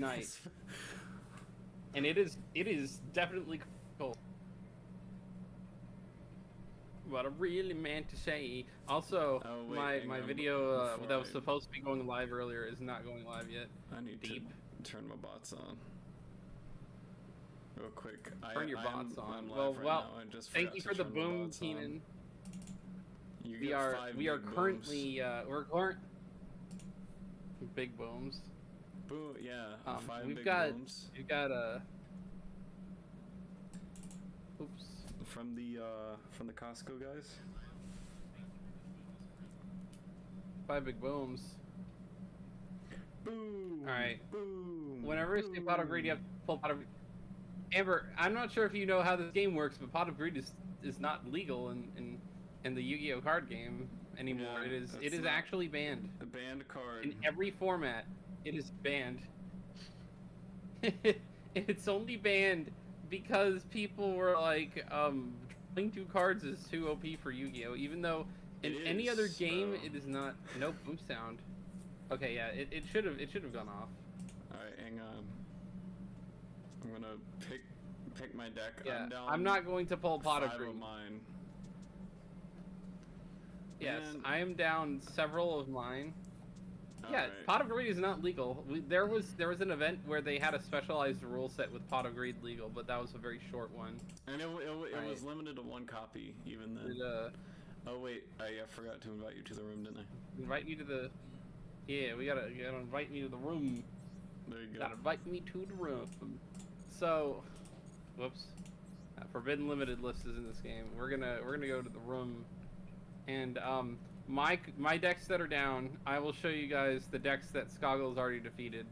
night. And it is definitely cold. What I really meant to say. Also, my video that was supposed to be going live earlier is not going live yet. I need to turn my bots on. Real quick. Turn your bots on. Well, thank you for the boom, Keenan. We are currently we're big booms. Boom, yeah. 5 we've big got booms. we've got oops. From the Costco guys. 5 big booms. Boom. All right. Boom. Whenever you say pot of greed, you have to pull pot of. Amber, I'm not sure if you know how this game works, but pot of greed is not legal in the Yu-Gi-Oh card game anymore. Yeah, it is actually banned. A banned card. In every format, it is banned. It's only banned because people were like, drawing 2 cards is too OP for Yu-Gi-Oh, even though in any other game it is not. No boom sound. Okay, yeah, it should have gone off. Alright, hang on. I'm gonna pick my deck. Yeah, I'm not going to pull pot of greed. Mine. Yes, I am down several of mine. Yeah, right. pot of greed is not legal. There was an event where they had a specialized rule set with pot of greed legal, but that was a very short one. And it was limited to 1 copy, even then. Oh wait, I forgot to invite you to the room, didn't I? Invite you to the. Yeah, you gotta invite me to the room. There you go. Gotta invite me to the room. So, whoops. Forbidden limited list is in this game. We're gonna go to the room, and my decks that are down. I will show you guys the decks that Skoggle's already defeated.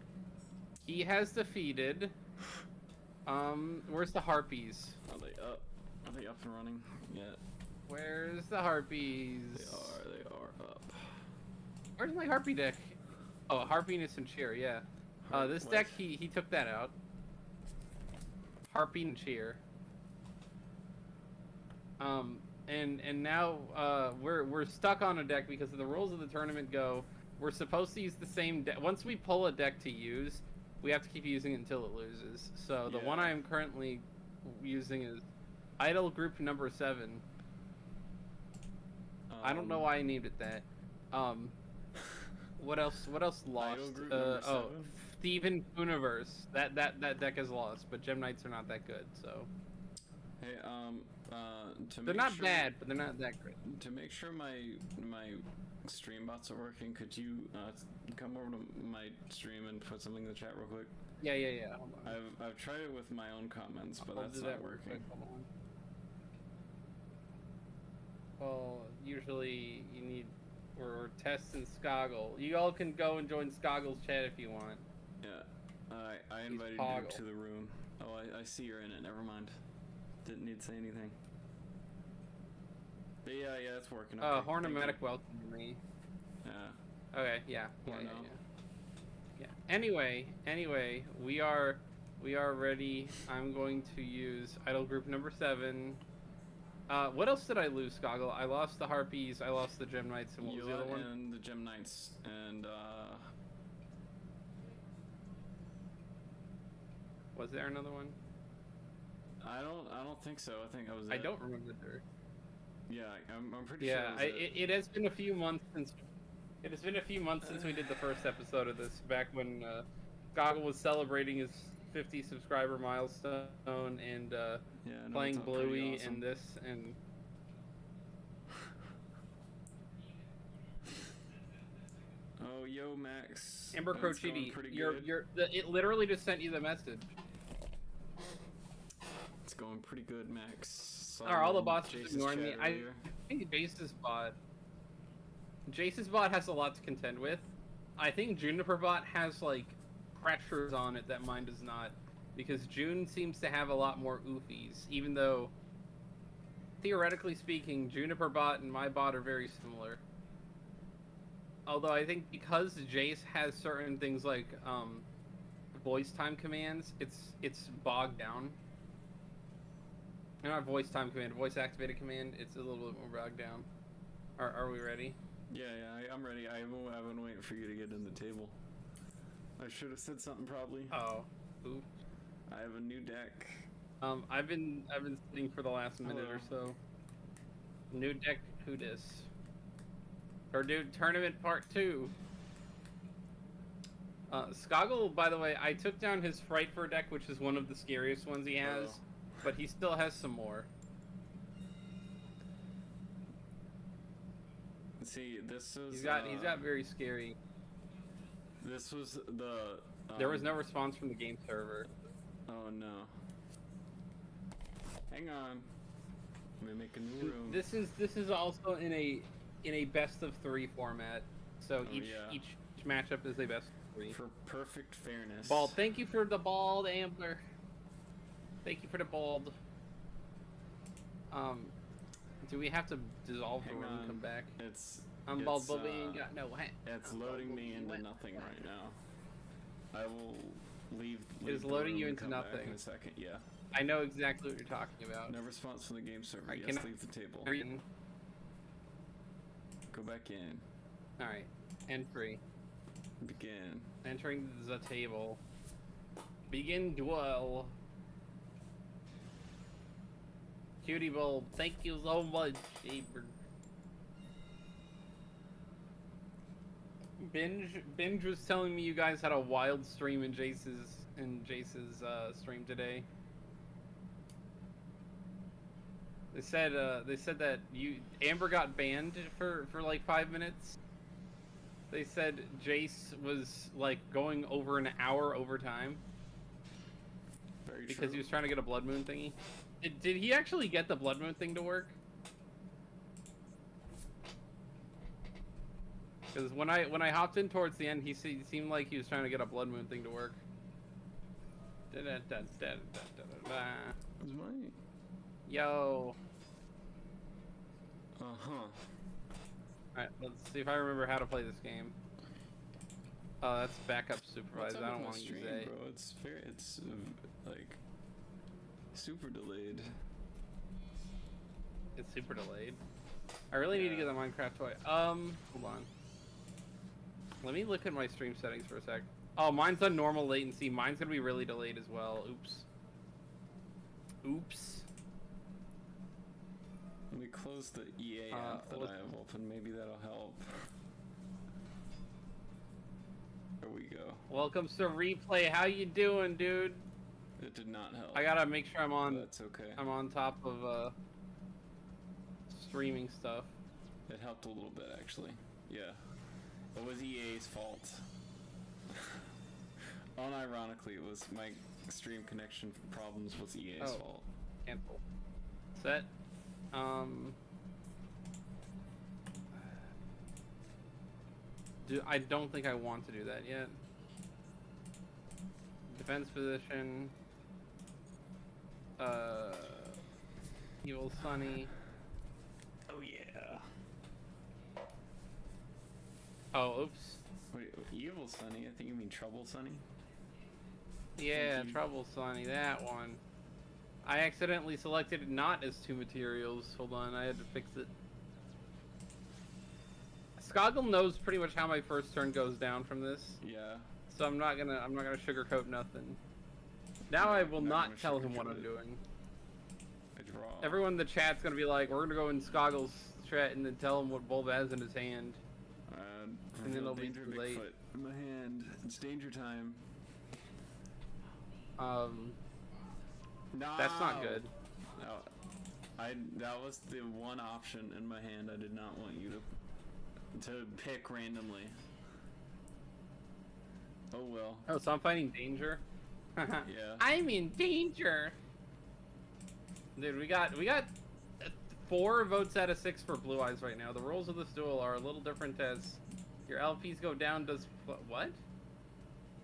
He has defeated. Where's the Harpies? Are they up? Are they up and running? Yeah. Where's the Harpies? They are up. Where's my Harpy deck? Oh, Harpiness and Cheer, yeah. This deck, he took that out. Harpy and Cheer. And now we're stuck on a deck because of the rules of the tournament go. We're supposed to use the same deck. Once we pull a deck to use, we have to keep using it until it loses. So the one I am currently using is Idol Group number 7. I don't know why I named it that. What else lost? Steven Universe. That deck is lost, but Gem Knights are not that good, so. Hey, they're not bad, but they're not that great. To make sure my stream bots are working, could you come over to my stream and put something in the chat real quick? Yeah. Hold on. I've tried it with my own comments, but that's not working. Hold on. Well, usually you need or Test and Skoggle. You all can go and join Skoggle's chat if you want. Yeah, I invited you to the room. Oh, I see you're in it. Never mind. Didn't need to say anything. But yeah, it's working. Okay, Hornomatic welcomed me. Yeah. Okay, yeah. Anyway, we are ready. I'm going to use Idol Group number 7. What else did I lose, Skoggle? I lost the Harpies, I lost the Gem Knights, and what was the other one? And the Gem Knights, and was there another one? I don't think so. I think I was. I don't remember there. Yeah, I'm pretty sure. Yeah, it has been a few months since. It has been a few months since we did the first episode of this. Back when Skoggle was celebrating his 50 subscriber milestone and playing Bluey awesome. And this and. Oh, yo, Max. Amber Crochiti, it literally just sent you the message. It's going pretty good, Max. Are all the bots just ignoring me? I think Jace's bot has a lot to contend with. I think Juniper bot has like pressures on it that mine does not, because June seems to have a lot more oofies, even though theoretically speaking, Juniper bot and my bot are very similar. Although I think because Jace has certain things like voice time commands, it's bogged down. Not voice time command, voice activated command. It's a little bit more bogged down. Are we ready? Yeah, I'm ready. I've been waiting for you to get in the table. I should have said something probably. Oh, oops. I have a new deck. I've been sitting for the last minute or so. New deck, who dis? Or new tournament part 2. Skoggle, by the way, I took down his Frightfur deck, which is one of the scariest ones he has, but he still has some more. See, this is. He's got very scary. This was the. There was no response from the game server. Oh no. Hang on. Let me make a new room. This is also in a best of 3 format, so each matchup is a best of 3 for perfect fairness. Bald, thank you for the bald, Ambler. Thank you for the bald. Do we have to dissolve the room and come back? I'm bald, but we ain't got no hat. It's loading me into nothing right now. I will leave. It is loading you into nothing in a second. Yeah. I know exactly what you're talking about. No response from the game server. Yes, leave the table. Go back in. Alright. Entry. Begin. Entering the table. Begin duel. Cutie Bulb, thank you so much, Shaper. Binge was telling me you guys had a wild stream in Jace's stream today. They said that Amber got banned for like 5 minutes. They said Jace was like going over an hour over time. Very because true. he was trying to get a blood moon thingy. Did he actually get the blood moon thing to work? Because when I hopped in towards the end, he seemed like he was trying to get a blood moon thing to work. What's mine? Yo. Alright, let's see if I remember how to play this game. Oh, that's backup supervised. I don't want to use A. Bro, it's fair. It's like super delayed. It's super delayed. I really need to get the Minecraft toy. Hold on. Let me look at my stream settings for a sec. Oh, mine's on normal latency. Mine's gonna be really delayed as well. Oops. Oops. Let me close the EA app that I have open. Maybe that'll help. There we go. Welcome to Replay. How you doing, dude? It did not help. I gotta make sure I'm on. That's okay. I'm on top of streaming stuff. It helped a little bit, actually. Yeah. It was EA's fault. Unironically, it was my stream connection problems was EA's fault. Cancel. Set. I don't think I want to do that yet. Defense position. Evil Sunny. Oh yeah. Oh, oops. Wait, Evil Sunny? I think you mean Trouble Sunny? Yeah, Trouble Sunny, that one. I accidentally selected not as 2 materials. Hold on, I had to fix it. Skoggle knows pretty much how my first turn goes down from this. Yeah. So I'm not gonna sugarcoat nothing. Now I will not tell him what I'm doing. I draw. Everyone in the chat's gonna be like, we're gonna go in Skoggle's chat and then tell him what Bulb has in his hand. And then it'll be too late. Bigfoot in my hand. It's danger time. No. That's not good. No. That was the one option in my hand I did not want you to pick randomly. Oh well. Oh, so I'm fighting danger? Yeah. I'm in danger! Dude, we got 4 votes out of 6 for Blue Eyes right now. The rules of this duel are a little different as your LPs go down, what?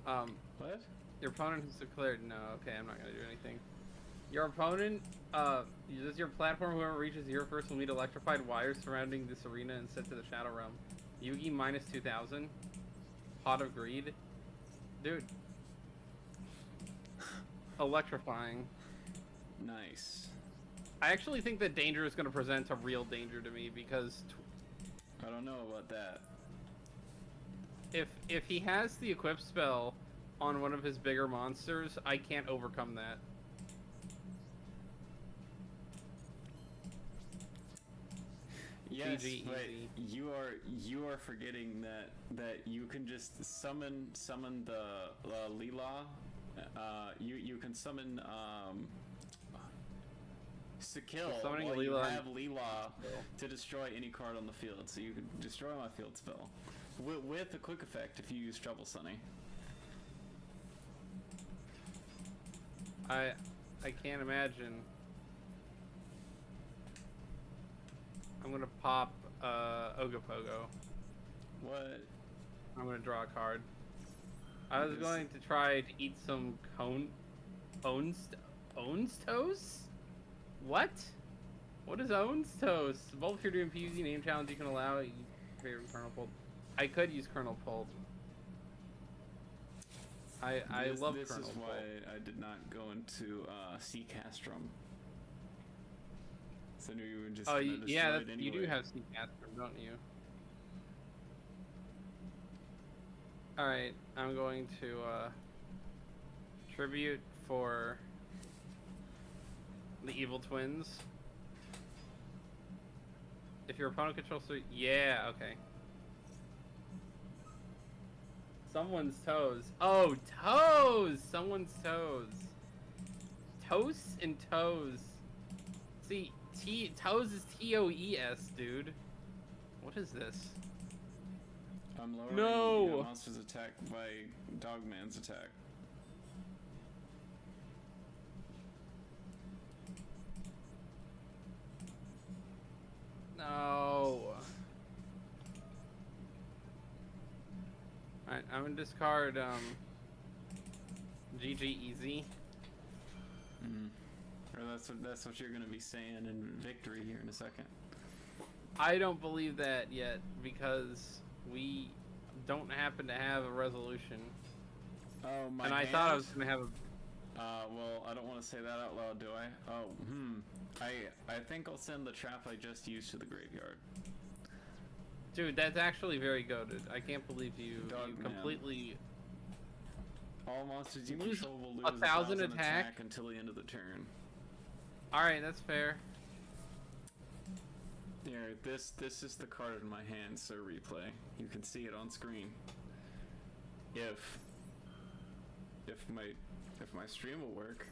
What? Your opponent has declared, no, okay, I'm not gonna do anything. Your opponent, uses your platform, whoever reaches here first will meet electrified wires surrounding this arena and sent to the Shadow Realm. Yugi minus 2000. Pot of Greed. Dude. Electrifying. Nice. I actually think that danger is going to present a real danger to me because I don't know about that. If he has the equip spell on one of his bigger monsters, I can't overcome that. Yes, GG but easy. you are forgetting that you can just summon the Leela. You can summon Skill Summoning while you Leela have Leela to destroy any card on the field. So you can destroy my field spell with a quick effect if you use Trouble Sunny. I can't imagine. I'm gonna pop Ogopogo. What? I'm gonna draw a card. I was going to try to eat some Ownstos? What? What is Ownstos? Both if you're doing PvZ name challenge, you can allow it. Favorite Kernel Pulled. I could use Kernel Pulled. I love this Kernel is Pulled. why I did not go into Sea Castrum. So I knew you were just Oh, gonna yeah, destroy it you do anyway. have Sea Castrum, don't you? Alright, I'm going to tribute for the evil twins. If your opponent controls three, yeah, okay. Someone's toes. Oh, toes! Someone's toes. Toast and toes. See, toes is T-O-E-S, dude. What is this? I'm lowering No! your monster's attack by Dogman's attack. No. Alright, I'm gonna discard GG Easy. Or that's what you're gonna be saying in victory here in a second. I don't believe that yet because we don't happen to have a resolution. Oh my! And I thought I was gonna have a. Well, I don't want to say that out loud, do I? Oh, I think I'll send the trap I just used to the graveyard. Dude, that's actually very goated. I can't believe you Dogman. completely. All monsters you Lose control will lose 1,000 attack until the end of the turn. Alright, that's fair. Here, this is the card in my hand, so replay. You can see it on screen. If my stream will work.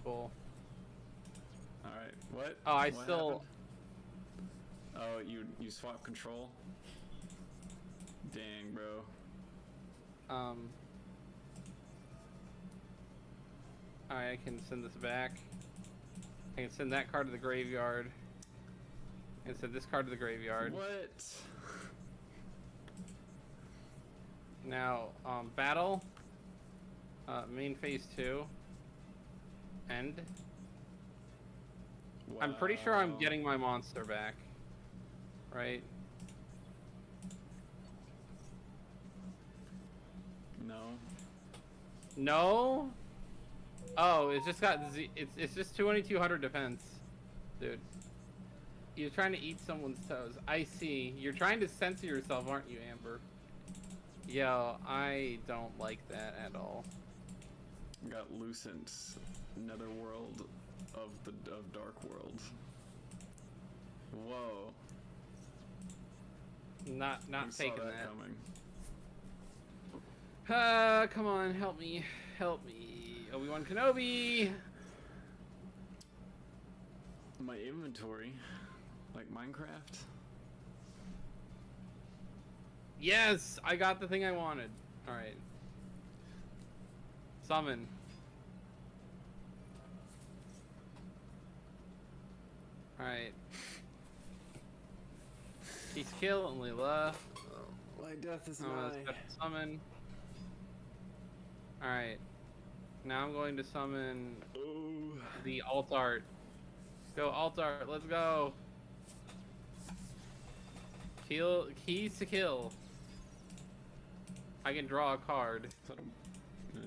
Cool. Alright, what? Oh, I What still. happened? Oh, you swap control? Dang, bro. Alright, I can send this back. I can send that card to the graveyard. And send this card to the graveyard. What? Now, battle. Main phase 2. End. Wow. I'm pretty sure I'm getting my monster back. Right? No. No? Oh, it's just got it's just 2200 defense. Dude. You're trying to eat someone's toes. I see. You're trying to censor yourself, aren't you, Amber? Yo, I don't like that at all. Got Lucent, netherworld of Dark World. Whoa. Not Who saw taking that that. coming? Come on, help me. Help me. Obi-Wan Kenobi! My inventory, like Minecraft. Yes! I got the thing I wanted. Alright. Summon. Alright. He's kill and Leela. My death is I'm gonna summon. Alright. Now I'm going to summon the alt art. Go alt art, let's go. Kill keys to kill. I can draw a card. Yeah.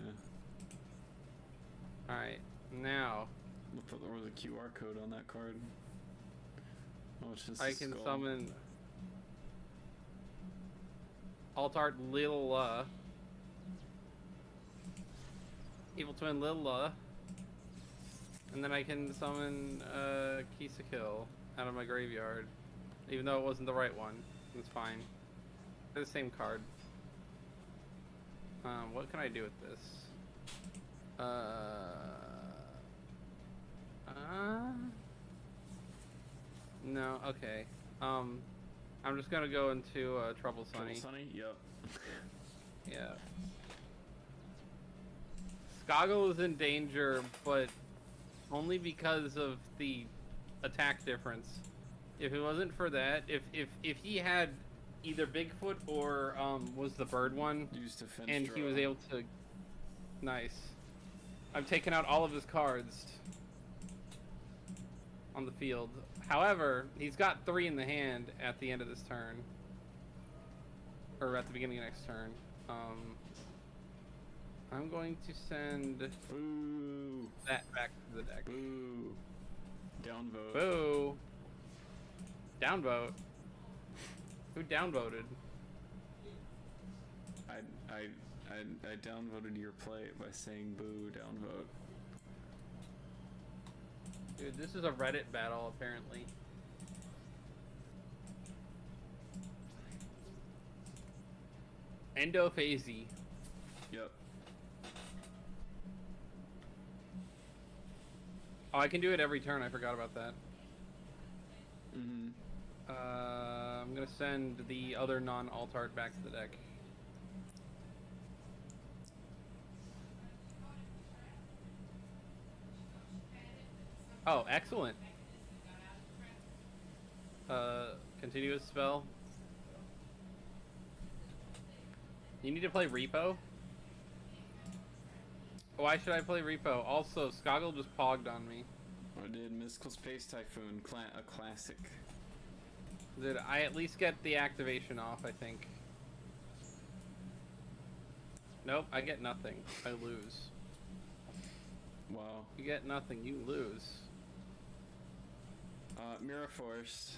Alright, now I thought there was a QR code on that card. Oh, it's just I a can skull. summon. Alt art Lil Evil Twin Lil and then I can summon Kisa Kill out of my graveyard. Even though it wasn't the right one. It's fine. They're the same card. What can I do with this? No, okay. I'm just gonna go into Trouble Sunny. Trouble Sunny? Yep. Yeah. Skoggle is in danger, but only because of the attack difference. If it wasn't for that, if he had either Bigfoot or was the bird one, Used to fence and draw. he was able to... Nice. I've taken out all of his cards on the field. However, he's got 3 in the hand at the end of this turn. Or at the beginning of next turn. I'm going to send Boo! that back to the deck. Boo! Downvote. Boo! Downvote? Who downvoted? I downvoted your play by saying boo, downvote. Dude, this is a Reddit battle, apparently. Endophasy. Yep. Oh, I can do it every turn. I forgot about that. Mm-hmm. I'm gonna send the other non-alt art back to the deck. Oh, excellent. Continuous spell. You need to play Repo? Why should I play Repo? Also, Skoggle just pogged on me. I did Mystical Space Typhoon, a classic. Did I at least get the activation off, I think? Nope, I get nothing. I lose. Wow. You get nothing, you lose. Mirror Force.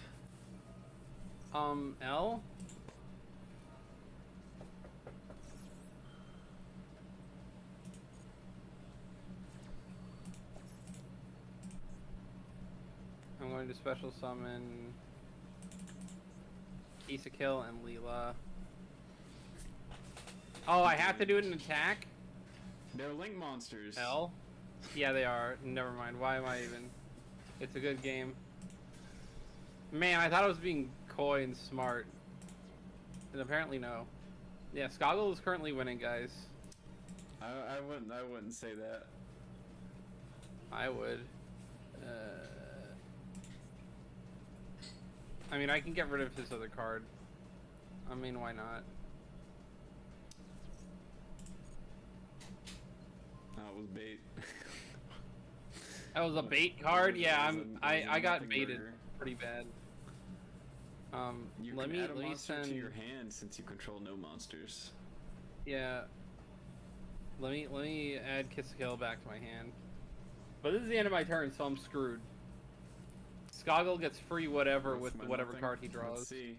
L? I'm going to special summon Kisa Kill and Leela. Oh, I have to do it in attack? They're link monsters. L? Yeah, they are. Never mind. Why am I even? It's a good game. Man, I thought I was being coy and smart. And apparently no. Yeah, Skoggle is currently winning, guys. I wouldn't say that. I would. I mean, I can get rid of his other card. I mean, why not? That was bait. That was a bait card? Yeah, I got nothing baited burger. pretty bad. You let can me add a monster send to your hand since you control no monsters. Yeah. Let me add Kiss-a-Kill back to my hand. But this is the end of my turn, so I'm screwed. Skoggle gets free whatever with my whatever nothing. card he draws. Let's see.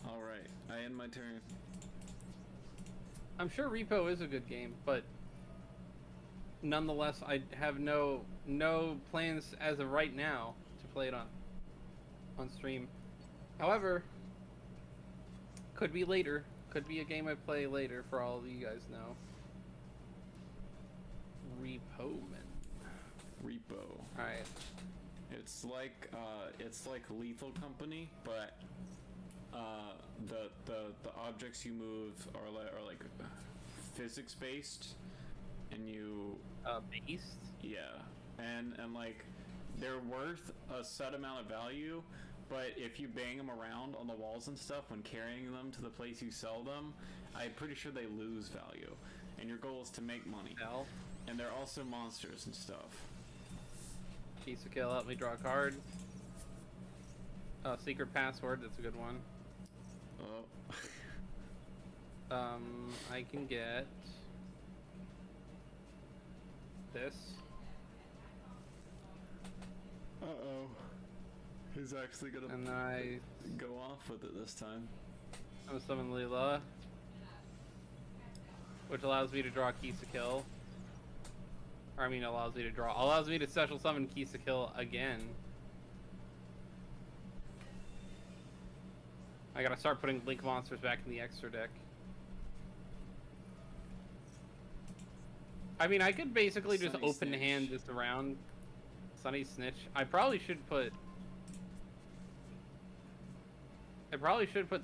Alright, I end my turn. I'm sure Repo is a good game, but nonetheless, I have no plans as of right now to play it on stream. However, could be later. Could be a game I play later for all of you guys know. Repo Man. Repo. Alright. It's like Lethal Company, but the objects you move are like physics based, and you Beast? yeah, and like they're worth a set amount of value, but if you bang them around on the walls and stuff when carrying them to the place you sell them, I'm pretty sure they lose value, and your goal is to make money. L. And they're also monsters and stuff. Kisa-Kill, help me draw a card. Secret Password, that's a good one. Oh. I can get this. Uh-oh. He's actually gonna And then I go off with it this time. summon Leela, which allows me to draw keys to kill. Or I mean, allows me to special summon keys to kill again. I gotta start putting Link monsters back in the extra deck. I mean, I could basically just Sunny open Snitch. hand this around. Sunny Snitch. I probably should put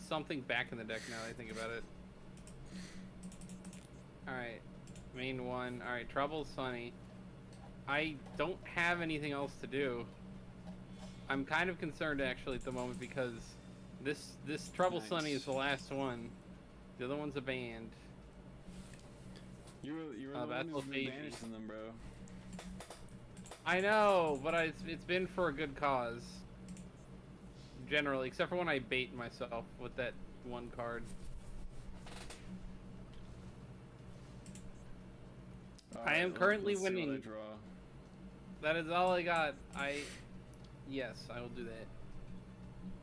something back in the deck now that I think about it. Alright. Main one. Alright, Trouble Sunny. I don't have anything else to do. I'm kind of concerned actually at the moment because this Trouble Nice. Sunny is the last one. The other one's a band. You were the one Battle who's been Baby. banishing them, bro. I know, but it's been for a good cause. Generally, except for when I bait myself with that one card. I am currently let's see what I winning. draw. That is all I got. Yes, I will do that.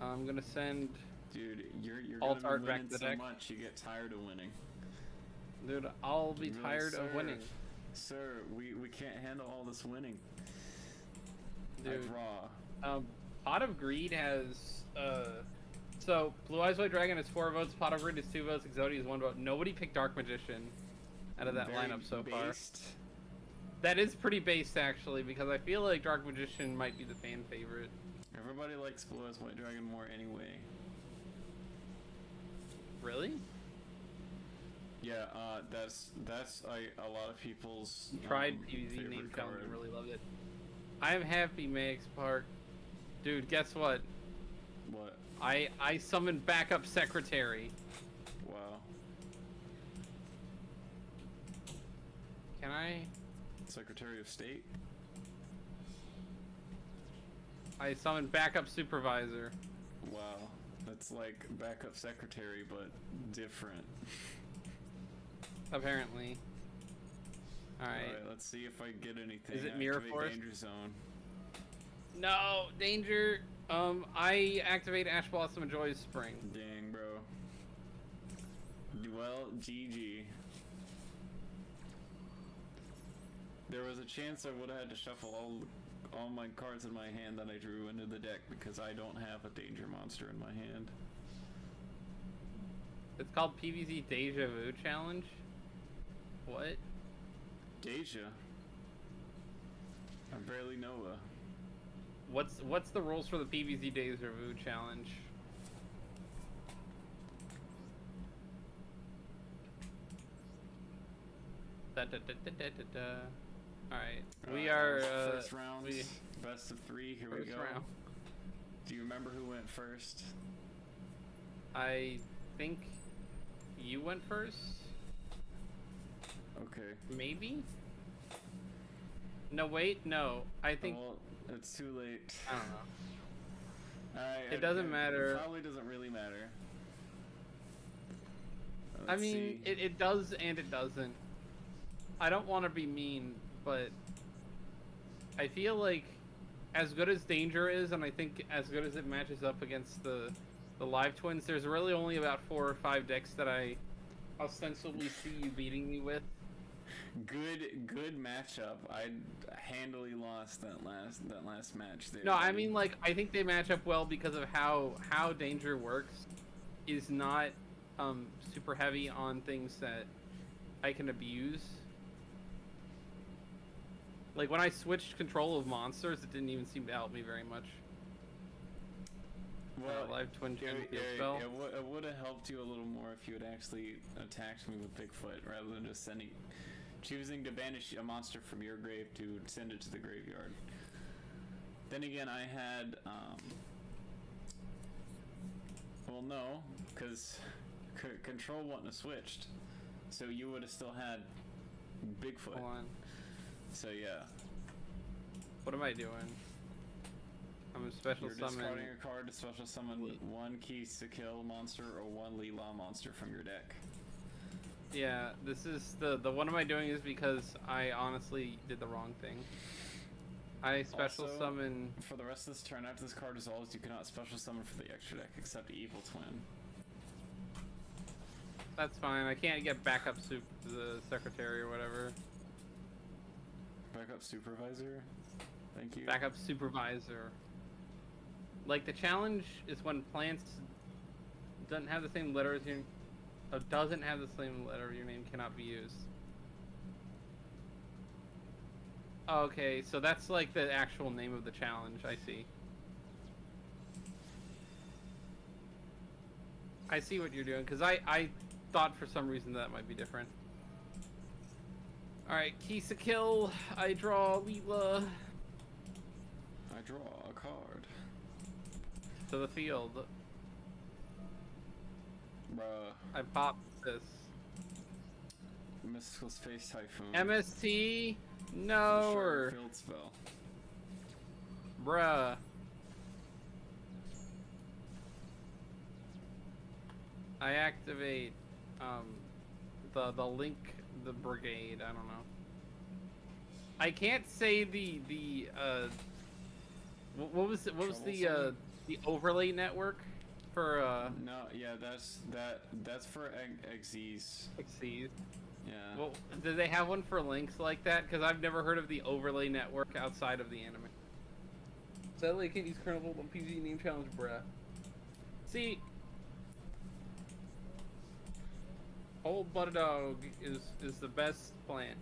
I'm gonna send, Dude, you're Alt gonna art be back winning to the so deck. much you get tired of winning. dude. I'll be You're like, tired of "Sir, winning, Sir, we can't handle all this winning. I dude. draw. Pot of Greed has so Blue Eyes White Dragon has 4 votes. Pot of Greed is 2 votes. Exodia is 1 vote. Nobody picked Dark Magician out of that Very lineup so far. based. That is pretty based actually, because I feel like Dark Magician might be the fan favorite. Everybody likes Blue Eyes White Dragon more anyway. Really? Yeah, that's a lot of people's Tried PvZ favorite name card. challenge and really loved it. I am happy, Max Park. Dude, guess what? What? I summoned backup secretary. Wow. Can I? Secretary of State? I summoned backup supervisor. Wow. That's like backup secretary, but different. Apparently. Alright. Alright, let's see if I get anything. Is it Mirror Activate Force? Danger Zone. No, danger. I activate Ash Blossom and Joy's Spring. Dang, bro. Well, GG. There was a chance I would have had to shuffle all my cards in my hand that I drew into the deck because I don't have a danger monster in my hand. It's called PvZ Deja Vu Challenge. What? Deja? I barely know a. What's the rules for the PvZ Deja Vu Challenge? Alright. We are first round, best of 3, here we first go. round. Do you remember who went first? I think you went first? Okay. Maybe? No, wait, no. I think Well, it's too late. I don't know. Alright, It doesn't matter. It probably doesn't really matter. I Let's mean, see. it does and it doesn't. I don't want to be mean, but I feel like as good as Danger is, and I think as good as it matches up against the Live Twins, there's really only about 4 or 5 decks that I ostensibly see you beating me with. Good matchup. I handily lost that last match there. No, I mean, like, I think they match up well because of how Danger works is not super heavy on things that I can abuse. Like, when I switched control of monsters, it didn't even seem to help me very much. Well, Live Twin Chain Field Spell. it would have helped you a little more if you had actually attacked me with Bigfoot rather than just choosing to banish a monster from your grave to send it to the graveyard. Then again, I had, well, no, because Control wouldn't have switched, so you would have still had Bigfoot. Hold on. So yeah. What am I doing? I'm a special You're summon. discarding a card to special summon 1 Keys to Kill monster or 1 Leela monster from your deck. Yeah, this is the what am I doing is because I honestly did the wrong thing. I special Also, summon. For the rest of this turn, after this card resolves, you cannot special summon for the extra deck except Evil Twin. That's fine. I can't get backup soup to the secretary or whatever. Backup Supervisor? Thank you. Backup supervisor. Like, the challenge is when plants doesn't have the same letter as your... doesn't have the same letter your name cannot be used. Okay, so that's like the actual name of the challenge, I see. I see what you're doing, because I thought for some reason that might be different. Alright, Kisa kill. I draw Leela I draw a card. to the field. Bruh. I pop this. Mystical Space Typhoon. MST? No, or... Field spell. Bruh. I activate, the link, the brigade, I don't know. I can't say what was the overlay network for, No, yeah, that's for Xyz. Xyz. Yeah. Well, do they have one for links like that? Because I've never heard of the overlay network outside of the anime. Sadly, I can't use kernel on PG name challenge, bruh. See, old Butterdog is the best plan.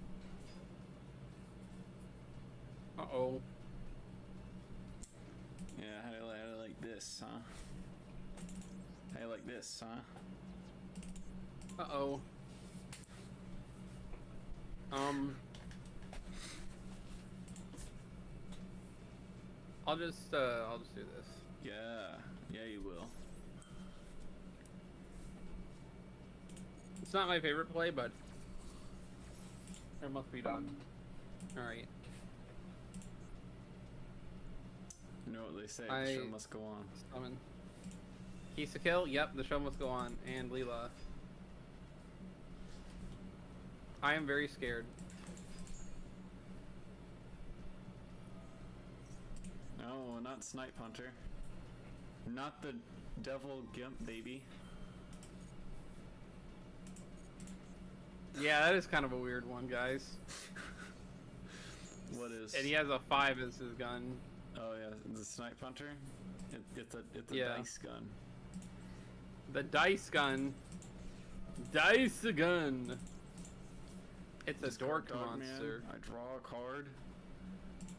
Uh-oh. Yeah, how do you like this, huh? How you like this, huh? Uh-oh. I'll just do this. Yeah, yeah, you will. It's not my favorite play, but there must be done. Alright. You know what they say, I the show must go on. Summon. Kisa kill? Yep, the show must go on. And Leela. I am very scared. No, not Snipe Hunter. Not the Devil Gimp baby. Yeah, that is kind of a weird one, guys. What is? And he has a 5 as his gun. Oh yeah, the Snipe Hunter. It's a Yeah. dice gun. The dice gun. Dice gun. It's a dork Dogman. monster. I draw a card.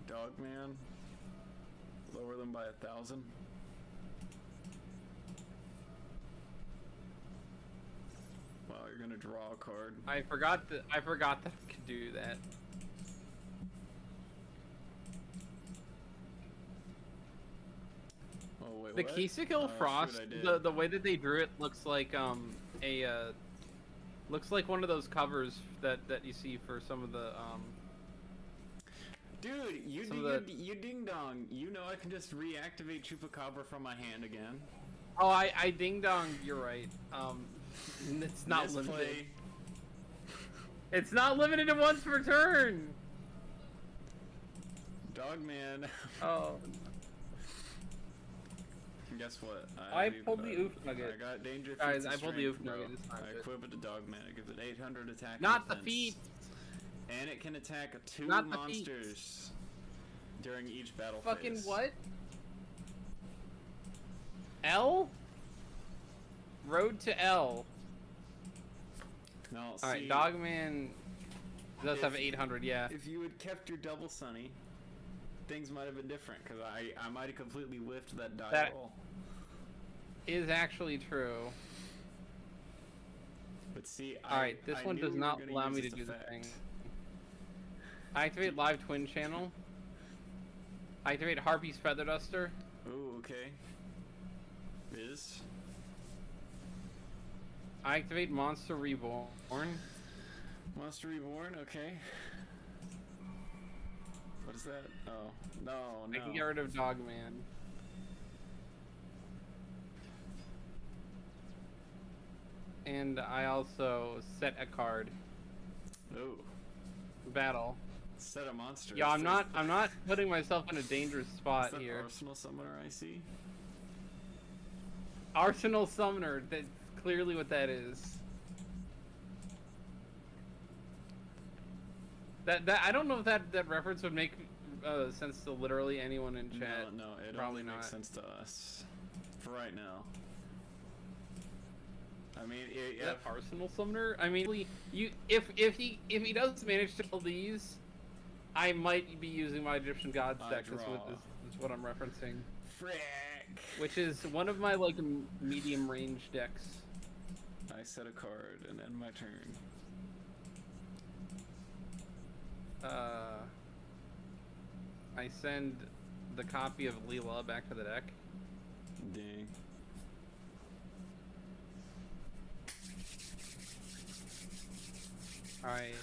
Dogman. Lower them by 1,000. Wow, you're gonna draw a card. I forgot that I could do that. Oh wait, The what? Kisikil Oh, Frost, shoot, I did. the way that they drew it looks like looks like one of those covers that you see for some of the Dude, you ding dong. You know I can just reactivate Chupacabra from my hand again. Oh, I ding dong. You're right. It's not Misplay. limited. It's not limited to once per turn. Dogman. Oh. Guess what? I pulled the oof nugget. I got danger. Guys, feats, I and pulled the strength, oof nugget bro. this time, I but- equip it to Dogman. It gives it 800 attack. Not and the defense. feet. And it can attack 2 Not the feet. monsters during each battle Fucking phase. what? L? Road to L. Now, Alright, see, Dogman does have if- 800, yeah. If you had kept your double Sunny, things might have been different, because I might have completely whiffed that die That- roll. Is actually true. But see, Alright, this I one knew does we were not gonna allow use me to this do the effect. thing. I activate live twin channel. I activate Harpy's Feather Duster. Ooh, okay. Is I activate Monster Reborn. Monster Reborn, okay. What is that? Oh, no, I can get rid of Dogman. And I also set a card. Ooh. Battle. Set of monsters. Yeah, I'm not putting myself in a dangerous spot Is that here. Arsenal Summoner I see? Arsenal Summoner, that's clearly what that is. That I don't know if that reference would make sense to literally anyone in chat. No, it Probably only makes not. sense to us. For right now. I mean, That Arsenal Summoner? I mean, if he does manage to kill these, I might be using my Egyptian Gods deck. Is what I'm referencing. Frick! Which is one of my like medium range decks. I set a card and end my turn. I send the copy of Leela back to the deck. Dang. Alright.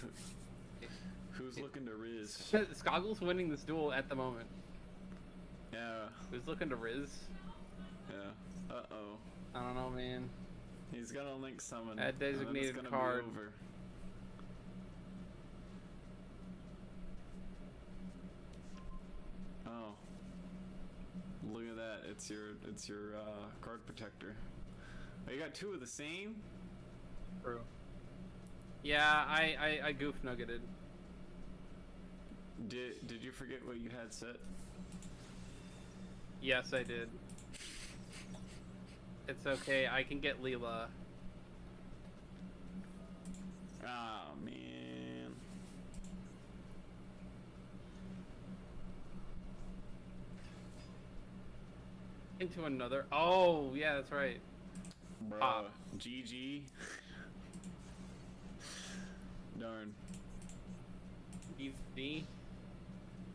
Who's looking to Riz? Skoggle's winning this duel at the moment. Yeah. Who's looking to Riz? Yeah. Uh-oh. I don't know, man. He's gonna link summon. Add designated and then it's gonna card. Be over. Oh. Look at that. It's your card protector. Oh, you got two of the same? True. Yeah, I goof nuggeted. Did you forget what you had set? Yes, I did. It's okay, I can get Leela. Ah, man. Into another. Oh, yeah, that's right. Bruh. Pop. GG. Darn. D.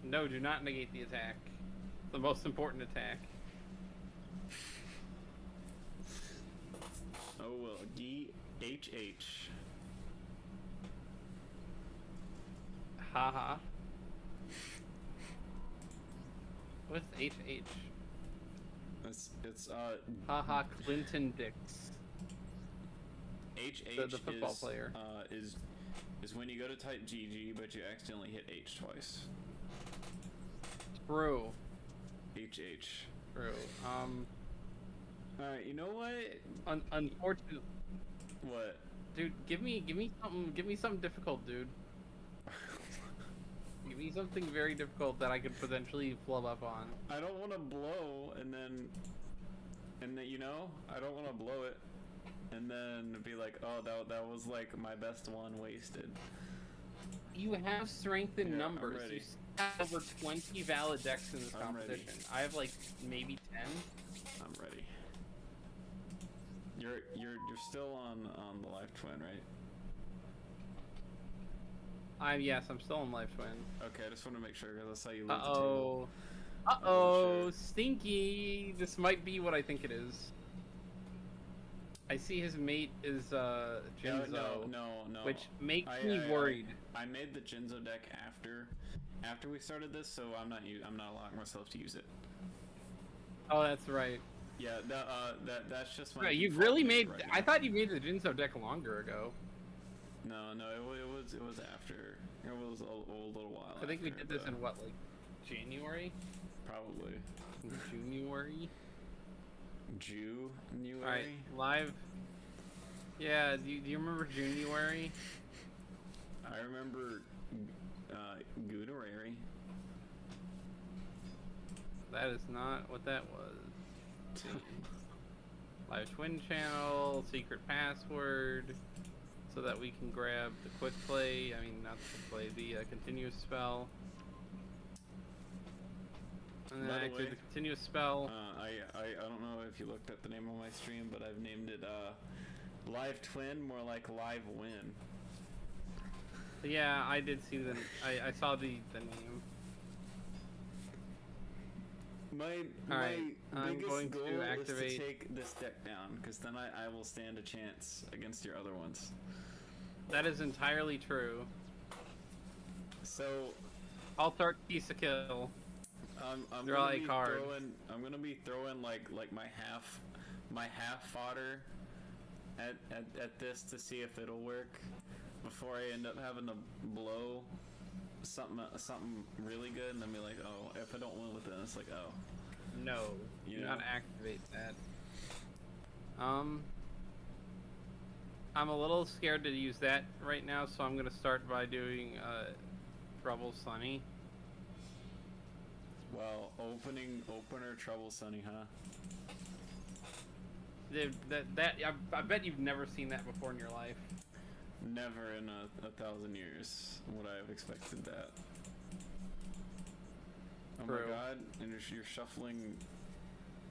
No, do not negate the attack. The most important attack. Oh well, DHH. Haha. What's HH? It's Haha, Clinton Dix. HH The football is, player. Is when you go to type GG but you accidentally hit H twice. True. HH. True. Alright, you know what? Unfortunately, What? dude, give me something difficult, dude. Give me something very difficult that I could potentially flub up on. I don't want to blow and then you know, I don't want to blow it and then be like, oh, that was like my best one wasted. You have strength in Yeah, I'm numbers. ready. You have over 20 valid decks in this I'm ready. competition. I have like maybe 10. I'm ready. You're still on the live twin, right? Yes, I'm still in Life Twin. Okay, I just want to make sure because I saw you leave the table. Uh-oh. wasn't Uh-oh, sure. Stinky! This might be what I think it is. I see his mate is Jinzo, No. which makes me worried. I made the Jinzo deck after we started this, so I'm not allowing myself to use it. Oh, that's right. Yeah, that's just my. Right, you default really pick made. right I now. thought you made the Jinzo deck longer ago. No, it was after. It was a little while. I think we after, did this but in what, like January? probably January. January. All right, live. Yeah, do you remember January? I remember Goonerary. That is not what that was. Let's see. Live Twin channel, secret password, so that we can grab the quick play. I mean, not the quick play, the continuous spell. And then By the activate way, the continuous spell. I don't know if you looked at the name of my stream, but I've named it Live Twin, more like Live Win. Yeah, I did see the. I saw the name. My Alright, I'm biggest going to goal is activate- to take this deck down, because then I will stand a chance against your other ones. That is entirely true. So I'll start piece of kill. I'm Draw gonna a be card. I'm gonna be throwing like my half fodder at this to see if it'll work before I end up having to blow something really good, and then be like, oh, if I don't win with this, like, oh. No, You do know? not activate that. I'm a little scared to use that right now, so I'm gonna start by doing Trouble Sunny. Well, opener Trouble Sunny, huh? I bet you've never seen that before in your life. Never in a 1,000 years would I have expected that. Oh True. my god, and you're shuffling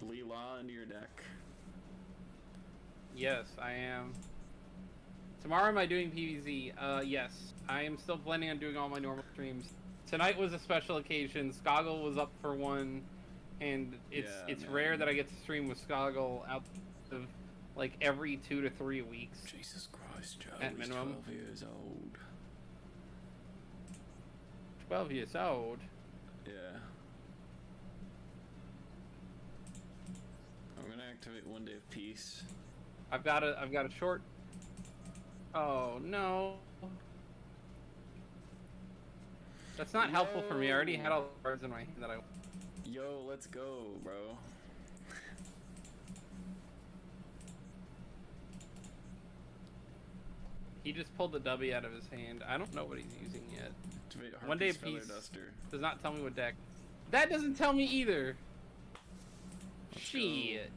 Leela into your deck. Yes, I am. Tomorrow am I doing PvZ? Yes. I am still planning on doing all my normal streams. Tonight was a special occasion. Skoggle was up for one, and it's man. rare that I get to stream with Skoggle out of like every 2 to 3 weeks. Jesus Christ, Joe. At minimum. 12 years old. 12 years old. Yeah. I'm gonna activate 1 day of peace. I've got a short. Oh no. That's not helpful for me. I already had all the cards in my hand that I. Yo, let's go, bro. He just pulled the W out of his hand. I don't know what he's using yet. Activate 1 day Harpy's of Feather peace Duster. does not tell me what deck. That doesn't tell me either. Let's Shit.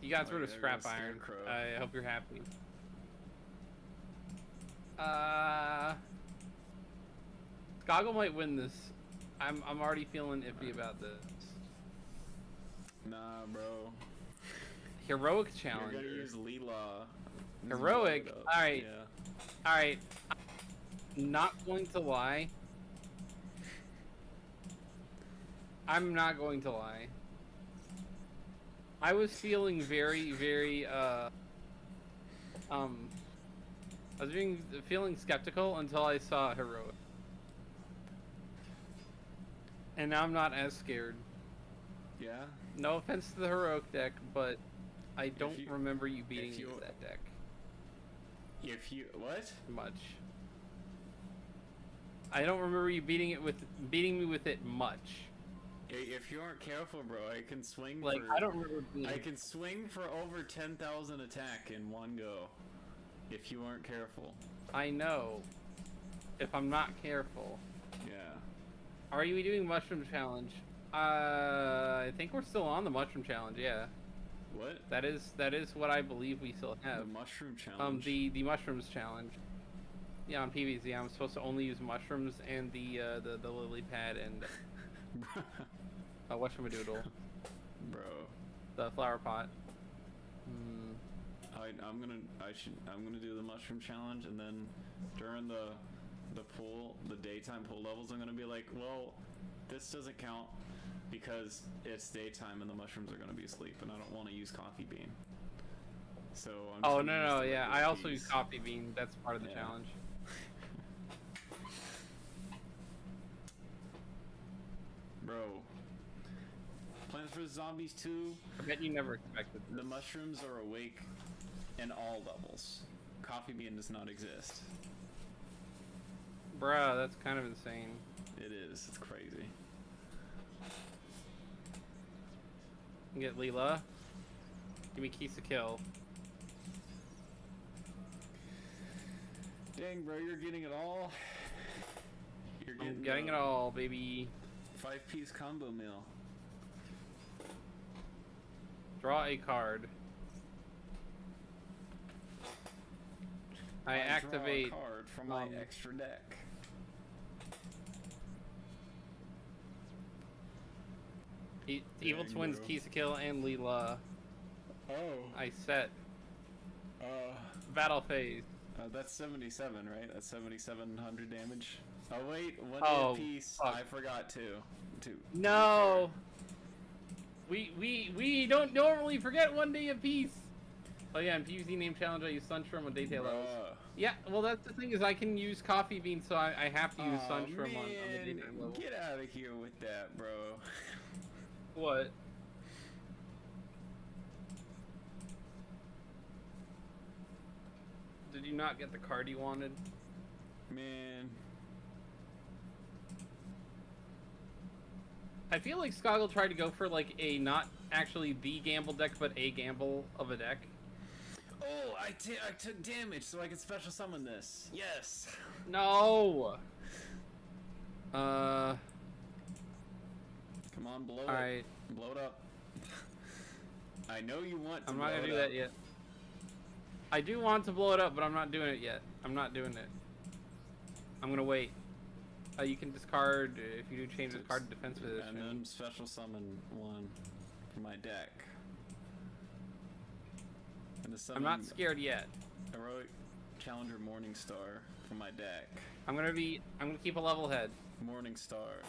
You got Oh, rid of yeah, scrap there's a iron. scarecrow. I hope you're happy. Skoggle might win this. I'm already feeling iffy about this. Nah, bro. Heroic challenge. You're gonna use Leela. Heroic? Blow it up. Alright. Yeah. Alright. Not going to lie. I'm not going to lie. I was feeling very, very, I was feeling skeptical until I saw Heroic. And now I'm not as scared. Yeah? No offense to the Heroic deck, but I don't you- remember you beating if me you- with that deck If you... What? much. I don't remember you beating me with it much. If you aren't careful, bro, I can swing Like, for... I don't remember beating I can swing for over 10,000 attack in one go. If you aren't careful. I know. If I'm not careful. Yeah. Are you doing Mushroom Challenge? I think we're still on the Mushroom Challenge, yeah. What? That is what I believe we still The have. mushroom challenge? The Mushrooms Challenge. Yeah, on PvZ, I'm supposed to only use mushrooms and the lily pad and whatchamadoodle, Bro. the flower pot. I'm gonna do the mushroom challenge, and then during the pool, the daytime pool levels, I'm gonna be like, well, this doesn't count because it's daytime and the mushrooms are gonna be asleep, and I don't want to use coffee bean. So I'm just Oh gonna use no, the yeah, regular I also peas. use coffee bean. That's part of the Yeah. challenge. Bro. Plants vs. Zombies 2. I bet you never expected this. The mushrooms are awake in all levels. Coffee bean does not exist. Bruh, that's kind of insane. It is. It's crazy. Get Leela. Give me keys to kill. Dang, bro, you're getting it all. You're I'm getting it all, baby. 5-piece combo meal. Draw a card. I activate. Draw a card from my um, extra deck. Evil Dang, Twins, bro. keys to kill, and Leela. Oh. I set. Uh, Battle phase. that's 77, right? That's 7,700 damage. Oh wait, one Oh, day apiece. fuck. I forgot to be No. We don't normally forget 1 day apiece. Oh yeah, in PvZ name challenge I use Sunshroom on fair. daytale levels. Bruh. Yeah, well that's the thing is I can use coffee bean, so I have to use Aw, Sunshroom on the man, daytime level. get out of here with that, bro. What? Did you not get the card you wanted? Man. I feel like Skoggle tried to go for like a not actually the gamble deck, but a gamble of a deck. Oh, I took damage so I could special summon this. Yes. No. Come on, blow it. Alright. Blow it up. I know you want to I'm blow not gonna it do up. that yet. I do want to blow it up, but I'm not doing it yet. I'm not doing it. I'm gonna wait. You can discard if you do change the card to defense position. And then special summon one from my deck. And I'm not scared yet. Heroic Challenger Morningstar from my deck. I'm gonna keep a level head. Morningstar.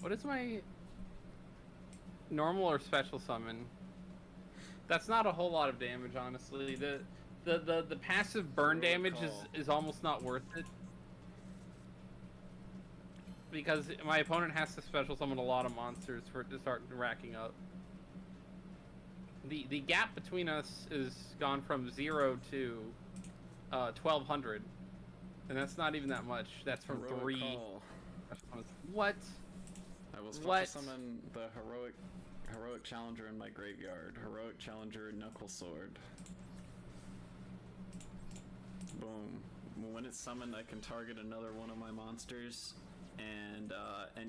What is my normal or special summon? That's not a whole lot of damage, honestly. The passive burn Heroic damage call. is almost not worth it. Because my opponent has to special summon a lot of monsters for it to start racking up. The gap between us is gone from 0 to 1200. And that's not even that much. That's from Heroic 3. call. What? I will special What? summon the heroic challenger in my graveyard. Heroic challenger knuckle sword. Boom. When it's summoned, I can target another one of my monsters, and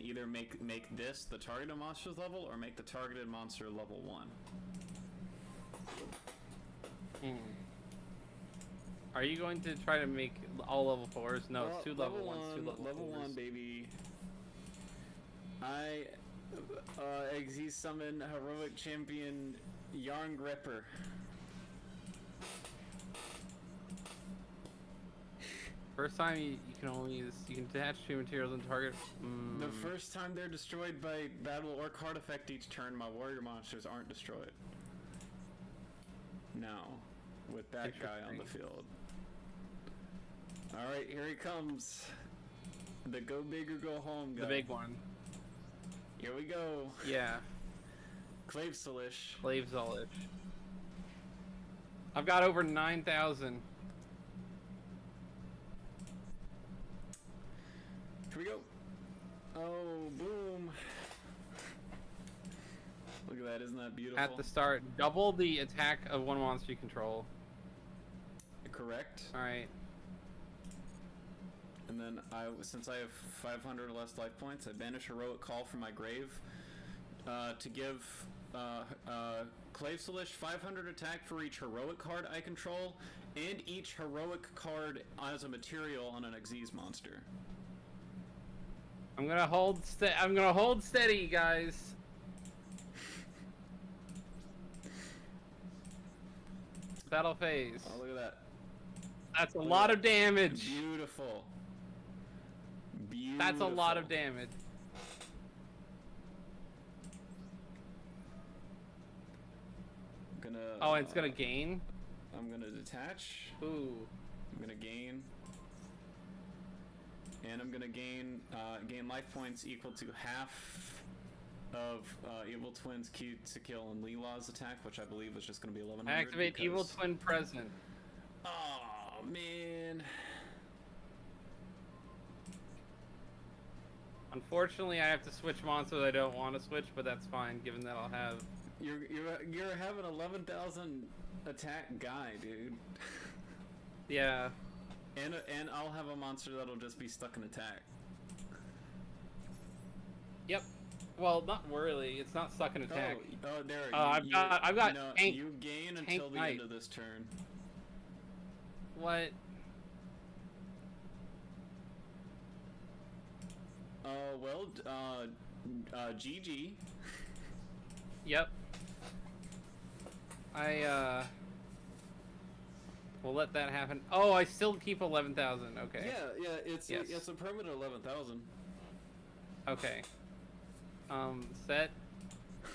either make this the targeted monster's level, or make the targeted monster level 1. Are you going to try to make all level 4s? No, it's 2 level 1s, 2 level Level 4s. 1, baby. I Exy summon heroic champion Yarn Gripper. First time you can only use, you can attach 2 materials and target. The first time they're destroyed by battle or card effect each turn, my warrior monsters aren't destroyed. Now, with that guy on the field. Alright, here he comes. The go big or go home guy. The big one. Here we go. Yeah. Clave Salish. Slave Zolish. I've got over 9,000. Here we go. Oh, boom. Look at that, isn't that beautiful? At the start, double the attack of one monster you control. Correct. Alright. And then since I have 500 or less life points, I banish Heroic Call from my grave to give Clave Salish 500 attack for each heroic card I control, and each heroic card as a material on an Xyz monster. I'm gonna hold steady, guys. Battle phase. Oh, look at that. That's a lot of damage. Beautiful. Beautiful. That's a lot of damage. I'm gonna. Oh, and it's gonna gain? I'm gonna detach. Ooh. I'm gonna gain. And I'm gonna gain life points equal to half of Evil Twin's Q to kill and Leela's attack, which I believe was just gonna be 1100. Activate Evil Twin present. Oh man. Unfortunately, I have to switch monsters I don't want to switch, but that's fine, given that I'll have... You're having 11,000 attack guy, dude. Yeah. And I'll have a monster that'll just be stuck in attack. Yep. Well, not really. It's not stuck in attack. Oh, there. I've got tank, you gain tank until the knight. end of this turn. What? Well, GG. Yep. We'll let that happen. Oh, I still keep 11,000. Okay. Yeah, it's a permanent 11,000. Okay. Set.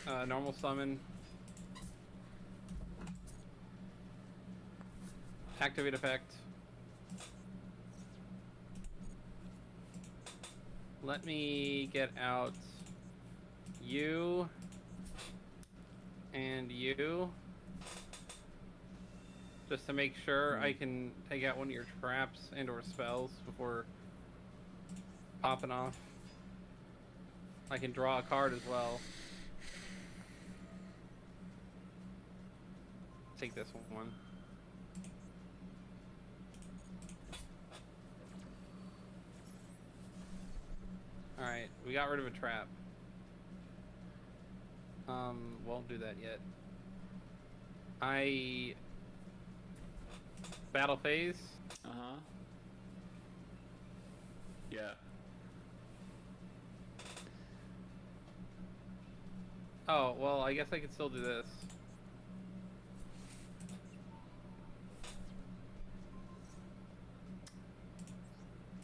Normal summon. Activate effect. Let me get out you And you. Just to make sure I can take out one of your traps and or spells before popping off. I can draw a card as well. Take this one. Alright, we got rid of a trap. Won't do that yet. Battle phase? Uh-huh. Yeah. Oh, well, I guess I could still do this.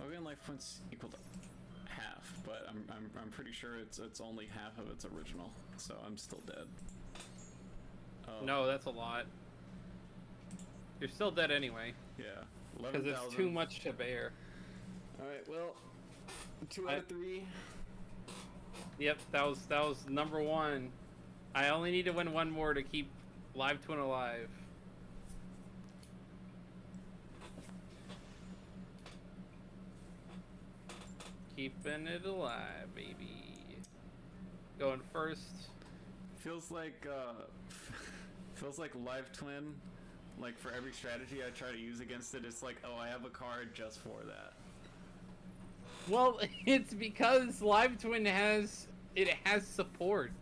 Logan life points equal to half, but I'm pretty sure it's only half of its original, so I'm still dead. Oh. No, that's a lot. You're still dead anyway. Yeah. Because it's too much to bear. Alright, well, 2 out of 3. Yep, that was number 1. I only need to win one more to keep Live Twin alive. Keeping it alive, baby. Going first. Feels like Live Twin. Like for every strategy I try to use against it, it's like, oh, I have a card just for that. Well, it's because Live Twin has support.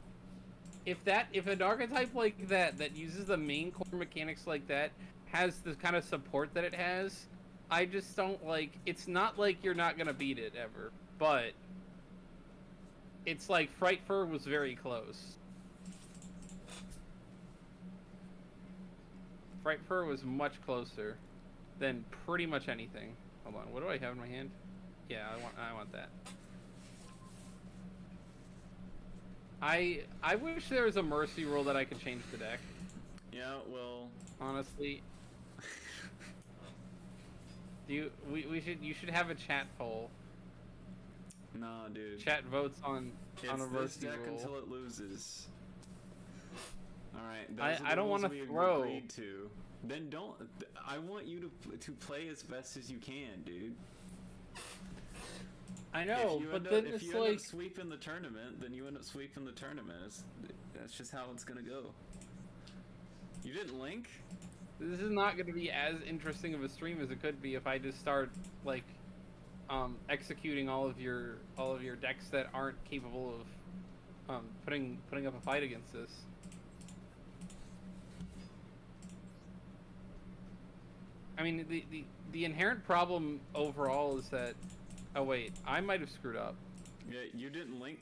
If an archetype like that uses the main core mechanics like that has the kind of support that it has, I just don't like. It's not like you're not gonna beat it ever, but it's like Frightfur was very close. Frightfur was much closer than pretty much anything. Hold on, what do I have in my hand? Yeah, I want that. I wish there was a mercy rule that I could change the deck. Yeah, well, honestly. You should have a chat poll. Nah, dude. Chat votes on a mercy deck rule until it loses. All right. I don't want to throw. Agreed to. Then don't. I want you to play as best as you can, dude. I know, but then it's like, if you end up sweeping the tournament, then you end up sweeping the tournament. That's just how it's gonna go. You didn't link? This is not gonna be as interesting of a stream as it could be if I just start like executing all of your decks that aren't capable of putting up a fight against this. I mean, the inherent problem overall is that. Oh wait, I might have screwed up. Yeah, you didn't link.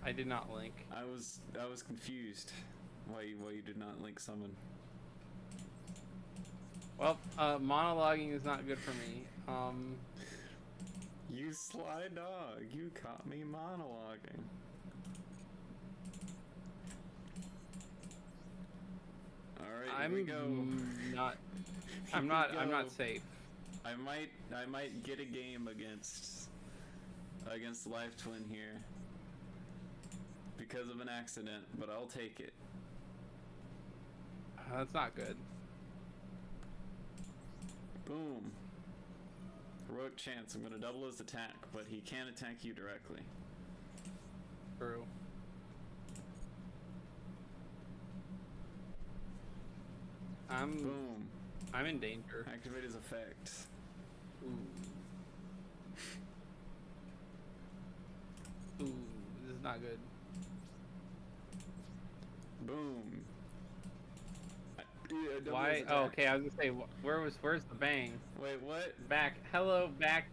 I did not link. I was confused why you did not link summon. Well, monologuing is not good for me. You sly dog, you caught me monologuing. Alright, here we go. I'm not safe. I might get a game against Live Twin here because of an accident, but I'll take it. That's not good. Boom. Heroic chance. I'm gonna double his attack, but he can't attack you directly. True. Boom. I'm in danger. Activate his effect. Ooh. Ooh, this is not good. Boom. Why? Oh, okay. I was gonna say, where's the bang? Wait, what? Back. Hello, back.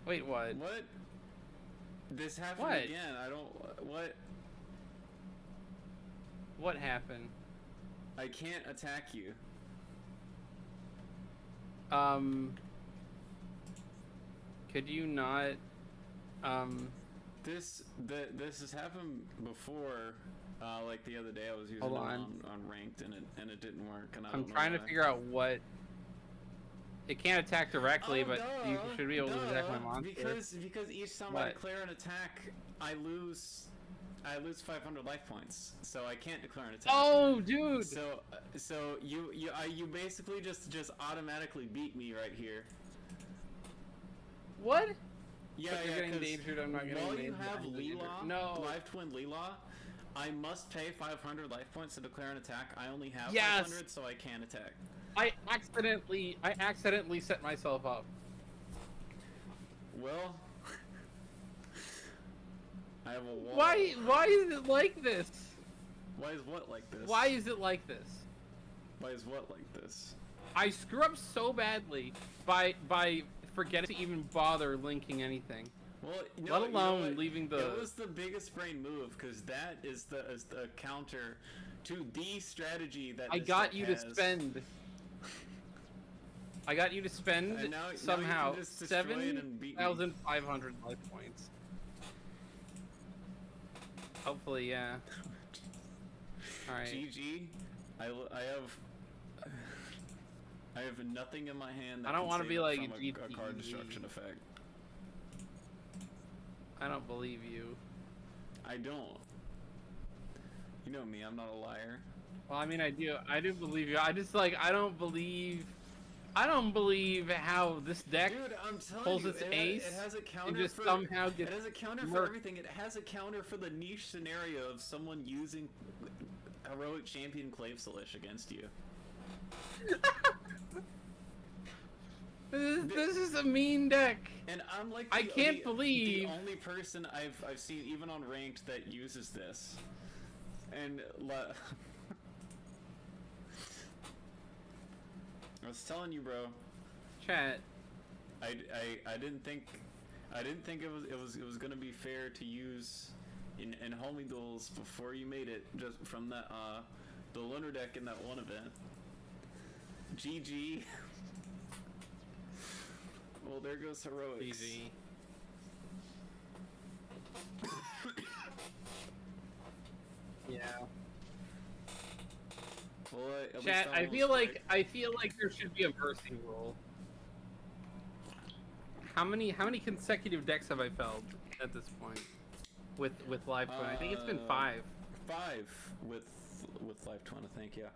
Wait, what? What? This happened again. I don't. What? What happened? I can't attack you. Could you not? This has happened before. Like the other day, I was using it on ranked, and it didn't work. And I'm trying to figure out what. It can't attack directly, but you should be able to attack my monster. Because each time I declare an attack, I lose I lose 500 life points, so I can't declare an attack. Oh, dude! So you basically just automatically beat me right here. What? Yeah, but you're getting endangered. I'm not getting endangered. While you have Leela, no. Live Twin Leela, I must pay 500 life points to declare an attack. I only have Yes! 500, so I can't attack. I accidentally set myself up. Well, I have a wall. Why is it like this? Why is what like this? Why is it like this? Why is what like this? I screw up so badly by forgetting to even bother linking anything. Well, let alone leaving the. It was the biggest brain move because that is the counter to the strategy that I got you to spend. I got you to spend somehow 7,500 life points. Hopefully, yeah. All right. GG. I have nothing in my hand. That I don't want to be like a card destruction effect. I don't believe you. I don't. You know me. I'm not a liar. Well, I mean, I do believe you. I just I don't believe how this deck pulls its ace. It has a counter and just somehow gets. It has a counter for everything. It has a counter for the niche scenario of someone using heroic champion Clavesilish against you. This is a mean deck. And I'm like I can't believe the only person I've seen even on ranked that uses this. And I was telling you, bro. Chat. I didn't think it was gonna be fair to use in homie duels before you made it just from that the lunar deck in that one event. GG. Well, there goes heroics. GG. Yeah. Well, chat, I feel like there should be a mercy rule. How many consecutive decks have I felled at this point with Live Twin? I think it's been 5. 5 with Live Twin, I think, yeah.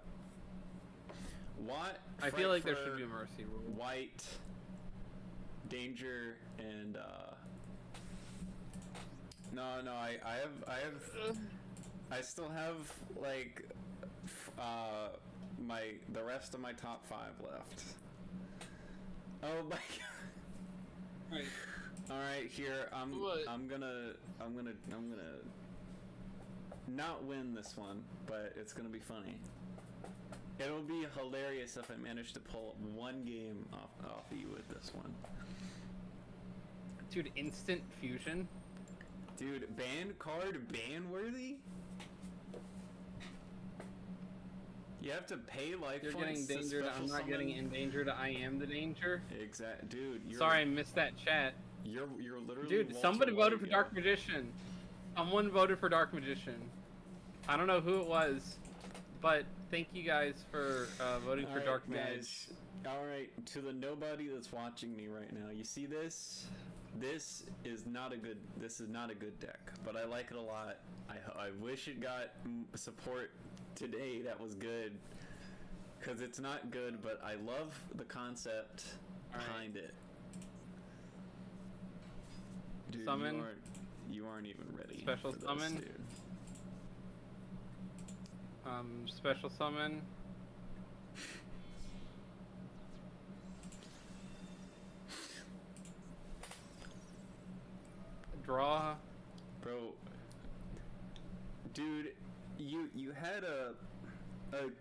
What? I feel like there should be a mercy rule. White, Danger, and no, I still have like the rest of my top 5 left. Oh my god. Right. All right, here I'm gonna not win this one, but it's gonna be funny. It'll be hilarious if I manage to pull one game off of you with this one. Dude, instant fusion? Dude, ban worthy? You have to pay life You're points. Getting endangered. I'm not getting endangered. I am the danger. Exact, dude. Sorry, I missed that chat. You're literally. Dude, somebody voted for Dark Magician. Someone voted for Dark Magician. I don't know who it was, but thank you guys for voting for Dark Magician. All right, to the nobody that's watching me right now, you see this? This is not a good deck, but I like it a lot. I wish it got support today that was good, because it's not good, but I love the concept behind it. Dude, summon. You aren't even ready. Special for summon. this, dude. Special summon. Draw. Bro. Dude, you had a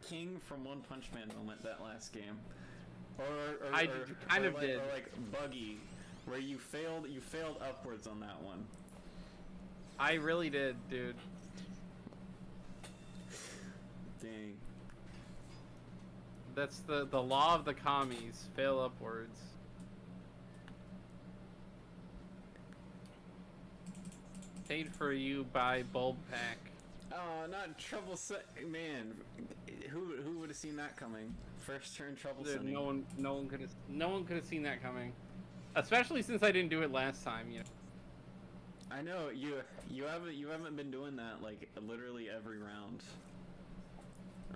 King from One Punch Man moment that last game. I kind of did. Or like Buggy, where you failed upwards on that one. I really did, dude. Dang. That's the law of the commies. Fail upwards. Paid for you by Bulb Pack. Oh, not trouble man. Who would have seen that coming? First turn trouble Dude, setting. no one could have seen that coming. Especially since I didn't do it last time, you know. I know you haven't been doing that like literally every round.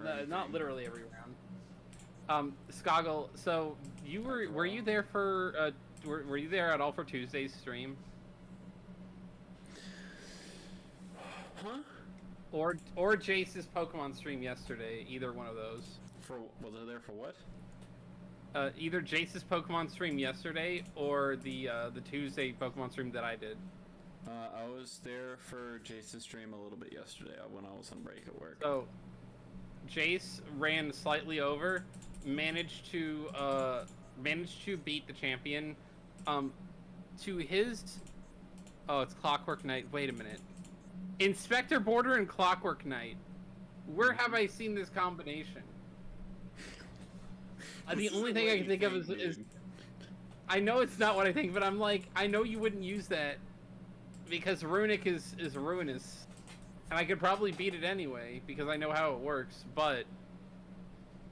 No, not literally every round. Skoggle, so were you there for were you there at all for Tuesday's stream? Huh? Or Jace's Pokemon stream yesterday? Either one of those. Was I there for what? Either Jace's Pokemon stream yesterday or the Tuesday Pokemon stream that I did. I was there for Jace's stream a little bit yesterday when I was on break at work. So, Jace ran slightly over, managed to beat the champion. To his, oh, it's Clockwork Knight. Wait a minute, Inspector Border and Clockwork Knight. Where have I seen this combination? The only thing I can think of is I know it's not what I think, but I'm like, I know you wouldn't use that because Runic is ruinous, and I could probably beat it anyway because I know how it works. But,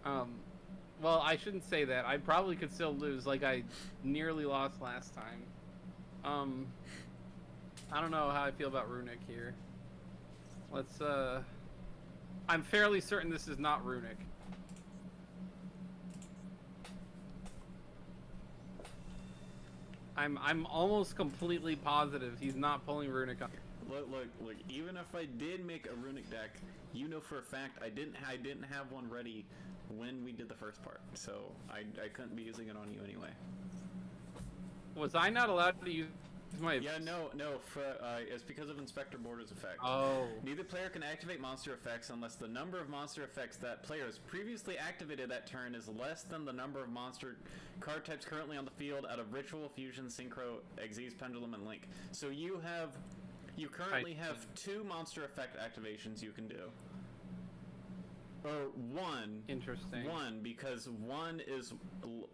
well, I shouldn't say that. I probably could still lose, like I nearly lost last time. I don't know how I feel about Runic here. Let's I'm fairly certain this is not Runic. I'm almost completely positive he's not pulling Runic on. Look. Even if I did make a Runic deck, you know for a fact I didn't have one ready when we did the first part, so I couldn't be using it on you anyway. Was I not allowed to use my? Yeah, no. It's because of Inspector Border's effect. Oh. Neither player can activate monster effects unless the number of monster effects that player has previously activated that turn is less than the number of monster card types currently on the field out of Ritual, Fusion, Synchro, Xyz, Pendulum, and Link. So you currently have 2 monster effect activations you can do. Or 1. Interesting. 1, because 1 is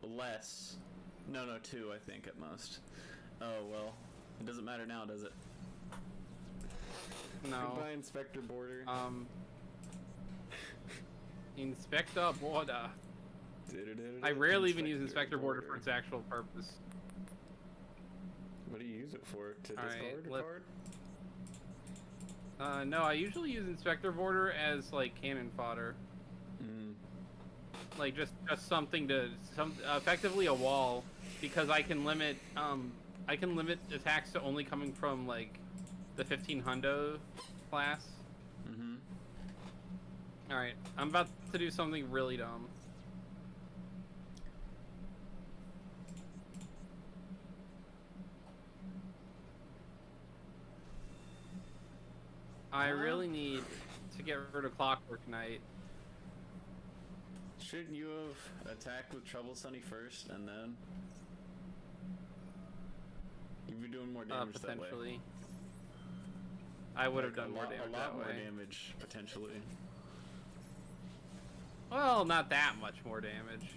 less. No, 2, I think, at most. Oh, well. It doesn't matter now, does it? No. Goodbye, Inspector Border. Inspector Border. I rarely even use Inspector Border for its actual purpose. What do you use it for? To All discard right, a card? No, I usually use Inspector Border as like cannon fodder. Like just something to effectively a wall, because I can limit attacks to only coming from like the 15 hundo class. All right, I'm about to do something really dumb. I really need to get rid of Clockwork Knight. Shouldn't you have attacked with Trouble Sunny first and then? You'd be doing more damage that way. Potentially. I would have done more damage a lot that more way. Damage potentially. Well, not that much more damage.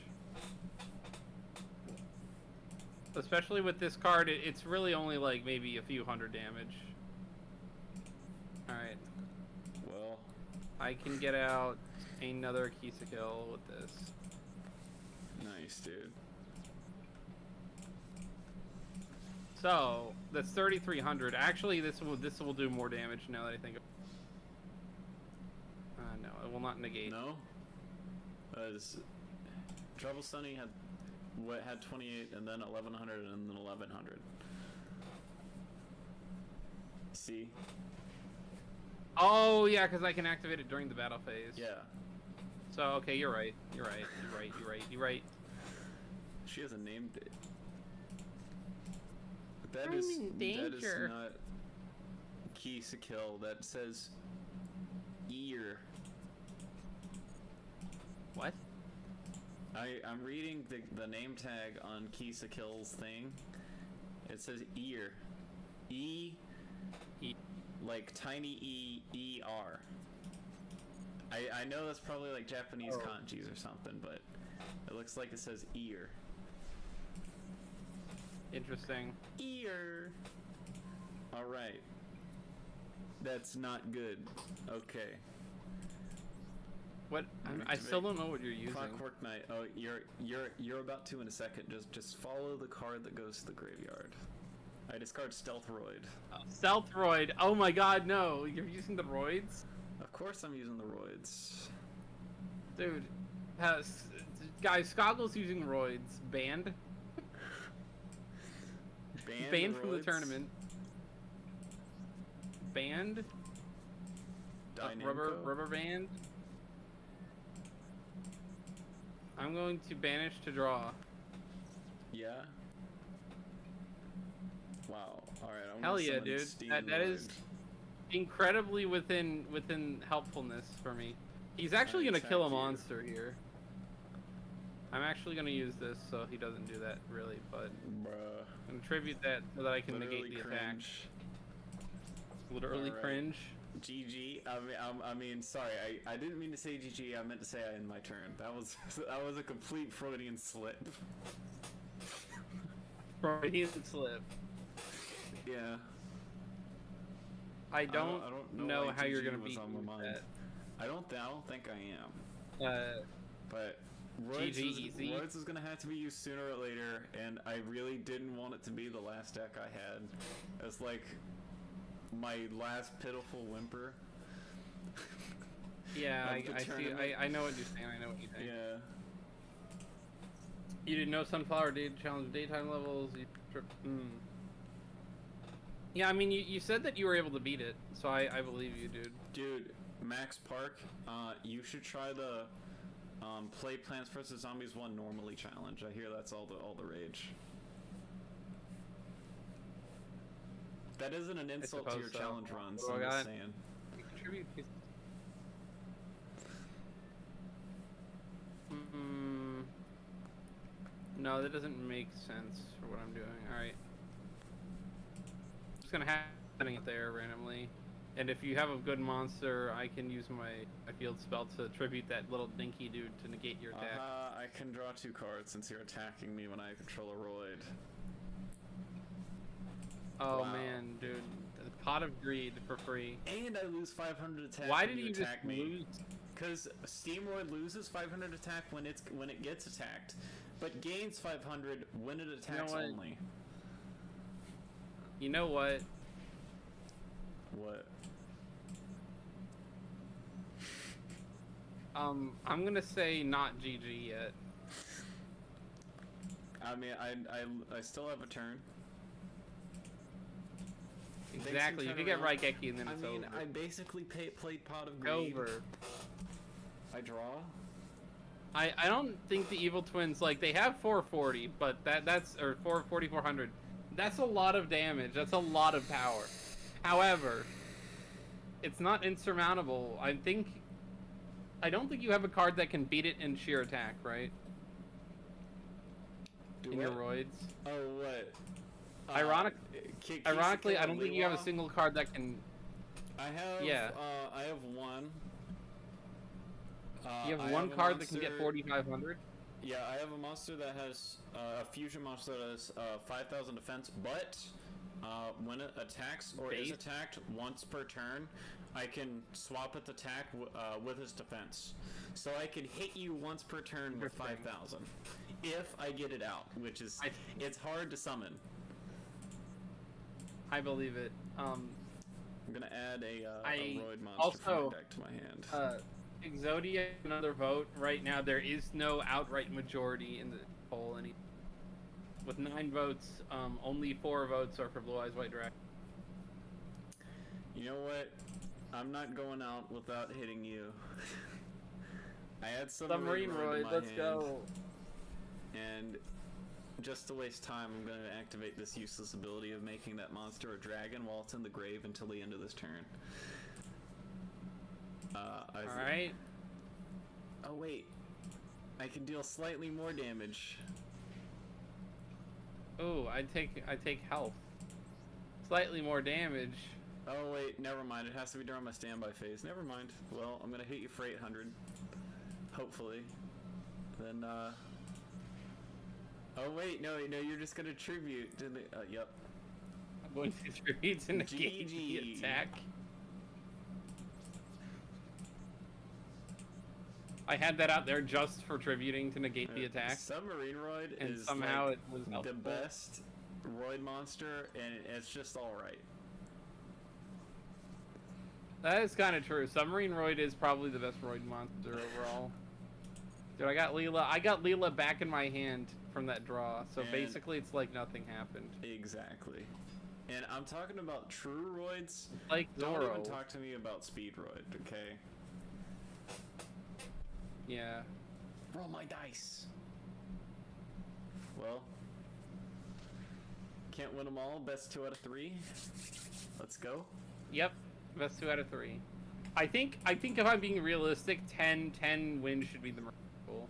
Especially with this card, it's really only like maybe a few hundred damage. Alright. Well, I can get out another Kill with this. nice, dude. So, that's 3,300. Actually, this will do more damage now that I think of it. No, it will not negate. No? As Trouble Sunny had 28 and then 1,100 and then 1,100. See? Oh, yeah, because I can activate it during the battle phase. Yeah. So, okay, you're right. You're right. She has a name date. That I'm is in danger. not Kill. That says ear. What? I'm reading the name tag on Kill's thing. It says ear. E. Like tiny E-E-R. I know that's probably like Japanese kanjis or something, but it looks like it says ear. Interesting. Ear. Alright. That's not good. Okay. What? I still don't know what you're using. Clockwork Knight. Oh, you're about to in a second. Just follow the card that goes to the graveyard. I discard Stealth Roid. Stealth Roid. Oh my god, no. You're using the roids? Of course I'm using the roids. Dude. Guys, Skoggle's using roids. Banned? Banned from the tournament. Banned? Rubber band? I'm going to banish to draw. Yeah. Wow. Alright, I'm Hell gonna yeah, summon dude. Steam That is incredibly within helpfulness for me. He's actually gonna kill a monster here. I'm actually gonna use this so he doesn't do that really, but Bruh. I'm gonna tribute that so that I can negate the attack. Literally cringe. GG. I mean, sorry. I didn't mean to say GG. I meant to say I end my turn. That was a complete Freudian slip. Freudian slip. Yeah. I don't know how you're gonna GG beat was on my mind. that. I don't think I am. But Roids is gonna have to be used sooner or later, and I really didn't want it to be the last deck I had. As like my last pitiful whimper. Yeah, I see. I know what you're saying. I know what you think. Yeah. You didn't know Sunflower did challenge daytime levels. Yeah, I mean, you said that you were able to beat it, so I believe you, dude. Dude, Max Park, you should try the play Plants vs Zombies 1 normally challenge. I hear that's all the rage. That isn't an insult to your challenge runs. I'm just saying. Contribute. No, that doesn't make sense for what I'm doing. All right. Just gonna happening it there randomly, and if you have a good monster, I can use my field spell to tribute that little dinky dude to negate your attack. I can draw 2 cards since you're attacking me when I control a Roid. Oh wow. Man, dude, the Pot of Greed for free. And I lose 500 attack. Why when did you attack just me. lose? Because Steamroid loses 500 attack when it gets attacked, but gains 500 when it attacks only. You know what? What? I'm gonna say not GG yet. I mean, I still have a turn. Exactly. You can get Raigeki and then it's over. I basically played Pot of Greed. Over. I draw. I don't think the Evil Twins, like, they have 440, but that's or 400. That's a lot of damage. That's a lot of power. However, it's not insurmountable. I don't think you have a card that can beat it in sheer attack, right? In your roids. Oh, what? Ironically, I don't think you have a single card that can. I have. Yeah. I have one. You have one card that can get 4,500. Yeah, I have a monster that has a fusion monster that has 5,000 defense, but when it attacks or is attacked once per turn, I can swap its attack with its defense. So I can hit you once per turn with 5,000 if I get it out, which is it's hard to summon. I believe it. I'm gonna add a Roid monster from my deck to my hand. Exodia, another vote. Right now, there is no outright majority in the poll. With 9 votes, only 4 votes are for Blue Eyes White Dragon. You know what? I'm not going out without hitting you. I had Submarine Roid, let's go. And just to waste time, I'm going to activate this useless ability of making that monster a dragon while it's in the grave until the end of this turn. Alright. Oh wait, I can deal slightly more damage. Ooh, I take health. Slightly more damage. Oh wait, never mind. It has to be during my standby phase. Never mind. Well, I'm gonna hit you for 800. Hopefully. Then oh wait, no, you're just gonna tribute to the. Yep. I'm going to tribute to negate the attack. I had that out there just for tributing to negate the attack. Submarine Roid and is somehow like it was the best roid monster, and it's just all right. That is kind of true. Submarine Roid is probably the best Roid monster overall. Dude, I got Leela back in my hand from that draw, so And basically it's like nothing happened. Exactly. And I'm talking about true roids. Like Don't Zoro. even talk to me about speed roid, okay? Yeah. Roll my dice. Well, can't win them all. Best 2 out of 3. Let's go. Yep. Best 2 out of 3. I think if I'm being realistic, 10 wins should be the rule.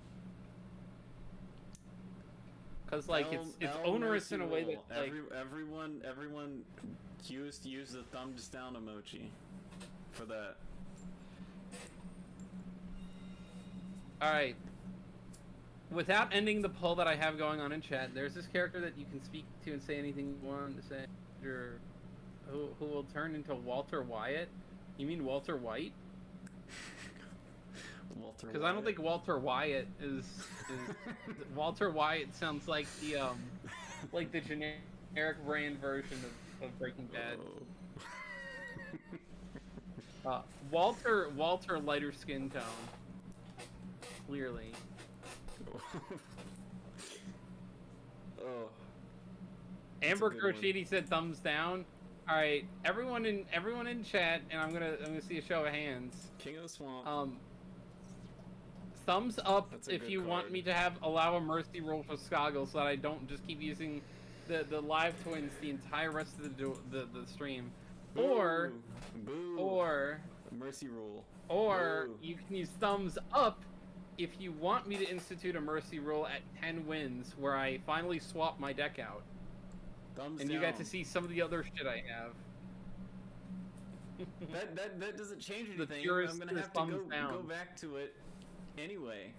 Cause like it's onerous in a way that like everyone use the thumbs down emoji for that. All right. Without ending the poll that I have going on in chat, there's this character that you can speak to and say anything you want to say. Who will turn into Walter Wyatt? You mean Walter White? Walter. Because I don't think Walter Wyatt is Walter Wyatt sounds like the generic brand version of Breaking Bad. Walter lighter skin tone. Clearly. Oh. Amber Crocheti said thumbs down. All right, everyone in chat, and I'm gonna see a show of hands. King of the Swamp. Thumbs up That's if you want me to allow a mercy roll for Skoggle, so that I don't just keep using the live twins the entire rest of the stream. Boo. Or mercy rule. Or Boo. you can use thumbs up if you want me to institute a mercy roll at 10 wins, where I finally swap my deck out. Thumbs and down. You got to see some of the other shit I have. that doesn't change The anything. purest I'm gonna have to thumbs go down. back to it anyway.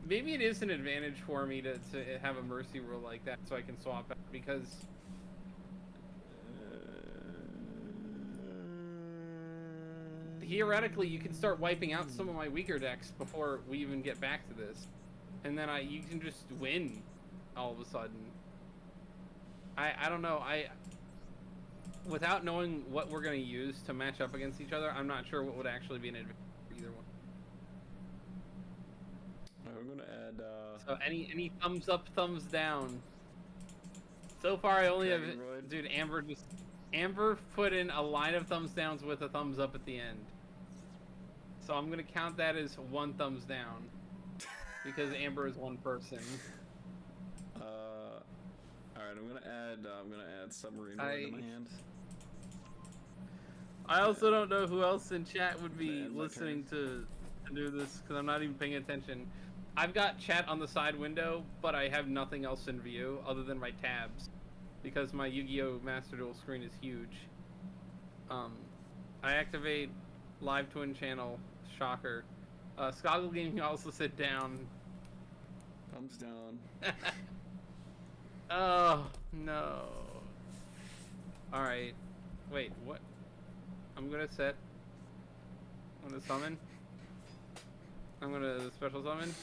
Maybe it is an advantage for me to have a mercy rule like that, so I can swap out, because theoretically you can start wiping out some of my weaker decks before we even get back to this, and then you can just win all of a sudden. I don't know. Without knowing what we're going to use to match up against each other, I'm not sure what would actually be an advantage for either one. I'm gonna add. So any thumbs up, thumbs down. So far, I only have. Dude, Amber put in a line of thumbs downs with a thumbs up at the end. So I'm gonna count that as 1 thumbs down, because Amber is one person. All right, I'm gonna add submarine to my hand. I also don't know who else in chat would be listening to do this, because I'm not even paying attention. I've got chat on the side window, but I have nothing else in view other than my tabs, because my Yu-Gi-Oh! Master Duel screen is huge. I activate live twin channel. Shocker. Skoggle Gaming also said down. Thumbs down. Oh, no. Alright. Wait, what? I'm gonna set. I'm gonna summon. I'm gonna special summon.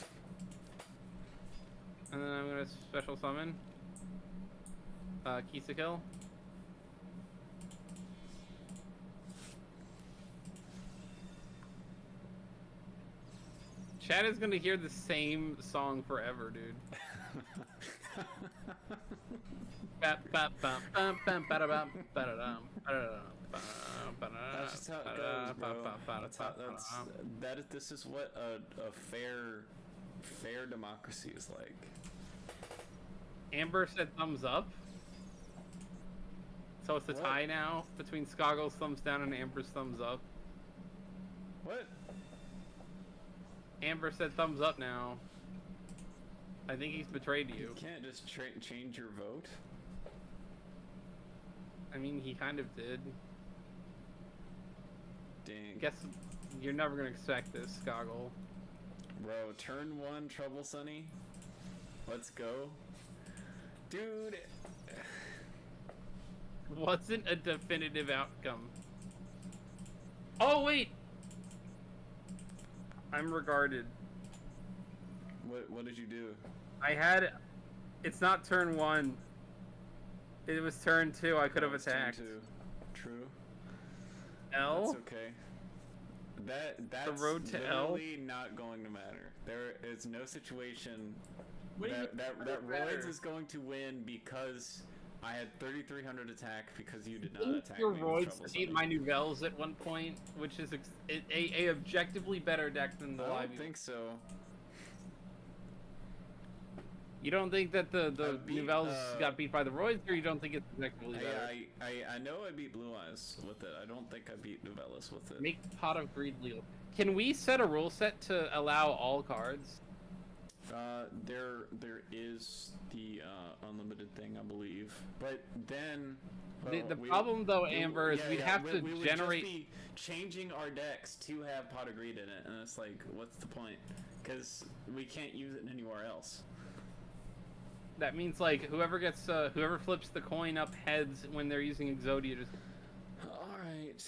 And then I'm gonna special summon. Kisa kill. Chad is gonna hear the same song forever, dude. That's just how it goes, bro. This is what a fair democracy is like. Amber said thumbs up. So it's a tie now between Skoggle's thumbs down and Amber's thumbs up. What? Amber said thumbs up now. I think he's betrayed you. You can't just change your vote. I mean, he kind of did. Dang. Guess you're never gonna expect this, Skoggle. Bro, turn 1, Trouble Sunny. Let's go. Dude. Wasn't a definitive outcome. Oh, wait! I'm regarded. What did you do? I had. It's not turn 1. It was turn 2. I could have It's turn attacked. 2. True. L. That's okay. That's The road to L? literally not going to matter. There is no situation What do you that mean that matter? Roids is going to win because I had 3,300 attack because you did not Didn't attack your me with Roids Trouble beat Sunny. my Nouvelles at one point, which is a objectively better deck than the I live. don't think so. You don't think that the beat, Nouvelles got beat by the Roids, or you don't think it's objectively better? I know I beat Blue Eyes with it. I don't think I beat Novellis with it. Make Pot of Greed legal. Can we set a rule set to allow all cards? There is the unlimited thing, I believe. But then The problem though, Amber, is we'd have to we would generate. just be changing our decks to have Pot of Greed in it, and it's like, what's the point? Because we can't use it anywhere else. That means like whoever flips the coin up heads when they're using Exodia just. All right.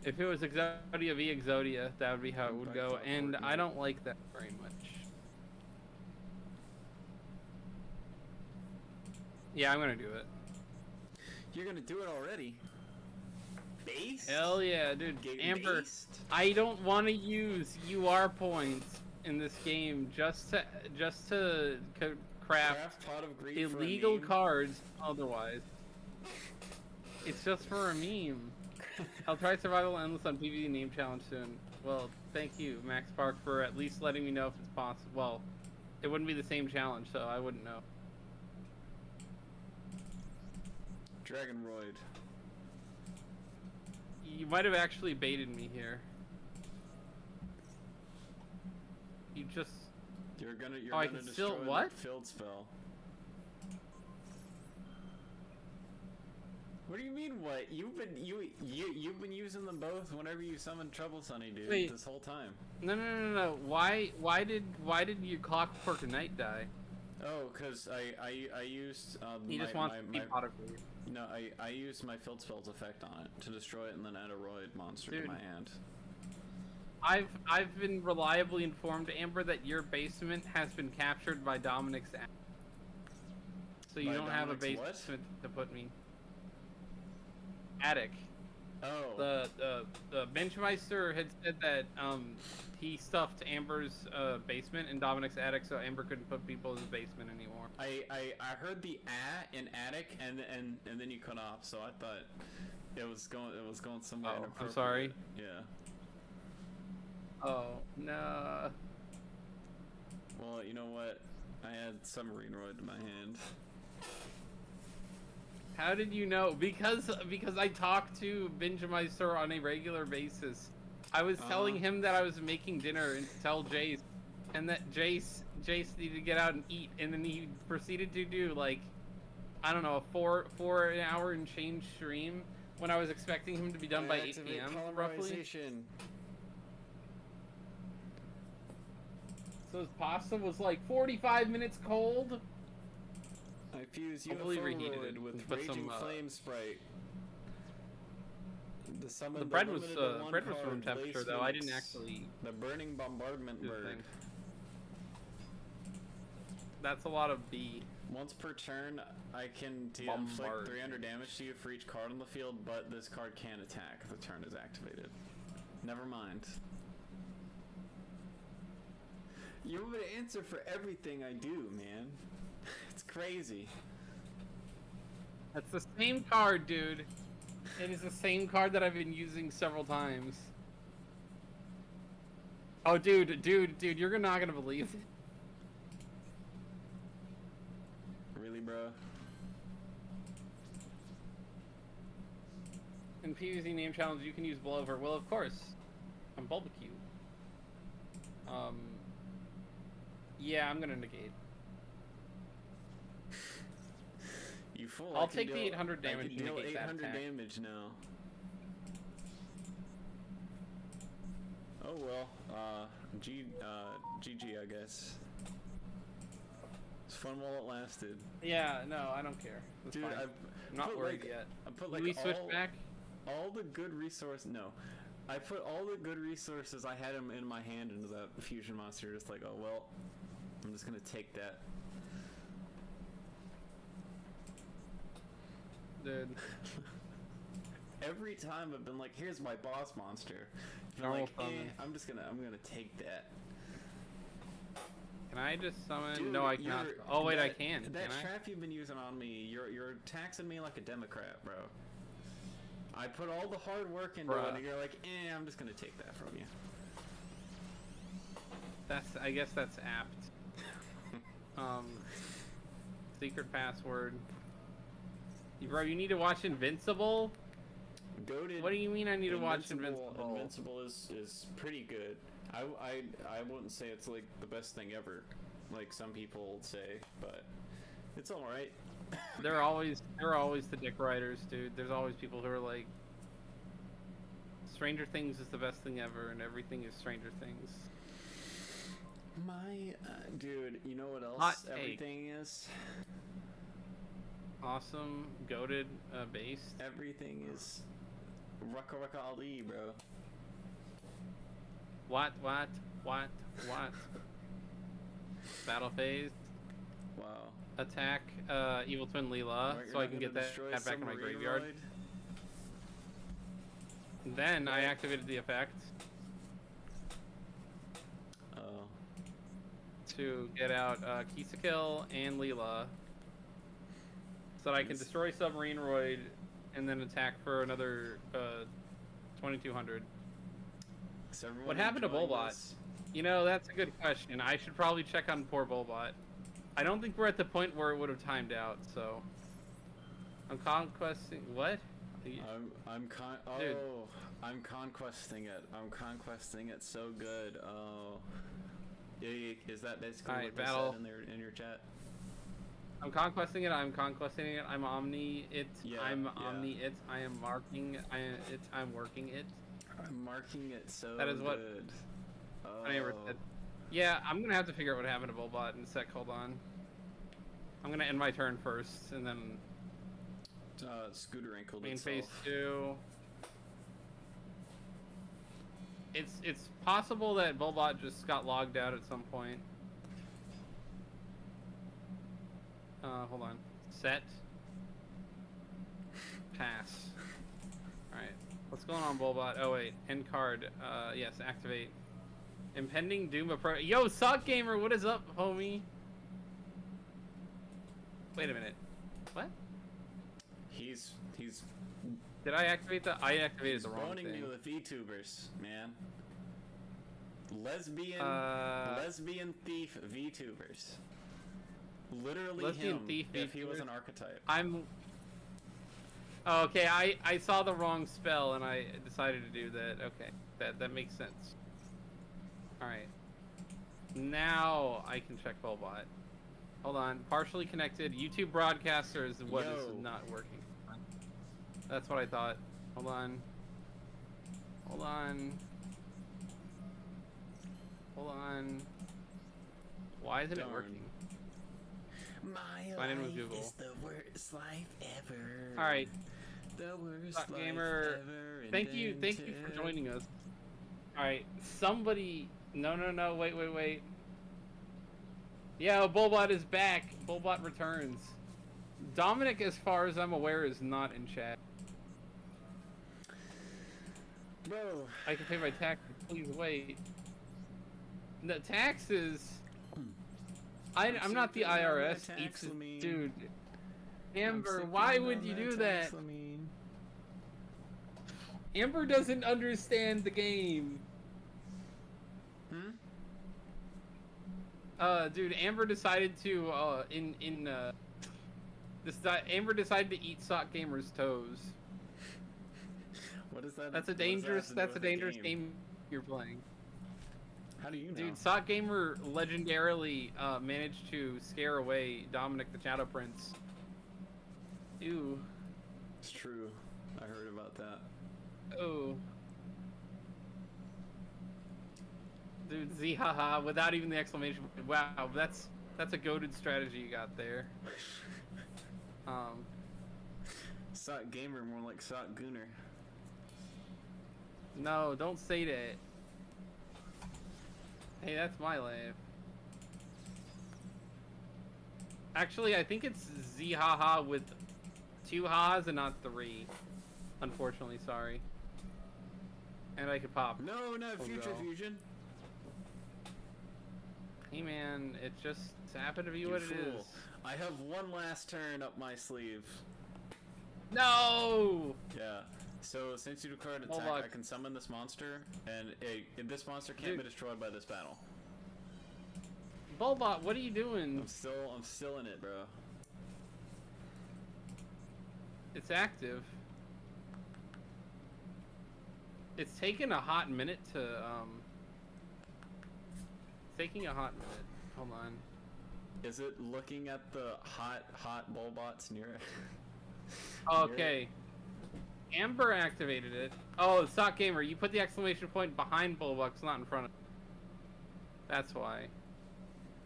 If it was Exodia v Exodia, that would be how it would go, and I don't like that very much. Yeah, I'm gonna do it. You're gonna do it already. Base? Hell yeah, dude. Get Amber, based? I don't want to use UR points in this game just to craft Pot of Greed for a illegal meme? cards otherwise. It's just for a meme. I'll try Survival Endless on PvZ name challenge soon. Well, thank you, Max Park, for at least letting me know if it's possible. Well, it wouldn't be the same challenge, so I wouldn't know. Dragonroid. You might have actually baited me here. You just... You're gonna I gonna can destroy still- what? that field spell. What do you mean what? You've been using them both whenever you summon Trouble Sunny, dude. Wait. This whole time. No. Why did your Clockwork Knight die? Oh, cause I used He just wants to be Pot of Greed. no I used my field spell's effect on it to destroy it and then add a Roid monster to Dude. my hand. I've been reliably informed, Amber, that your basement has been captured by Dominic's app. So you By don't have a Dominic's basement to put me. Attic. Oh. The Benchmeister had said that he stuffed Amber's basement in Dominic's attic, so Amber couldn't put people in the basement anymore. I heard the in attic and then you cut off, so I thought it was going somewhere Oh, I'm inappropriate. sorry. Yeah. Oh no. Well, you know what? I had Submarine Roid in my hand. How did you know? Because I talk to Benjameister on a regular basis. I was telling him that I was making dinner and to tell Jace, and that Jace needed to get out and eat, and then he proceeded to do like, I don't know, a 4 hour and change stream when I was expecting him to be done by 8 p.m. roughly. So his pasta was like 45 minutes cold. I fuse Hopefully Uniform reheated Roid it with and put Raging some, Flame Sprite. The bread was room temperature though. I didn't actually The Burning Bombardment do the Bird. thing. That's a lot of B. Once per turn, I can Bombard. inflict 300 damage to you for each card on the field, but this card can't attack if the turn is activated. Never mind. You want me to answer for everything I do, man. It's crazy. That's the same card, dude. It is the same card that I've been using several times. Oh, dude, you're not gonna believe it. Really, bro? In PvZ name challenge, you can use Blowover. Well, of course. I'm Bulbacue. Yeah, I'm gonna negate. You fool! I'll I can take the deal- 800 damage I and can deal negate that 800 attack. damage now. Oh well. GG, I guess. It's fun while it lasted. Yeah, no, I don't care. That's Dude, fine. I've I'm not put, worried like, yet. I put like Louis Switchback? all the good resource. No, I put all the good resources I had in my hand into that fusion monster. Just like, oh well, I'm just gonna take that. Dude. Every time I've been like, here's my boss monster. I'm Normal like, summon. I'm gonna take that. Can I just summon? Dude, no, I cannot. you're- Oh wait, I that- can. That Can I? trap you've been using on me, you're taxing me like a Democrat, bro. I put all the hard work into Bruh. it, and you're like, I'm just gonna take that from you. I guess that's apt. Secret password. Bro, you need to watch Invincible? Goated. What do you mean I need to watch Invincible? Invincible is pretty good. I wouldn't say it's like the best thing ever, like some people would say, but it's all right. There are always the dick writers, dude. There's always people who are like, Stranger Things is the best thing ever, and everything is Stranger Things. My dude, you know what else Hot take. everything is? Awesome, goated, based. Everything is Rucka Ali, bro. What? Battle phase. Wow. Attack, Evil Twin Leela, Right, so I can get that back in my graveyard. Then I activated the effect Oh. to get out Kill and Leela, so that I can destroy Submarine Roid and then attack for another 2200. What happened to Bulbot? You know, that's a good question. I should probably check on poor Bulbot. I don't think we're at the point where it would have timed out, so I'm conquesting. What? Dude. I'm conquesting it. I'm conquesting it so good. Oh. Yeah, is that basically Alright, what they battle. said in your chat? I'm conquesting it. I'm conquesting it. I'm omni it. Yeah, I'm yeah. omni it. I am marking it. I'm working it. I'm marking it so That is what good. Oh. I never said. Yeah, I'm gonna have to figure out what happened to Bulbot in a sec. Hold on. I'm gonna end my turn first, and then Scooter ankled main itself. phase 2. It's possible that Bulbot just got logged out at some point. Hold on. Set. Pass. Alright. What's going on, Bulbot? Oh, wait. End card. Yes, activate. Impending Doom approach. Yo, Sock Gamer, what is up, homie? Wait a minute. What? He's Did I activate that? I activated the wrong boning thing. me with VTubers, man. Lesbian thief VTubers. Literally Lesbian him thief if he was VTubers? an archetype. Oh, okay, I saw the wrong spell and I decided to do that. Okay, that makes sense. Alright. Now I can check Bulbot. Hold on. Partially connected. YouTube broadcaster is what is Yo. not working. That's what I thought. Hold on. Hold on. Hold on. Why isn't it Darn. working? My Sign in with life Google. is the worst life ever. Alright. The worst Sock life Gamer, ever thank you for invented. joining us. Alright, somebody... No, wait. Yeah, Bulbot is back. Bulbot returns. Dominic, as far as I'm aware, is not in chat. Bro. I can pay my taxes. Please wait. The taxes... I'm not the IRS. Tax Lamine. Dude. I'm Amber, sipping why on would you do tax that? Lamine. Amber doesn't understand the game. Dude, Amber decided to, Amber decided to eat Sock Gamer's toes. What is that? That's a what does that have dangerous, to do that's a with the dangerous game you're playing. How do you know? Dude, Sock Gamer legendarily, managed to scare away Dominic the Shadow Prince. Ew. It's true. I heard about that. Oh. Dude, Z haha, without even the exclamation point. Wow, that's a goated strategy you got there. Sock Gamer, more like Sock Gooner. No, don't say that. Hey, that's my life. Actually, I think it's Z-ha-ha with 2 ha's and not 3. Unfortunately, sorry. And I could pop. No, not We'll future go. fusion. Hey man, it just happened to be You what fool. it is. I have one last turn up my sleeve. No! Yeah. So since you declared an Hold attack, on. I can summon this monster, and this monster can't Dude. be destroyed by this battle. Bulbot, what are you doing? I'm still in it, bro. It's active. It's taken a hot minute to, It's taking a hot minute. Hold on. Is it looking at the hot Bulbots near it? Okay. Amber activated it. Oh, Sock Gamer, you put the exclamation point behind Bulbucks, not in front of it. That's why.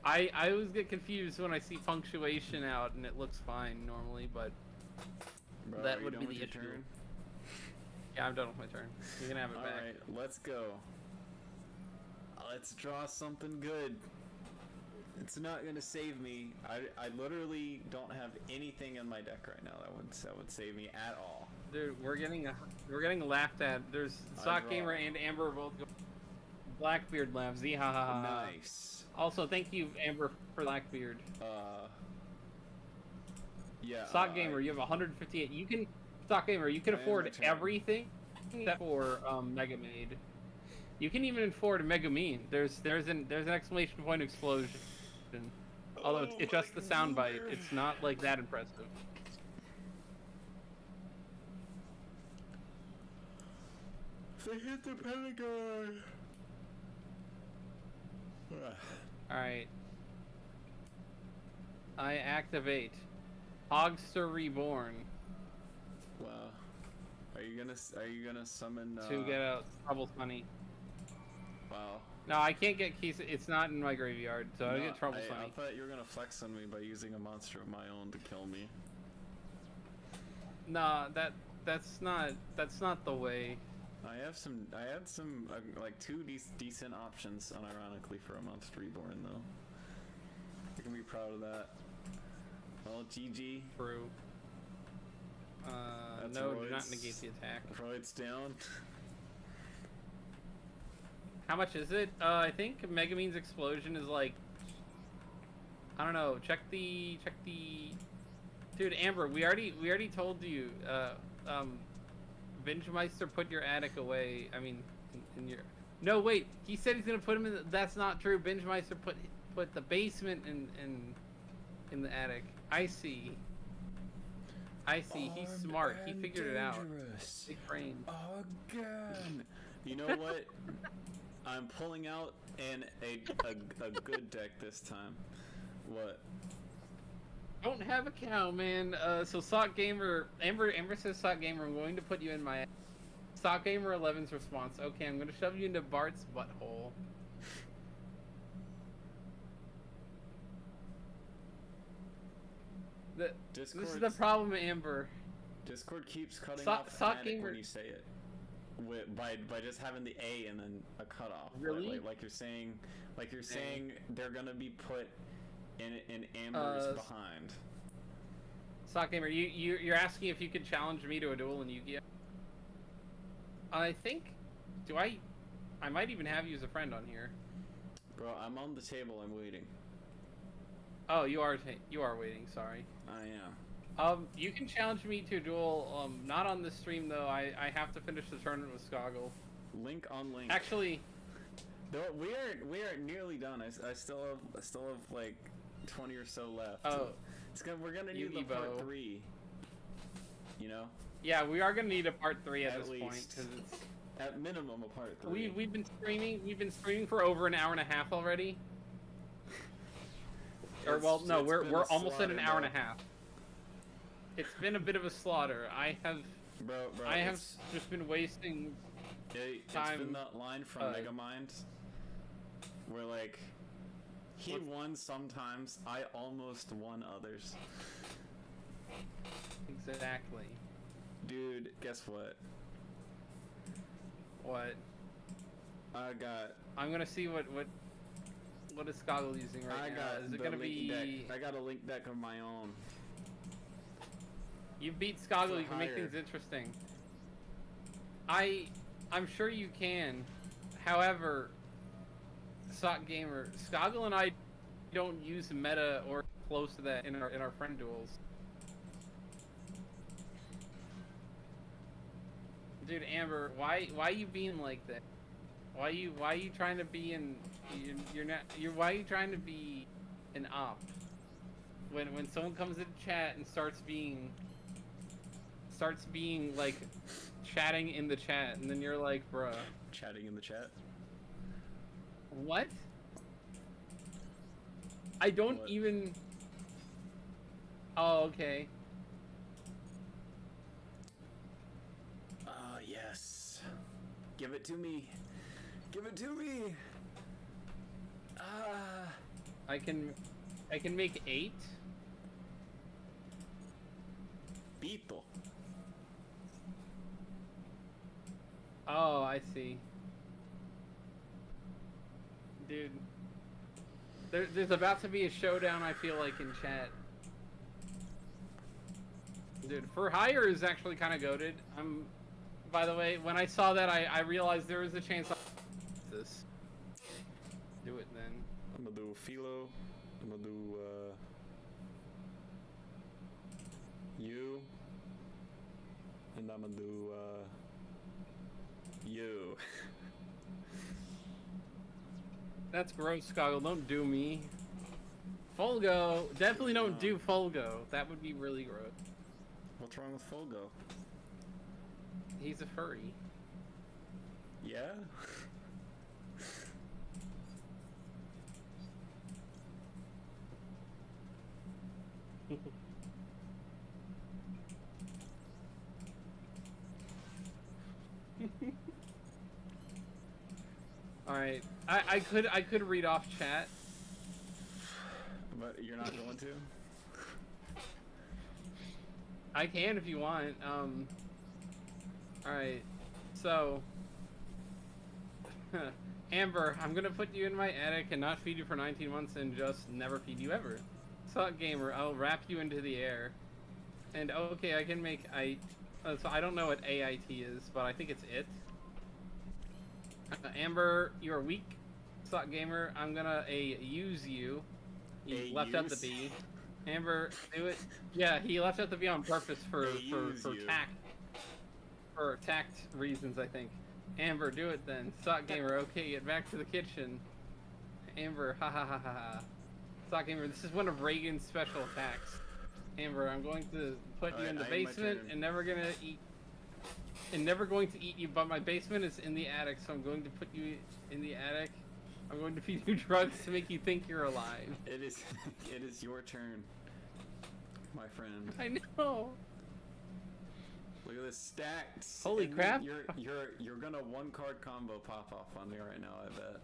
I always get confused when I see punctuation out and it looks fine normally, but Bro, that are you would done be with the your issue. turn? Yeah, I'm done with my turn. You can have it back. Alright, let's go. Let's draw something good. It's not gonna save me. I literally don't have anything in my deck right now that would save me at all. Dude, we're getting laughed at. There's Sock Gamer and Amber both going. Blackbeard laughs. Z ha ha ha. Nice. Also, thank you, Amber, for Blackbeard. Yeah. Sock Gamer, you have 158. You can, Sock Gamer, you can I am afford returning. everything except for Mega Maid. You can even afford Mega Mean. There's an exclamation point explosion. Although it's just the soundbite, it's not like that impressive. They hit the Pentagon. Alright. I activate Hogster Reborn Wow. Are you gonna summon to get out Trouble's Honey. Wow. No, I can't get keys. It's not in my graveyard, so I No, get Trouble's I Honey. thought you were gonna flex on me by using a monster of my own to kill me. Nah, that's not the way. I had some like 2 decent options, unironically, for a monster reborn though. You can be proud of that. Well, GG. True. That's No, do Royd's- not negate the attack. Royd's down. How much is it? I think Megamean's explosion is like, I don't know. Check the. Dude, Amber, we already told you. Vingemeister put your attic away. I mean, in your. No, wait. He said he's gonna put him in. That's not true. Vingemeister put the basement in the attic. I see. He's smart. He figured it out. Big brain. Again. You know what? I'm pulling out a good deck this time. What? Don't have a cow, man. So Sock Gamer, Amber says Sock Gamer, I'm going to put you in my. Sock Gamer 11's response. Okay, I'm going to shove you into Bart's butthole. This is the problem, Amber. Discord keeps cutting Sock off Fnatic Gamer. when you say it. By just having the A and then a cutoff. Really? Like you're saying they're gonna be put in Amber's behind. Sock Gamer, you're asking if you could challenge me to a duel in Yu-Gi-Oh? I think, I might even have you as a friend on here. Bro, I'm on the table. I'm waiting. Oh, you are waiting. Sorry. I am. You can challenge me to a duel. Not on this stream though. I have to finish the tournament with Skoggle. Link on link. Actually, though we are nearly done. I still have like 20 or so left. oh, We're gonna need the part 3. You know. Yeah, we are gonna need a part 3 at this least. point because it's At minimum, a part 3. we've been streaming for over an hour and a half already. Or well, no, we're almost at an hour and a half. It's been a bit of a slaughter. I have just been wasting time. It's been that line from Megamind where like he won sometimes, I almost won others. Exactly. Dude, guess what? What? I got. I'm gonna see what is Skoggle using right now. Is it gonna be? Deck. I got a link deck of my own. You beat Skoggle. For You can make hire. things interesting. I'm sure you can. However, Sock Gamer, Skoggle and I don't use meta or close to that in our friend duels. Dude, Amber, why you being like that? Why you trying to be why are you trying to be an op? When someone comes into chat and starts being like chatting in the chat, and then you're like, bruh. Chatting in the chat. What? I don't What? even. Oh, okay. Yes. Give it to me. Give it to me. I can make 8. Beetle. Oh, I see. Dude, there's about to be a showdown. I feel like in chat. Dude, for hire is actually kind of goated. By the way, when I saw that, I realized there was a chance. This. Do it then. I'm gonna do Philo. I'm gonna do you. And I'm gonna do you. That's gross, Skoggle. Don't do me. Fulgo. Definitely don't do Fulgo. That would be really gross. What's wrong with Fulgo? He's a furry. Yeah? Alright. I could read off chat. But you're not going to? I can if you want. Alright. So Amber, I'm gonna put you in my attic and not feed you for 19 months and just never feed you ever. Suck Gamer, I'll wrap you into the air. And okay, I can make so I don't know what AIT is, but I think it's it. Amber, you are weak. Suck Gamer, I'm gonna use you. He left out the B. Amber, do it. Yeah, he left out the B on purpose for tact. For tact reasons, I think. Amber, do it then. Sock Gamer, okay, get back to the kitchen. Amber, ha ha ha ha ha. Sock Gamer, this is one of Reagan's special attacks. Amber, I'm going to put you in the basement and never going to eat you, but my basement is in the attic, so I'm going to put you in the attic. I'm going to feed you drugs to make you think you're alive. It is your turn, my friend. I know. Look at this stacked. Holy crap! You're gonna 1-card combo pop off on me right now. I bet.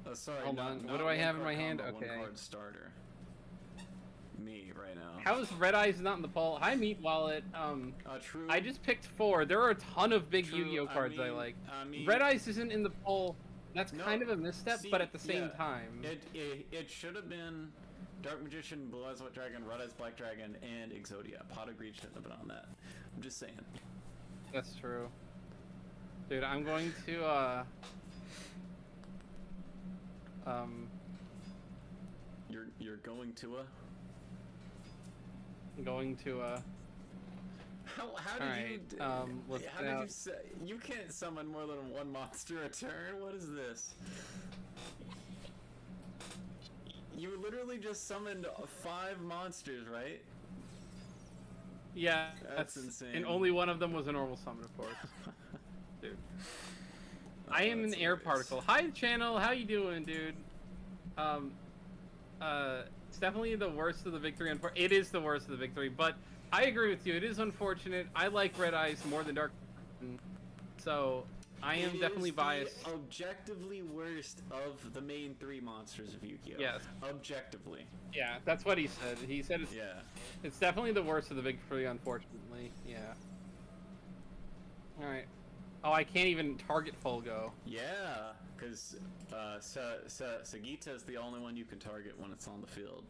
Oh, sorry. Hold on. What do I have in my hand? Combo, Okay. 1-card starter. Me right now. How is Red Eyes not in the poll? Hi, Meat Wallet. True. I just picked 4. There are a ton of big True, Yu-Gi-Oh cards I like. I mean, Red Eyes isn't in the poll. That's No, kind of a misstep, see, but at the same yeah, time. It should have been Dark Magician, Blue Eyes White Dragon, Red Eyes Black Dragon, and Exodia. Pot of Greed shouldn't have been on that. I'm just saying. That's true. Dude, I'm going to, You're going to a... How did Alright, let's how did you say... You can't summon more than 1 monster a turn? What is this? You literally just summoned 5 monsters, right? Yeah, That's insane. And only one of them was a normal summon, of course. Dude. I am an air particle. Hi, channel. How you doing, dude? It's definitely the worst of the big 3. It is the worst of the big 3, but I agree with you. It is unfortunate. I like Red Eyes more than Dark, so I am definitely biased. The objectively worst of the main 3 monsters of Yu-Gi-Oh. Yes. Objectively. Yeah, that's what he said. He said it's, Yeah. it's definitely the worst of the big 3, unfortunately. Yeah. Alright. Oh, I can't even target Folgo. Yeah, because Sagita is the only one you can target when it's on the field.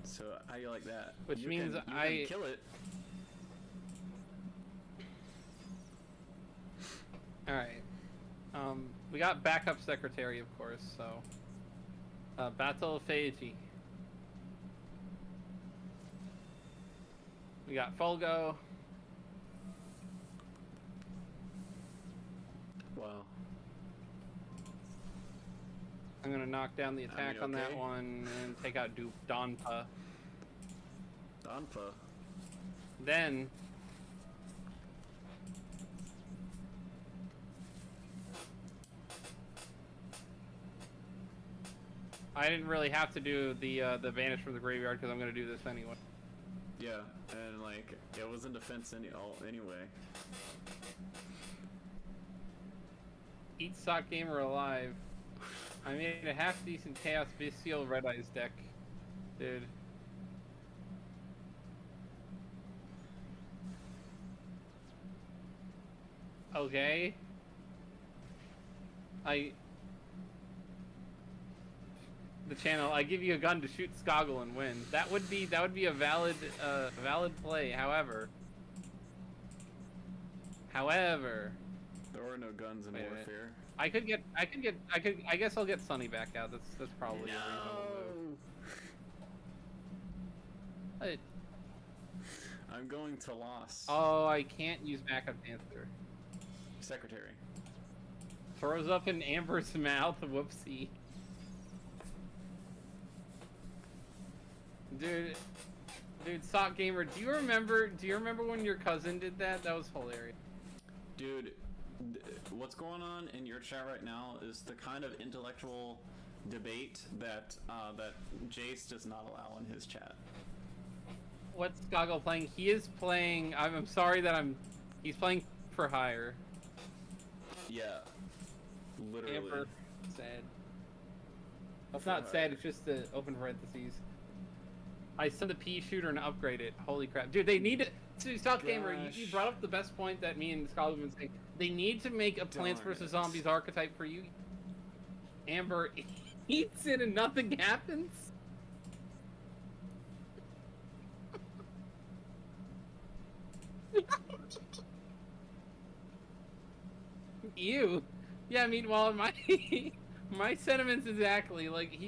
So how you like that? Which you means can kill it. Alright. We got backup secretary, of course, so... Battle of Feiji. We got Folgo. Wow. I'm gonna knock down the attack on that okay. one and take out Donpa. Donpa. Then... I didn't really have to do the banish from the graveyard because I'm gonna do this anyway. Yeah, and like it was in defense anyway. Eat Sock Gamer alive. I made a half decent Chaos Bestial Red Eyes deck, dude. Okay. The channel. I give you a gun to shoot Skoggle and win. That would be a valid play. However, there were no guns in warfare. I guess I'll get Sunny back out. That's probably a reasonable move. What? I'm going to loss. Oh, I can't use backup Panther. Secretary. Throws up in Amber's mouth. Whoopsie. Dude, Sock Gamer, do you remember when your cousin did that? That was hilarious. Dude, what's going on in your chat right now is the kind of intellectual debate that that Jace does not allow in his chat. What's Skoggle playing? He is playing. I'm sorry that he's playing for hire. Yeah, literally. Amber, sad. That's not sad. It's just the open parentheses. I sent the pea shooter and upgrade it. Holy crap, dude! They need to. Sock Gamer, you brought up the best point that me and Skoggle have been saying. They need to make a Plants vs Zombies archetype for you. Amber eats it and nothing happens. Ew. Yeah, meanwhile, my sentiments exactly. Like,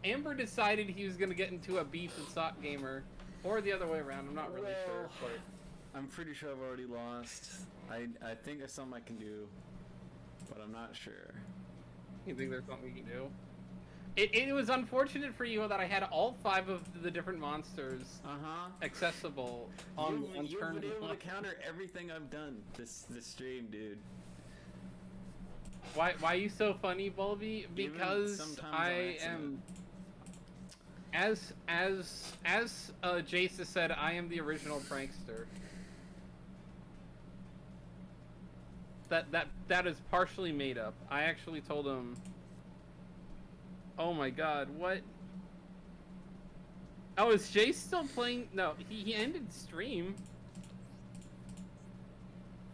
Amber decided he was gonna get into a beef with Sock Gamer. Or the other way around, I'm not really sure. But... I'm pretty sure I've already lost. I think there's something I can do, but I'm not sure. You think there's something we can do? It was unfortunate for you that I had all 5 of the different monsters accessible on turn 1. You've been able to counter everything I've done this stream, dude. Why are you so funny, Bulby? Because I am... As Jace has said, I am the original prankster. That is partially made up. I actually told him... Oh my god, what? Oh, is Jace still playing? No, he ended stream.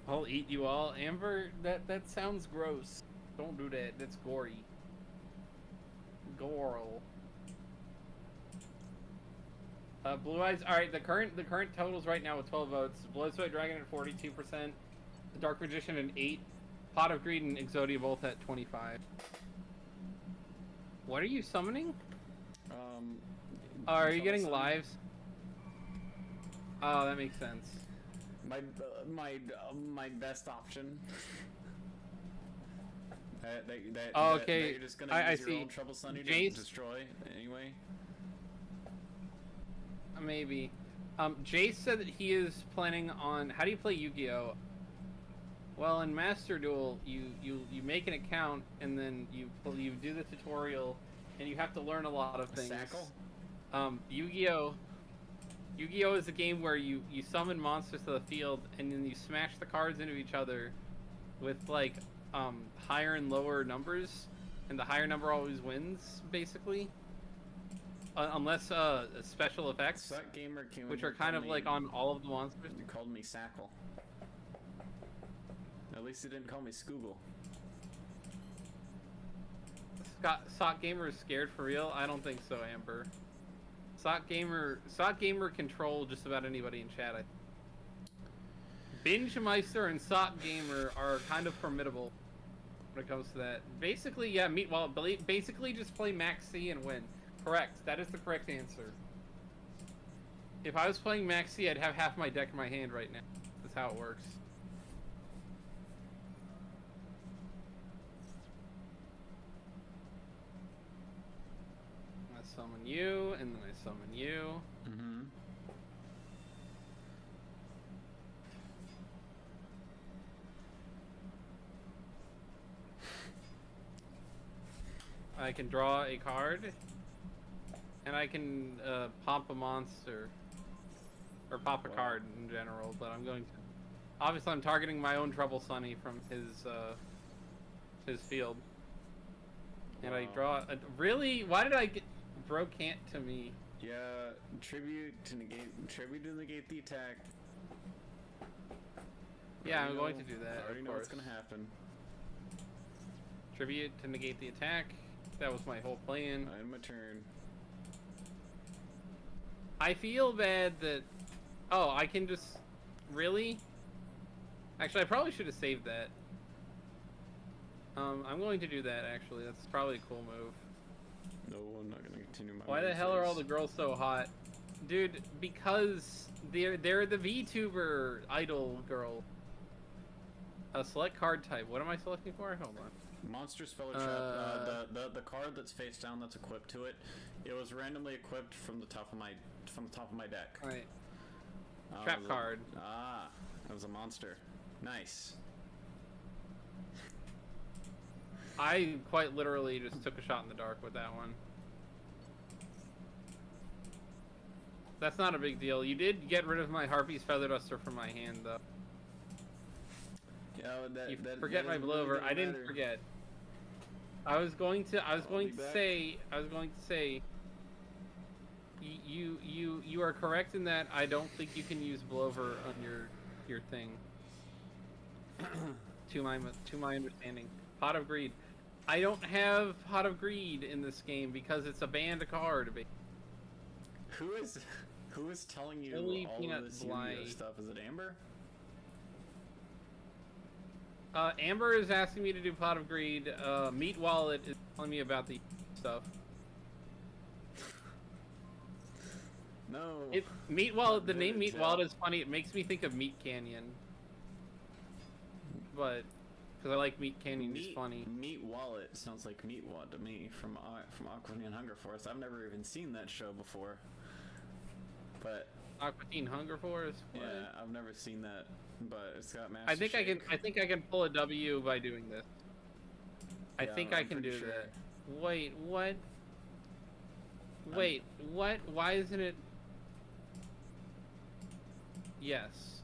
I'll eat you all. Amber, that sounds gross. Don't do that. That's gory. Goral. Blue Eyes. All right, the current totals right now with 12 votes. Blood Sweat Dragon at 42%, the Dark Magician at 8, Pot of Greed and Exodia both at 25. What are you summoning? Are you getting lives? Oh, that makes sense. My best option. Okay. That you're just gonna use your see. old Trouble Sunny to Jace, destroy anyway. Maybe. Jace said that he is planning on. How do you play Yu-Gi-Oh? Well, in Master Duel, you make an account and then you do the tutorial, and you have to learn a lot of things. Yu-Gi-Oh is a game where you summon monsters to the field and then you smash the cards into each other with like higher and lower numbers, and the higher number always wins, basically. unless special effects, Suck Gamer came in which here, are kind of called like me- on all of the monsters. You called me Sackle. At least he didn't call me Scoogle. Sock Gamer is scared for real? I don't think so, Amber. Sock Gamer control just about anybody in chat. Binge Meister and Sock Gamer are kind of formidable when it comes to that. Basically, yeah, basically just play Max C and win. Correct. That is the correct answer. If I was playing Max C, I'd have half my deck in my hand right now. That's how it works. I summon you, and then I summon you. Mm-hmm. I can draw a card, and I can pop a monster, or pop a card in general. But I'm going to, obviously, I'm targeting my own Trouble Sunny from his field, and I draw. Really? Why did I get bro can't to me? Yeah, tribute to negate the attack. Yeah, I'm going to do that. I already of know course. what's gonna happen. Tribute to negate the attack. That was my whole plan. I end my turn. I feel bad that. Oh, I can just. Really? Actually, I probably should have saved that. I'm going to do that, actually. That's probably a cool move. No, I'm not gonna continue my. Why the hell are all the girls so hot? Dude, because they're the VTuber idol girl. Select card type. What am I selecting for? Hold on. Monster Speller Trap. The card that's face down that's equipped to it. It was randomly equipped from the top of my deck. Alright. Trap card. That was a monster. Nice. I quite literally just took a shot in the dark with that one. That's not a big deal. You did get rid of my Harpy's Feather Duster from my hand, though. Yeah, You forget my blowover. I didn't forget. I was going to say. You are correct in that I don't think you can use blowover on your thing. to my understanding. Pot of Greed. I don't have Pot of Greed in this game because it's a banned card. Who is telling you Billy all Peanut of this Yu-Gi-Oh Bly. stuff? Is it Amber? Amber is asking me to do Pot of Greed. Meat Wallet is telling me about the stuff. No. Meat Wallet. The name Vivid Meat Tail. Wallet is funny. It makes me think of Meat Canyon. But because I like Meat Canyon, it's funny. Meat Wallet sounds like Meat Wad to me from Aqua Teen Hunger Force. I've never even seen that show before. But Aqua Teen Hunger Force. yeah, I've never seen that. But it's got Master I think Shake. I think I can pull a W by doing this. I Yeah, think I'm I can do pretty sure. that. Wait, what? Wait, what? Why isn't it? Yes.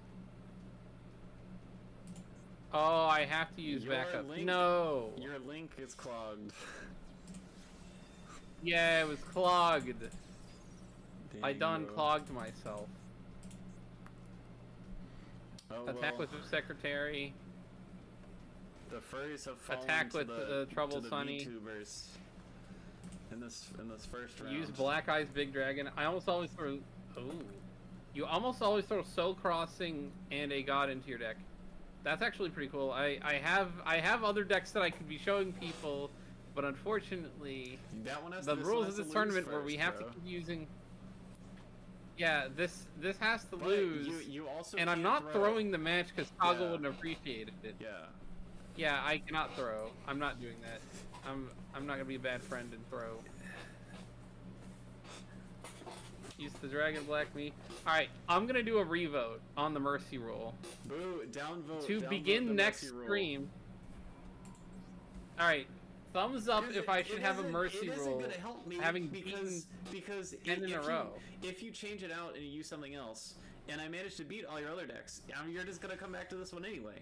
Oh, I have to use Your backup. link- No. Your link is clogged. Yeah, it was clogged. I done Bingo. clogged myself. Oh, Attack well, with Secretary. the furries have fallen Attack to with, the Trouble to the Sunny. VTubers in this first round. Use Black Eyes Big Dragon. I almost always throw. Ooh. You almost always throw Soul Crossing and a God into your deck. That's actually pretty cool. I have other decks that I could be showing people, but unfortunately, That one has the this rules one of has this to tournament lose where we first, have bro. to keep using. Yeah, this has to But lose, You also and I'm can't not throw. throwing the match because Toggle Yeah. wouldn't have appreciated it. Yeah. Yeah, I cannot throw. I'm not doing that. I'm not gonna be a bad friend and throw. Use the Dragon Black me. Alright, I'm gonna do a revote on the Mercy Rule. Boo! Downvote. To downvote begin the next Mercy rule. stream. Alright, thumbs up if I should have a It Mercy isn't Rule. gonna help me having because ten in a row. If you change it out and you use something else, and I manage to beat all your other decks, I mean, you're just gonna come back to this one anyway.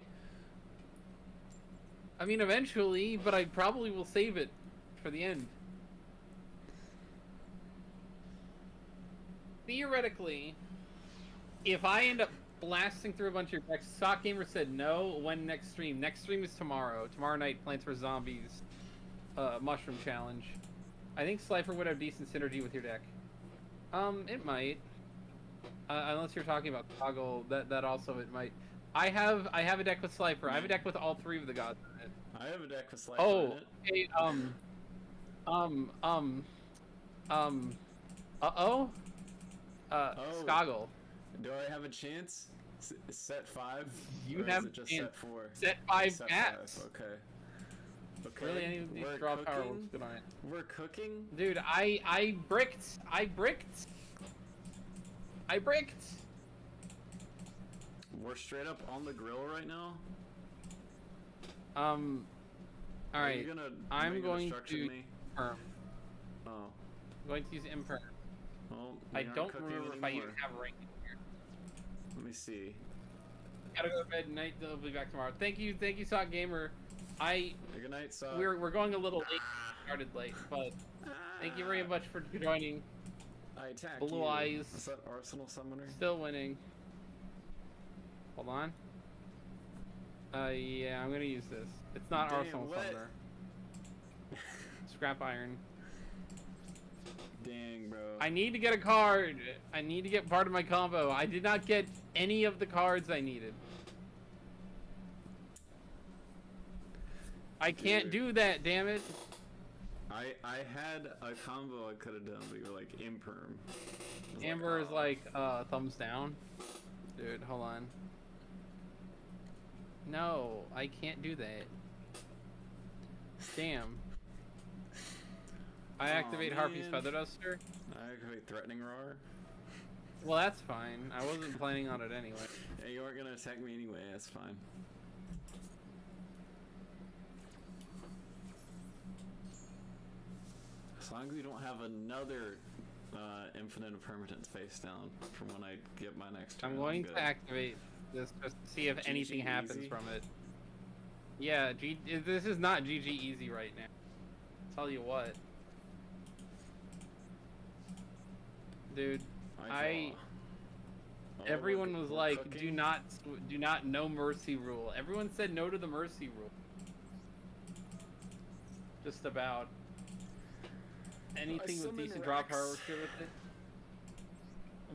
I mean, eventually, but I probably will save it for the end. theoretically, if I end up blasting through a bunch of your decks, Sock Gamer said no. When next stream? Next stream is tomorrow. Tomorrow night, Plants vs Zombies, Mushroom Challenge. I think Slifer would have decent synergy with your deck. It might. Unless you're talking about Toggle, that also it might. I have a deck with Slifer. I have a deck with all 3 of the gods in it. I have a deck with Slifer in it. Okay, Oh. Skoggle. Do I have a chance? Set 5? You or have is it just a set 4? Set 5 Set cats. 5. Okay. Okay. Really, any of these We're draw cooking? power looks good on it. We're cooking? Dude, I bricked. We're straight up on the grill right now? Alright. I'm going to me? Imperm. Oh. I'm going to use Imperm. Well, I we aren't don't cooking remember if I even anymore. have a rank in here. Let me see. Gotta go to bed tonight, they'll be back tomorrow. Thank you, Sock Gamer. Good night, Sock. We're going a little late, started late, but thank you very much for joining. I attack Blue you. eyes. Is that Arsenal Summoner? Still winning. Hold on. Yeah, I'm gonna use this. It's not Damn, Arsenal what? Summoner. Scrap Iron. Dang, bro. I need to get a card. I need to get part of my combo. I did not get any of the cards I needed. I can't do that, damn it. I had a combo I could have done, but you were like Imperm. Amber is like, thumbs down. Dude, hold on. No, I can't do that. Damn. I activate Harpy's man. Feather Duster. I activate Threatening Roar. Well, that's fine. I wasn't planning on it anyway. Hey, you aren't gonna attack me anyway, that's fine. As long as you don't have another Infinite Impermanence face down from when I get my next turn. I'm going good. to activate this just to see if GG anything happens easy? from it. Yeah, this is not GG easy right now. Tell you what. Dude, I everyone was we're like, cooking. do not no mercy rule. Everyone said no to the mercy rule. Just about. Anything with summon decent draw power Rex. works good with it.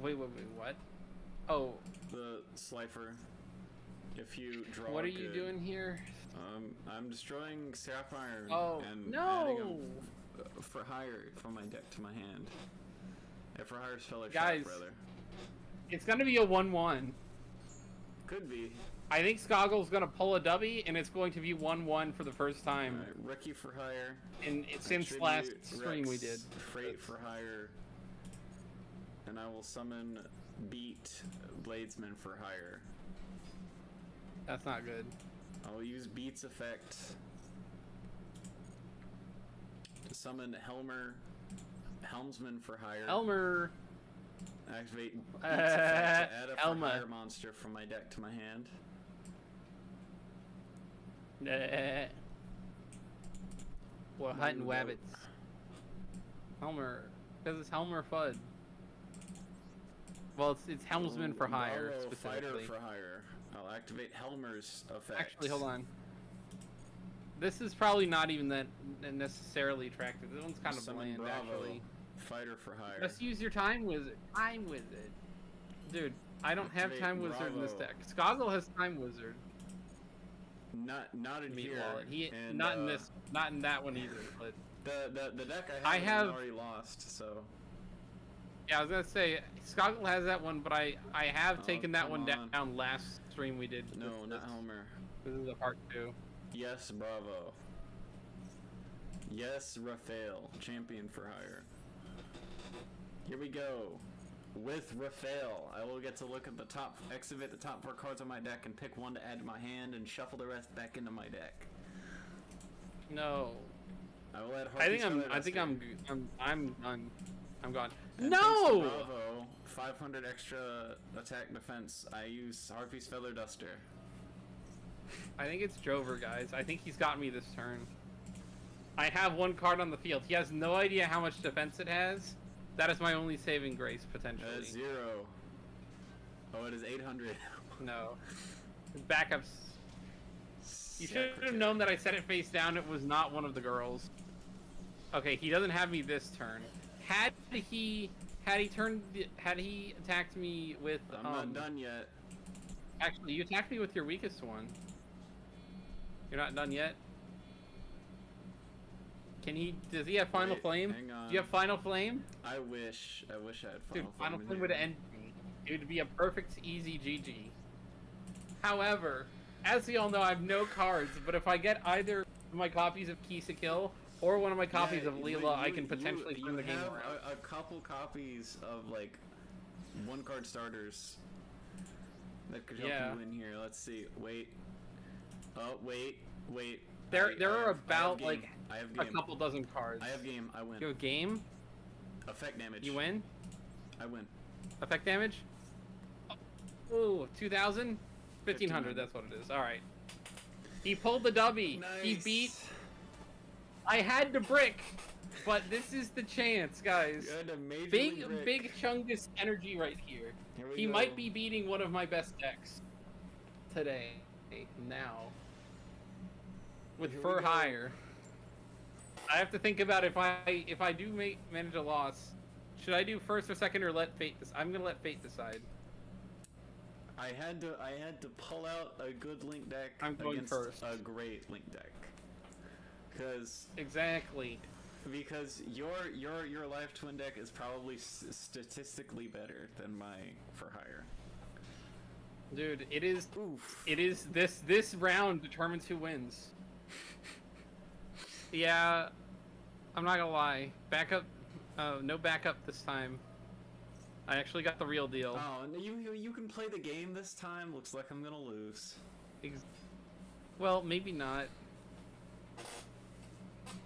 Wait, what? Oh, The Slifer. If you draw what are you good. doing here? I'm destroying Sapphire Oh, and no! adding them for hire from my deck to my hand. For hire Feller Guys. Trap, rather. It's gonna be a 1-1. Could be. I think Skoggle's gonna pull a W, and it's going to be 1-1 for the first time Alright, Ricky for hire. since Tribute last stream we Rex, did. Freight for hire. And I will summon Beat Bladesman for hire. That's not good. I will use Beat's effect to summon Helmsman for hire. Elmer. Activate Beat's effect to add a for Elma. hire monster from my deck to my hand. We're hunting Ooh, wabbits. Helmer. Because it's Helmer Fudd. Well, it's Helmsman for hire, Bravo, specifically. Fighter for hire. I'll activate Helmer's effect. Actually, hold on. This is probably not even that necessarily attractive. This one's kind of Summon bland, Bravo, actually. Fighter for hire. Just use your Time Wizard. Time Wizard. Dude, I don't have Activate Time Wizard in this Bravo. deck. Skoggle has Time Wizard. Not in Meat here. Wallet. and, Not in this. Not in that one either. But The deck I I have- already lost, so. yeah, I was gonna say Skoggle has that one, but I have Oh, taken that come one on. down last stream we did. No, This- not Helmer. This is a part 2. Yes, Bravo. Yes, Raphael, champion for hire. Here we go. With Raphael, I will get to look at the top, activate the top 4 cards on my deck, and pick one to add to my hand, and shuffle the rest back into my deck. No. I will add. I think Harpy's Feather I'm Duster. I'm done. I'm gone. And No! thanks to Bravo, 500 extra attack defense. I use Harpy's Feather Duster. I think it's Jover, guys. I think he's got me this turn. I have one card on the field. He has no idea how much defense it has, That is my only saving grace, potentially. That is 0. Oh, it is 800. No. Backups. You should have known that I set it face down. It was not one of the girls. Okay, he doesn't have me this turn. Had he attacked me with I'm not done yet. Actually, you attacked me with your weakest one. You're not done yet. Does he have Final Flame? Hang on. Do you have Final Flame? I wish I had Final Flame. Dude, Final Flame would end me. It would be a perfect, easy GG. However, as we all know, I have no cards, but if I get either of my copies of Kisa Kill or one of my copies of Leela, I can potentially turn the game around. A couple copies of, like, 1-card starters that could help you win here. Let's see. Wait. Oh, wait. There are about, like, I have a game. couple dozen cards. I have game. I win. You have game? Effect damage. You win? I win. Effect damage? Oh, 2,000? 1,500, that's what it is. Alright. He pulled the dubby. Nice. He beat... I had to brick, but this is the chance, guys. You had to majorly Big brick. Chungus energy right here. Here we He go. might be beating one of my best decks today, now, with Here we fur go. higher. I have to think about if I do manage a loss, should I do first or second or let fate this? I'm gonna let fate decide. I had to pull out a good link deck I'm going against first. a great link deck. Exactly. Because your life twin deck is probably statistically better than my for hire. Dude, it is. Oof. It is this round determines who wins. Yeah, I'm not gonna lie. Backup, no backup this time. I actually got the real deal. Oh, and you can play the game this time. Looks like I'm gonna lose. Well, maybe not.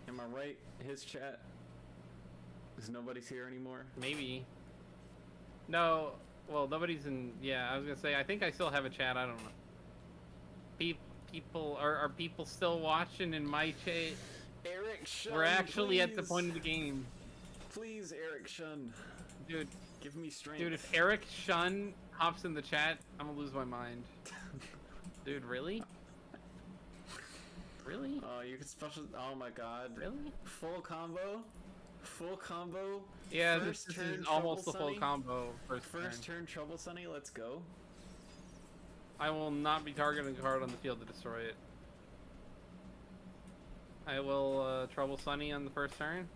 Am I right? His chat. Because nobody's here anymore. Maybe. No. Well, nobody's in. Yeah, I was gonna say. I think I still have a chat. I don't know. People are people still watching in my chat? Eric Shun, We're actually please. at the point of the game. Please, Eric Shun. Dude, Give me strength. Dude, if Eric Shun hops in the chat, I'm gonna lose my mind. Dude, really? Really? Oh, you can special. Oh my god. Really? Full combo? Full combo? Yeah, First this turn is almost the Trouble full Sunny? combo. First turn Trouble Sunny, let's go. I will not be targeting a card on the field to destroy it. I will Trouble Sunny on the first turn.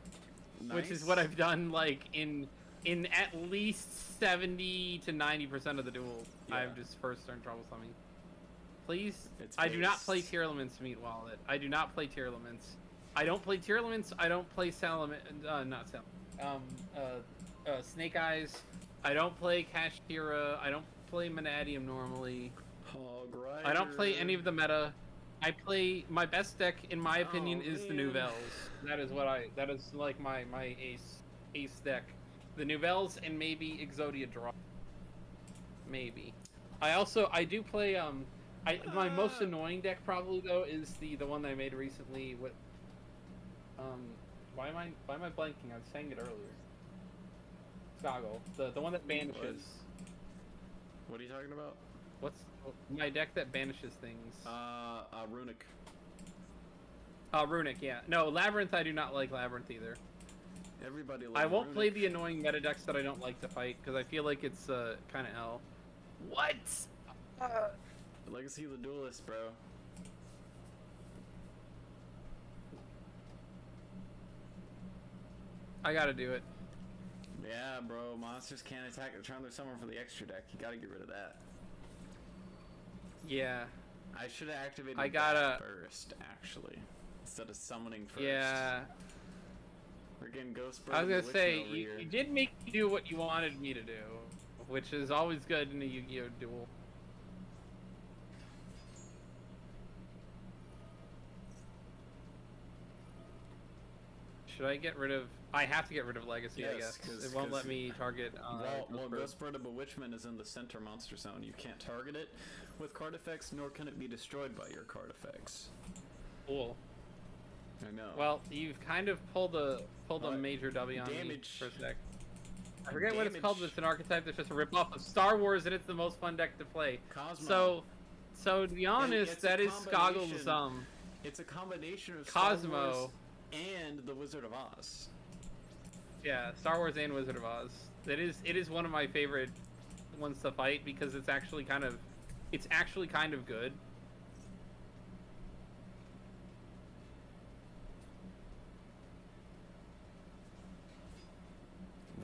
Nice. Which is what I've done, like, in at least 70 to 90% of the duels. Yeah. I've just first turn Trouble Sunny. Please? It's I do not play based. Tier Elements Meat Wallet. I do not play Tier Elements. I don't play Tier Elements. I don't play Snake Eyes. I don't play Kashtira. I don't play Manadium normally. Hog Rider. I don't play any of the meta. I play my best deck, in my opinion, Oh, is the man. Nouvelles. That is like my ace deck. The Nouvelles and maybe Exodia Draw. Maybe. I do play my most annoying deck probably though is the one that I made recently with why am I blanking? I was saying it earlier. Skoggle. The one that banishes. What are you talking about? What's my deck that banishes things? Runic. Runic, yeah. No, Labyrinth, I do not like Labyrinth either. Everybody loves I won't Runic. play the annoying meta decks that I don't like to fight, because I feel like it's kind of L. What? Legacy of the Duelist, bro. I gotta do it. Yeah, bro. Monsters can't attack or turn their summon for the extra deck. You gotta get rid of that. Yeah. I should have activated I that gotta- first, actually. Instead of summoning first. Yeah. We're getting Ghost I was Bird gonna say, over here. you did make me do what you wanted me to do, which is always good in a Yu-Gi-Oh! Duel. Should I get rid of... I have to get rid of Legacy, I Yes, guess. 'cause- It won't 'cause- let me target... Well, Bird. Ghost Bird of Bewitchment is in the center monster zone. You can't target it with card effects, nor can it be destroyed by your card effects. Cool. I know. Well, you've kind of pulled a What? major W on me Damage. for a sec. I forget what it's called, but it's an archetype that's just a ripoff of Star Wars, and it's the most fun deck to play. Cosmo. So to be honest, that is Skoggle's It's a combination of Cosmo Star Wars and the Wizard of Oz. Yeah, Star Wars and Wizard of Oz. It is one of my favorite ones to fight because it's actually kind of good.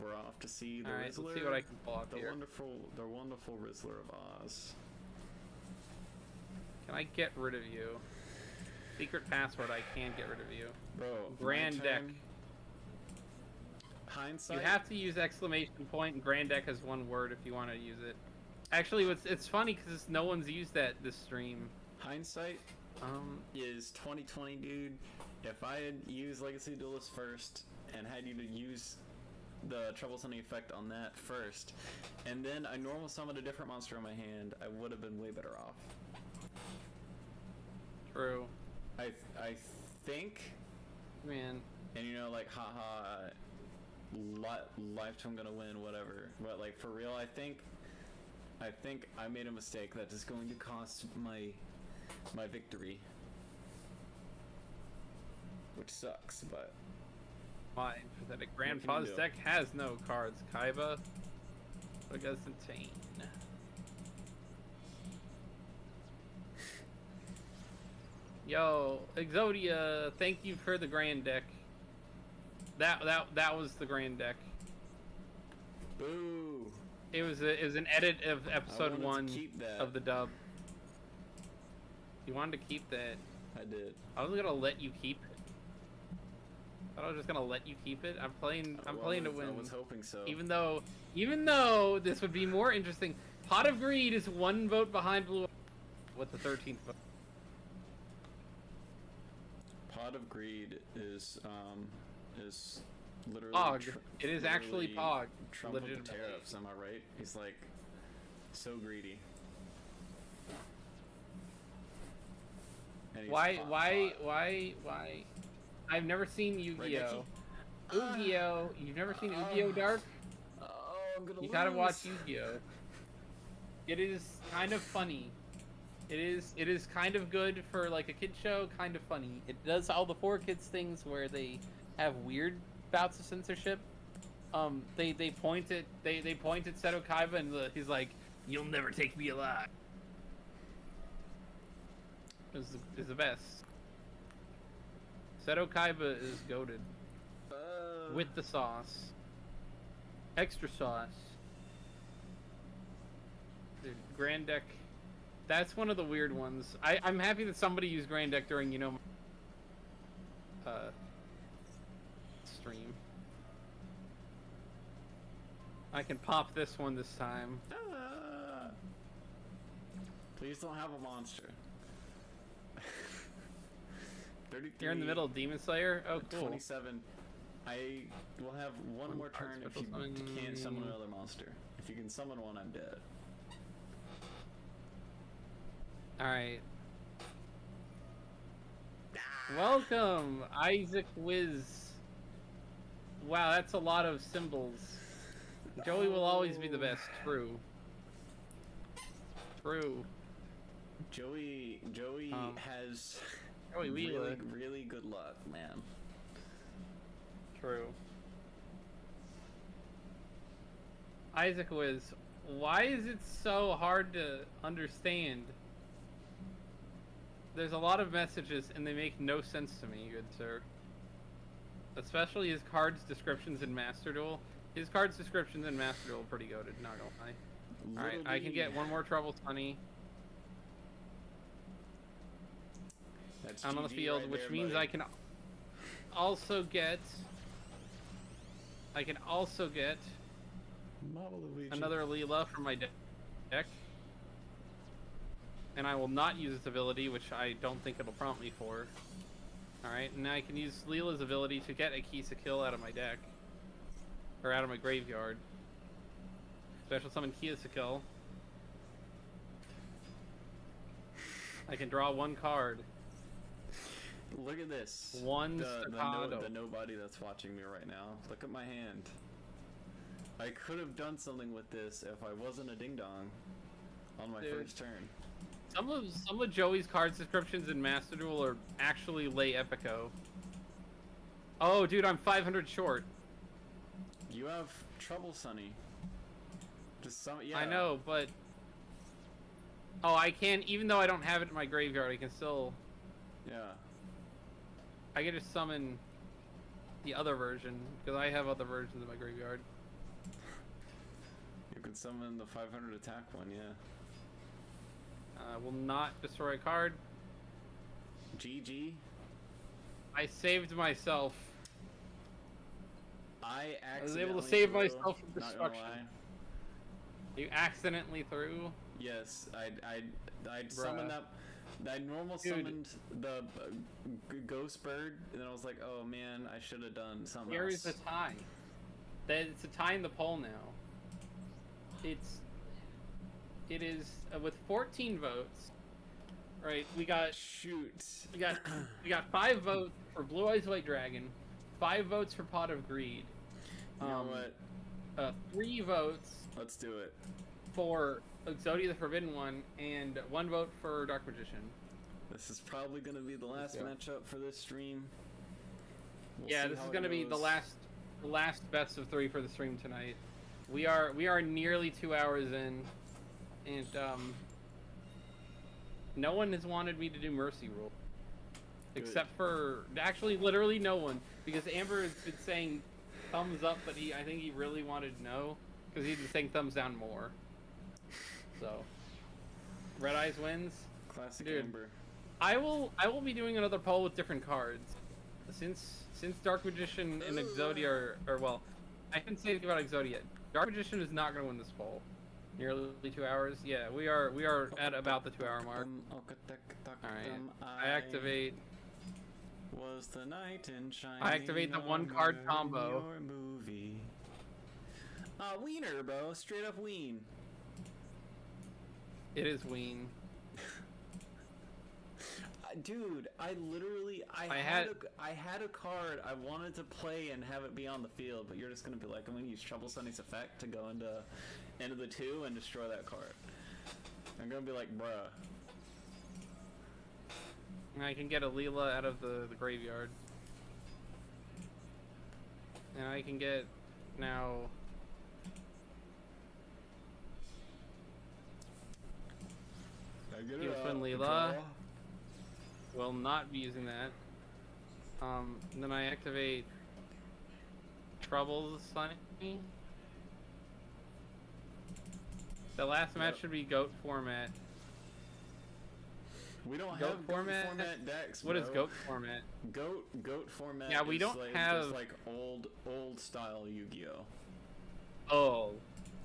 We're off to see the All right, Rizzler. let's see what I can pull up here. The wonderful Rizzler of Oz. Can I get rid of you? Secret password, I can't get rid of you. Bro, Grand deck. Hindsight? You have to use exclamation point, and Grand deck has one word if you want to use it. Actually, it's funny because no one's used that this stream. Hindsight is 2020, dude. If I had used Legacy Duelist first and had you to use the Trouble Sending effect on that first, and then I normal summoned a different monster in my hand, I would have been way better off. True. I think, man, and you know, like, haha, lifetime gonna win, whatever. But like for real, I think I made a mistake that is going to cost my victory, which sucks. But my pathetic grandpa's deck has no cards. Kaiba, Legacentain. Yo, Exodia, thank you for the grand deck. That was the grand deck. Boo! It was an edit of episode 1 of the dub. You wanted to keep that. I did. I was gonna let you keep it. I thought I was just gonna let you keep it. I'm playing to win. I was hoping so. Even though this would be more interesting. Pot of Greed is 1 vote behind Blue with the 13th vote. Pot of Greed is literally Pog. It is actually Pog. Trump with the tariffs, am I right? He's like so greedy. Why? I've never seen Yu-Gi-Oh. Yu-Gi-Oh. You've never seen Yu-Gi-Oh Dark? Oh, I'm gonna You gotta watch Yu-Gi-Oh. It is kind of funny. It is kind of good for like a kid show, kind of funny. It does all the 4Kids things where they have weird bouts of censorship. They point at Seto Kaiba and he's like, "You'll never take me alive." Is the best. Seto Kaiba is goated. With the sauce. Extra sauce. Dude, Grand Deck. That's one of the weird ones. I'm happy that somebody used Grand Deck during, stream. I can pop this one this time. Please don't have a monster. 33. You're in the middle of Demon Slayer? Oh, cool. 27. I will have one more turn if you can't summon another monster. If you can summon one, I'm dead. Alright. Welcome, Isaac Wiz. Wow, that's a lot of symbols. Joey will always be the best. True. True. Joey has really good luck, man. True. Isaac Wiz, why is it so hard to understand? There's a lot of messages and they make no sense to me, good sir. Especially his cards descriptions in Master Duel. His cards descriptions in Master Duel are pretty goated, not gonna lie. Alright, I can get one more Trouble Sunny. That's on the GG field, right which there, means buddy. I can also get another Leela from my deck. And I will not use its ability, which I don't think it'll prompt me for. Alright, and now I can use Leela's ability to get a Kisa kill out of my deck. Or out of my graveyard. Special summon Kisa kill. I can draw 1 card. Look at this. The nobody that's watching me right now. Look at my hand. I could have done something with this if I wasn't a ding dong on my first turn. Some of Joey's card subscriptions in Master Duel are actually lay epico. Oh, dude, I'm 500 short. You have trouble, Sonny. Just some, yeah. I know, but oh, I can, even though I don't have it in my graveyard, I can still. Yeah. I can just summon the other version because I have other versions in my graveyard. You can summon the 500 attack one, yeah. Will not destroy a card. GG. I saved myself. I was able to save myself from destruction. You accidentally threw? Yes, I'd summoned that. I normal summoned the ghost bird, and then I was like, oh man, I should have done something else. Here is the tie. It's a tie in the poll now. It is with 14 votes. Right, we got we got 5 votes for Blue Eyes White Dragon, 5 votes for Pot of Greed. You know what? 3 votes. Let's do it. For Exodia the Forbidden One, and 1 vote for Dark Magician. This is probably going to be the last matchup for this stream. Yeah, this is going to be the last best of 3 for the stream tonight. We are nearly 2 hours in, and no one has wanted me to do Mercy Rule, except for actually literally no one, because Amber has been saying thumbs up, but I think he really wanted to know because he's been saying thumbs down more. So, Red Eyes wins. Classic Dude, Amber. I will be doing another poll with different cards, since Dark Magician and Exodia are well, I didn't say anything about Exodia yet. Dark Magician is not going to win this poll. Nearly 2 hours. Yeah, we are at about the 2-hour mark. All right, I activate. Was the night in shining I activate the 1-card combo. Your movie. Wiener, bro. Straight up ween. It is Ween. Dude, I literally I had a card I wanted to play and have it be on the field, but you're just gonna be like, I'm gonna use Trouble Sunny's effect to go into end of the 2 and destroy that card. I'm gonna be like, bruh. I can get a Leela out of the graveyard. And I can get now. I get Yusufin Leela. Will not be using that. Then I activate Trouble Sunny. The last match should be GOAT format. We don't goat have format? GOAT format decks. What bro. is GOAT format? Goat format. Yeah, we is don't like, have just like old style Yu-Gi-Oh. Oh,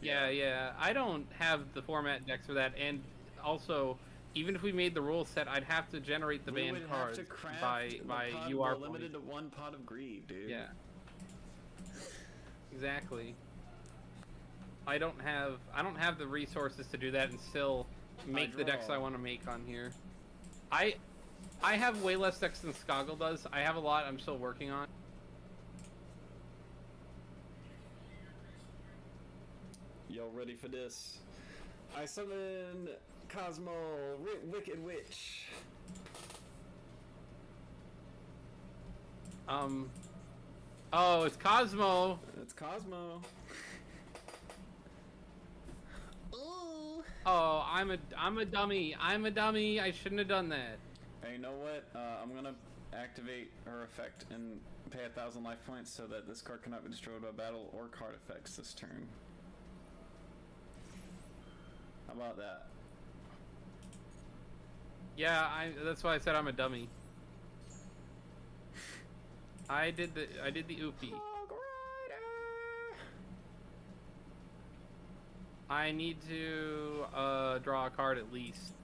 yeah. I don't have the format decks for that, and also, even if we made the rule set, I'd have to generate the banned cards by UR limited to 1 pot of greed, dude. Yeah. Exactly. I don't have the resources to do that and still make the decks I want to make on here. I have way less decks than Skoggle does. I have a lot I'm still working on. Y'all ready for this? I summon Cosmo, Wicked Witch. Oh, it's Cosmo. It's Cosmo. Ooh. Oh, I'm a dummy. I'm a dummy. I shouldn't have done that. Hey, you know what? I'm gonna activate her effect and pay 1,000 life points so that this card cannot be destroyed by battle or card effects this turn. How about that? Yeah, that's why I said I'm a dummy. I did the oopie. I need to draw a card at least.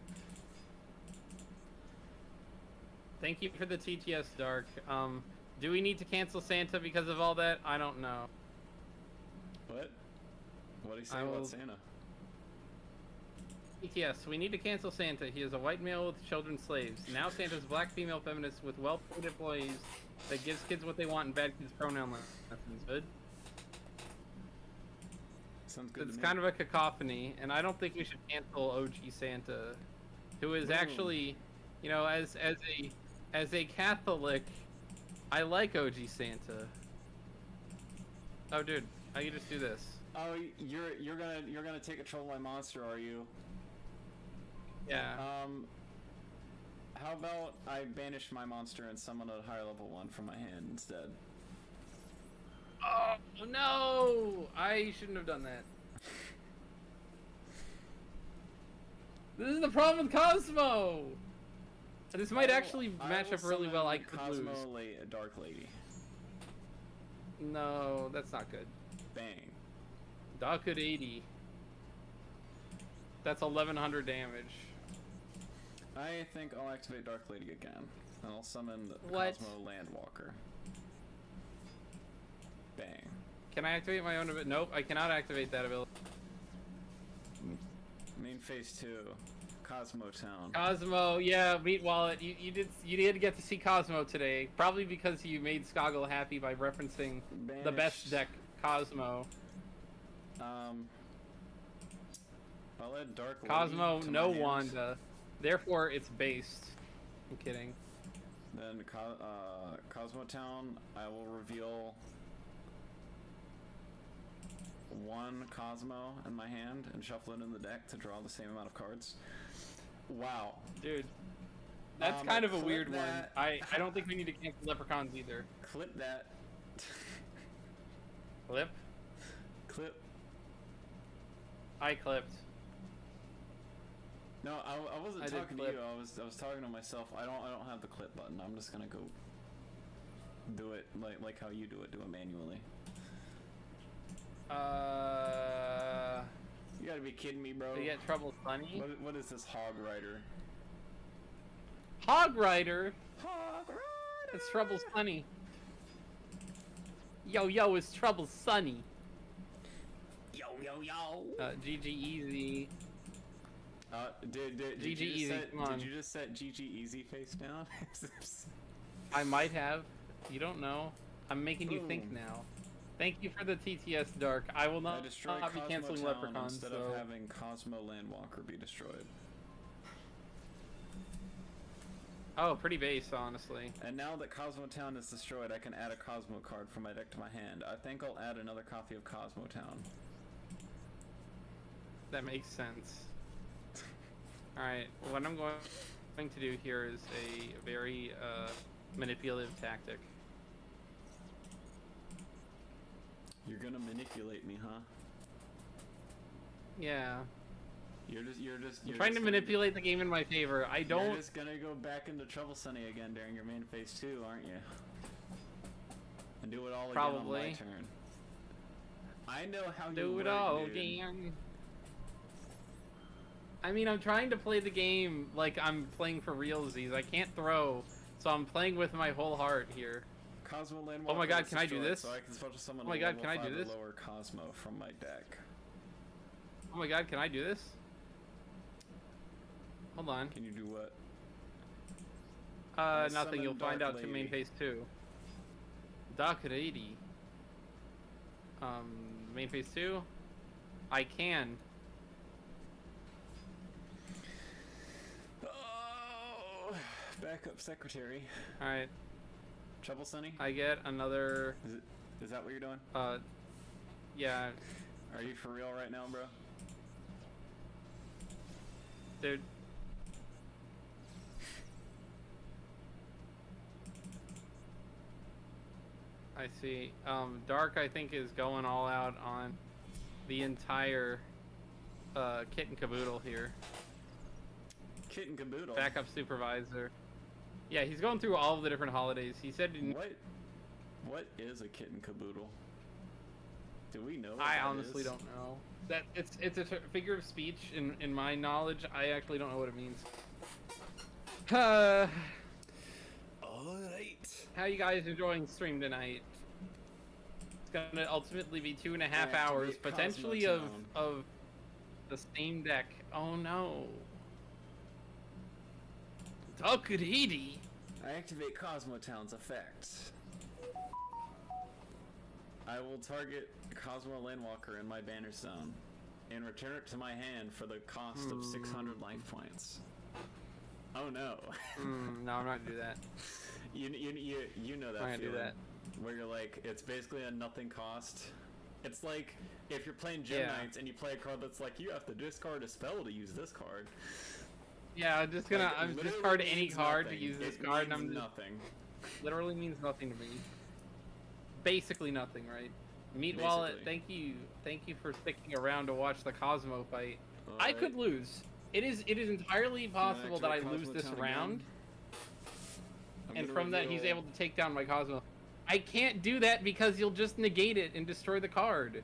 Thank you for the TTS, Dark. Do we need to cancel Santa because of all that? I don't know. What? What do you say about Santa? TTS, we need to cancel Santa. He is a white male with children slaves. Now Santa's a black female feminist with well-paid employees that gives kids what they want and bad kids pronoun lessons. Good? Sounds good It's to me. kind of a cacophony, and I don't think we should cancel OG Santa, who is actually, you know, as a Catholic, I like OG Santa. Oh, dude, I can just do this. Oh, you're gonna take control of my monster, are you? Yeah. How about I banish my monster and summon a higher level one from my hand instead? Oh no! I shouldn't have done that. This is the problem with Cosmo. This might actually match up really well. I could lose. Cosmo Dark Lady. No, that's not good. Bang. Doc at 80. That's 1100 damage. I think I'll activate Dark Lady again, and I'll summon What? Cosmo Landwalker. Bang. Can I activate my own ability? Nope, I cannot activate that ability. Main phase 2, Cosmo Town. Cosmo, yeah, Meat Wallet. You did get to see Cosmo today, probably because you made Skoggle happy by referencing the best deck, Cosmo. I'll add Dark Lady Cosmo, to no my hand. Wanda. Therefore, it's based. I'm kidding. Then Cosmo Town, I will reveal one Cosmo in my hand and shuffle it in the deck to draw the same amount of cards. Wow. Dude, that's kind of a clip weird one. that. I don't think we need to cancel Leprechauns either. Clip that. Clip? Clip. I clipped. No, I wasn't I did talking to clip. you. I was talking to myself. I don't have the clip button. I'm just gonna go do it like how you do it manually. You gotta be kidding me, bro. To get Trouble Sunny? What is this Hog Rider? Hog Rider? Hog Rider! It's Trouble Sunny. Yo, it's Trouble Sunny. Yo. GG Easy. Did GG you just Easy, set, come on. Did you just set GG Easy face down? I might have. You don't know. I'm making you think Boom. now. Thank you for the TTS, Dark. I will I not destroyed be Cosmo canceling Town Leprechauns, instead so... of having Cosmo Landwalker be destroyed. Oh, pretty base, honestly. And now that Cosmo Town is destroyed, I can add a Cosmo card from my deck to my hand. I think I'll add another copy of Cosmo Town. That makes sense. Alright, what I'm going to do here is a very manipulative tactic. You're gonna manipulate me, huh? Yeah. You're I'm trying to manipulate the game in my favor. I don't... You're just gonna go back into Trouble Sunny again during your main phase 2, aren't you? And do it all again on my turn. I know how you do it work, all dude. again. I mean, I'm trying to play the game like I'm playing for realsies. I can't throw, so I'm playing with my whole heart here. Cosmo Landwalker Oh my god, is can I do destroyed, this? So I can special summon Oh my a god, level can I do 5 or this? lower Cosmo from my deck. Oh my god, can I do this? Hold on. Can you do what? Nothing. summon You'll find Dark out to main Lady. phase 2. Doc at 80. Main phase 2? I can. Oh, backup secretary. Alright. Trouble Sunny? I get another... Is that what you're doing? Yeah. Are you for real right now, bro? Dude. I see. Dark, I think, is going all out on the entire kit and caboodle here. Kit and caboodle? Backup supervisor. Yeah, he's going through all of the different holidays. He said... What is a kit and caboodle? Do we know what I that honestly is? don't know. That it's a figure of speech in my knowledge. I actually don't know what it means. Alright. How you guys enjoying stream tonight? It's gonna ultimately be 2.5 Activate hours, Cosmo potentially Town. of the Steam Deck. Oh no. Talkity. I activate Cosmo Town's effect. I will target Cosmo Landwalker in my banner zone and return it to my hand for the cost of 600 life points. Oh no. No, I'm not gonna do that. You know that I'm not gonna feeling do that. where you're like, it's basically a nothing cost. It's like if you're playing Gem Knights and you play a card that's like, you have to discard a spell to use this card. Yeah, I'm just gonna Like, discard any means card nothing. to use this It card, and means I'm just, nothing. literally means nothing to me. Basically nothing, right? Meat Wallet, thank you for sticking around to watch the Cosmo fight. I could lose. It is entirely possible that I lose this round, and from that he's able to take down my Cosmo. I can't do that because you'll just negate it and destroy the card.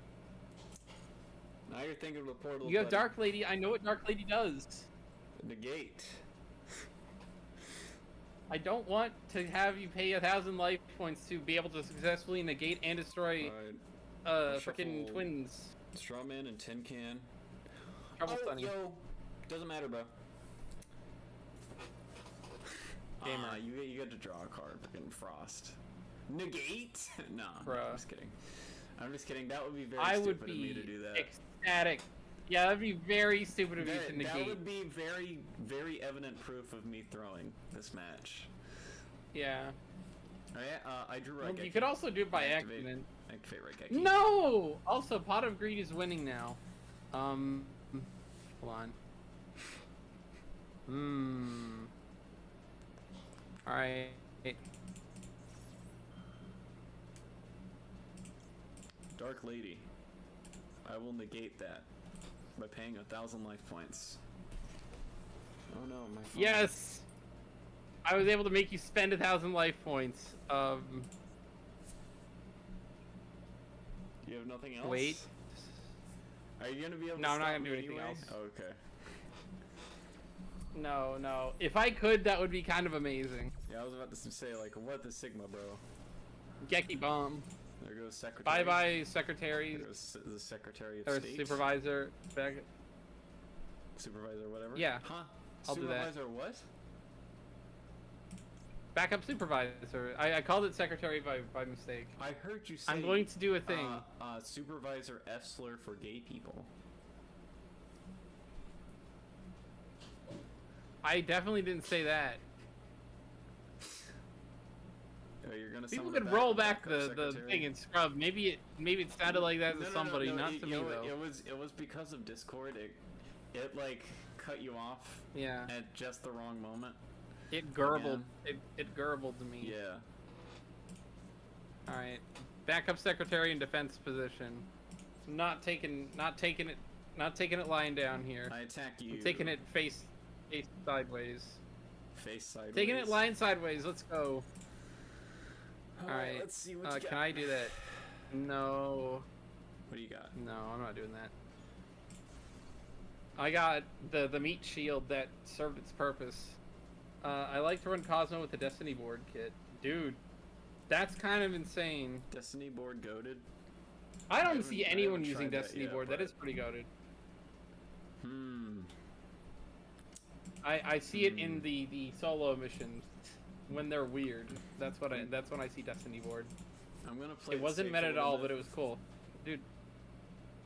Now you're thinking of a portal. You have Dark Lady. I know what Dark Lady does. Negate. I don't want to have you pay 1,000 life points to be able to successfully negate and destroy freaking twins. Strawman and Tin Can. Trouble Sunny. Yo, doesn't matter, bro. Gamer. You get to draw a card. Fucking Frost. Negate? No, Bruh. I'm just kidding. I'm just kidding. That would be very I stupid would of me be to do that. ecstatic. Yeah, that'd be very stupid of you to negate. That would be very, very evident proof of me throwing this match. Yeah. I drew Well, Raigeki. you could also do it by Activate accident. Raigeki. No! Also, Pot of Greed is winning now. Hold on. Alright. Dark Lady. I will negate that by paying 1,000 life points. Oh no, my phone. Yes! I was able to make you spend 1,000 life points. You have nothing else? Wait. Are you gonna be able to No, I'm not stop gonna do me anything anyway? else. Oh, okay. No. If I could, that would be kind of amazing. Yeah, I was about to say, like, what the Sigma, bro? Geki Bomb. There goes Secretary. Bye-bye, Secretary. There goes the Secretary of Or State. Supervisor. Back. Supervisor, whatever? Yeah. Huh? I'll do that. Supervisor what? Backup Supervisor. I called it Secretary by mistake. I heard you say... I'm going to do a thing. Supervisor F-slur for gay people. I definitely didn't say that. Oh, you're gonna People summon could a roll backup back the secretary? thing and scrub. Maybe it sounded like that to somebody, not to me though. It was because of Discord. It like cut you off. Yeah. At just the wrong moment. It gurgled. It gurgled to me. Yeah. All right. Backup Secretary in defense position. Not taking it lying down here. I attack you. I'm taking it face sideways. Face sideways. Taking it lying sideways. Let's go. Oh, All right. Let's see what you got. Can I do that? No. What do you got? No, I'm not doing that. I got the meat shield that served its purpose. I like to run Cosmo with the Destiny board kit. Dude, that's kind of insane. Destiny board goated. I don't see anyone haven't using tried that Destiny yet, board. but- That is pretty goated. I see it in the solo missions when they're weird. That's when I see Destiny board. I'm gonna play. It wasn't meta at all, but it was cool. Dude,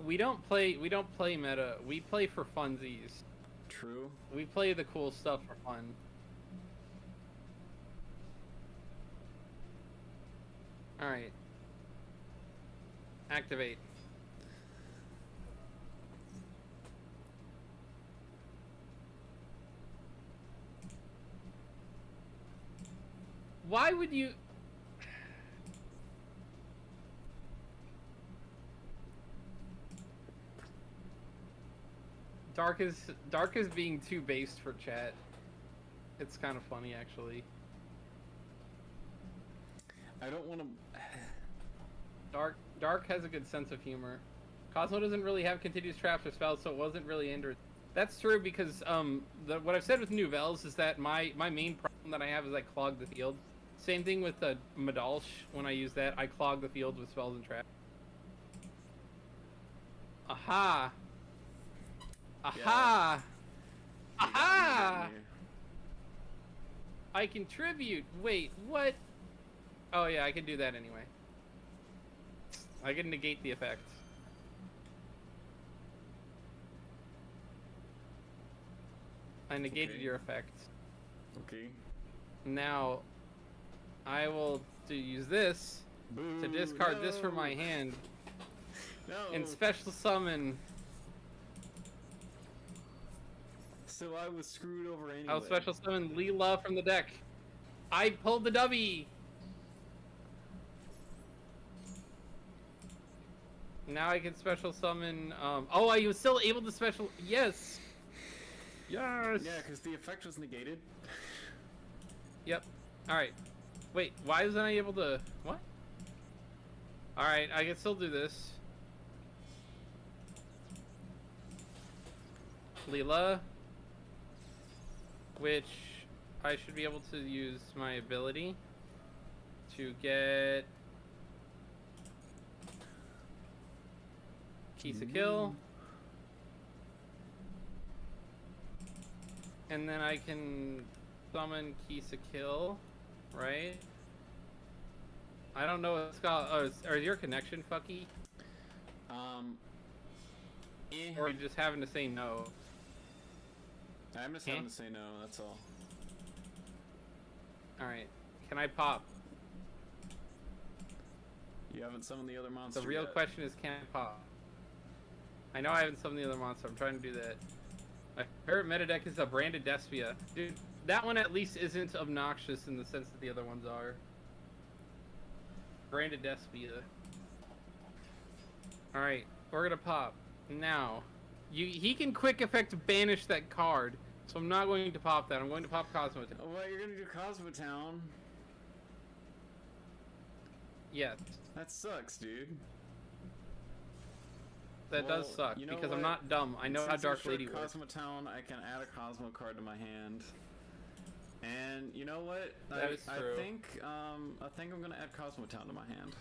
we don't play meta. We play for funsies. True. We play the cool stuff for fun. All right. Activate. Why would you... Dark is being too based for chat. It's kind of funny, actually. I don't want to. Dark has a good sense of humor. Cosmo doesn't really have continuous traps or spells, so it wasn't really hindered. That's true because what I've said with Nouvelles is that my main problem that I have is I clog the field. Same thing with Madalsh. When I use that, I clog the field with spells and traps. Aha! Aha! Yeah. Aha! I contribute. Wait, what? Oh yeah, I can do that anyway. I can negate the effect. I negated Okay. your effect. Okay. Now, I will use this Boo, to discard this from my no. hand No. and special summon. So I was screwed over anyway. I'll special summon Leela from the deck. I pulled the W. Now I can special summon. Oh, I was still able to special. Yes. Yes. Yeah, because the effect was negated. Yep. All right. Wait. Why wasn't I able to? What? All right. I can still do this. Leela. Which I should be able to use my ability to get Keys of Kill. And then I can summon Keys of Kill, right? I don't know what it's called. Oh, are your connection fucky? Or are you just having to say no? I'm just having to say no, that's all. Alright. Can I pop? You haven't summoned the other monster The real yet. question is, can I pop? I know I haven't summoned the other monster. I'm trying to do that. My favorite meta deck is a Branded Despia. Dude, that one at least isn't obnoxious in the sense that the other ones are. Branded Despia. Alright, we're gonna pop. Now, he can quick effect banish that card, so I'm not going to pop that. I'm going to pop Cosmo Town. Oh, what, you're gonna do Cosmo Town? Yes, That sucks, dude. that does Well, suck, you know because I'm what? not dumb. I know how Since you Dark showed Lady works. Cosmo Town, I can add a Cosmo card to my hand. And you know what? That is true. I think I'm gonna add Cosmo Town to my hand.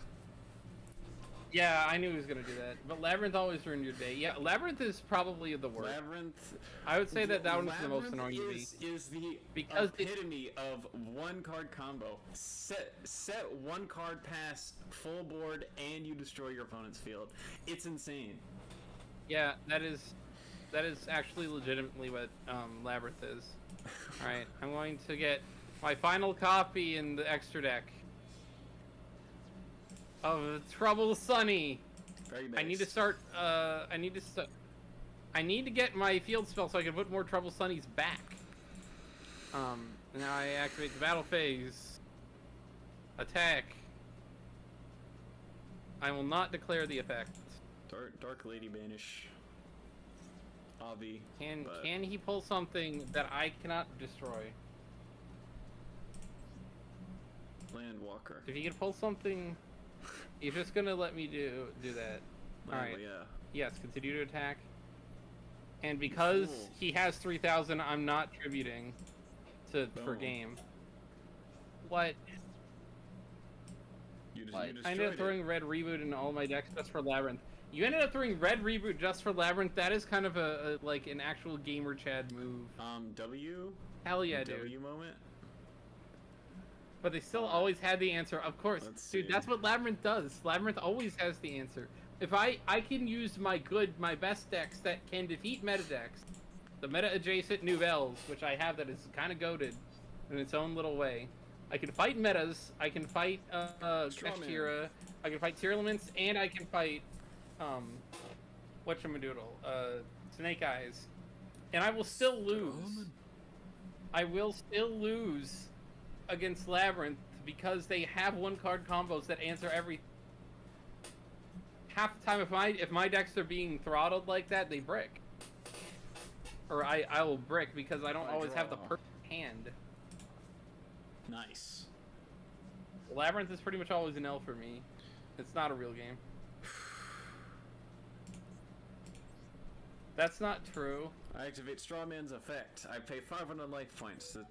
Yeah, I knew he was gonna do that. But Labyrinth always ruined your day. Yeah, Labyrinth is probably the worst. Labyrinth. I would say that one is the most Labyrinth annoying to me. is the Because it- epitome of one card combo. Set one card past full board and you destroy your opponent's field. It's insane. Yeah, that is actually legitimately what Labyrinth is. Alright, I'm going to get my final copy in the extra deck of Trouble Sunny. Very I need to based. start, I need to get my field spell so I can put more Trouble Sunnies back. Now I activate the battle phase. Attack. I will not declare the effect. Dark Lady banish. Avi. Can he pull something that I cannot destroy? Landwalker. If he can pull something, he's just gonna let me do that. Alright. Yeah. Yes, continue to attack. And because Cool. he has 3,000, I'm not tributing for Boom. game. What? You just I ended up destroyed throwing Red Reboot in all my decks just for Labyrinth. You ended up throwing Red Reboot just for Labyrinth? That is kind of a like an actual gamer Chad move. W. Hell yeah, dude. W moment. But they still always had the answer, of course. Let's Dude, see. that's what Labyrinth does. Labyrinth always has the answer. If I can use my best decks that can defeat meta decks, the meta adjacent Nouvelles, which I have that is kind of goated in its own little way. I can fight metas, I can fight Kashtira, I can fight Tier Elements, and I can fight whatchamadoodle, Snake Eyes. And I will still lose. I will still lose against Labyrinth because they have one card combos that answer every half the time. If my decks are being throttled like that, they brick. Or I will brick because I don't always have the draw. perfect hand. Nice. Labyrinth is pretty much always an L for me. It's not a real game. That's not true. I activate Strawman's effect. I pay 500 life points to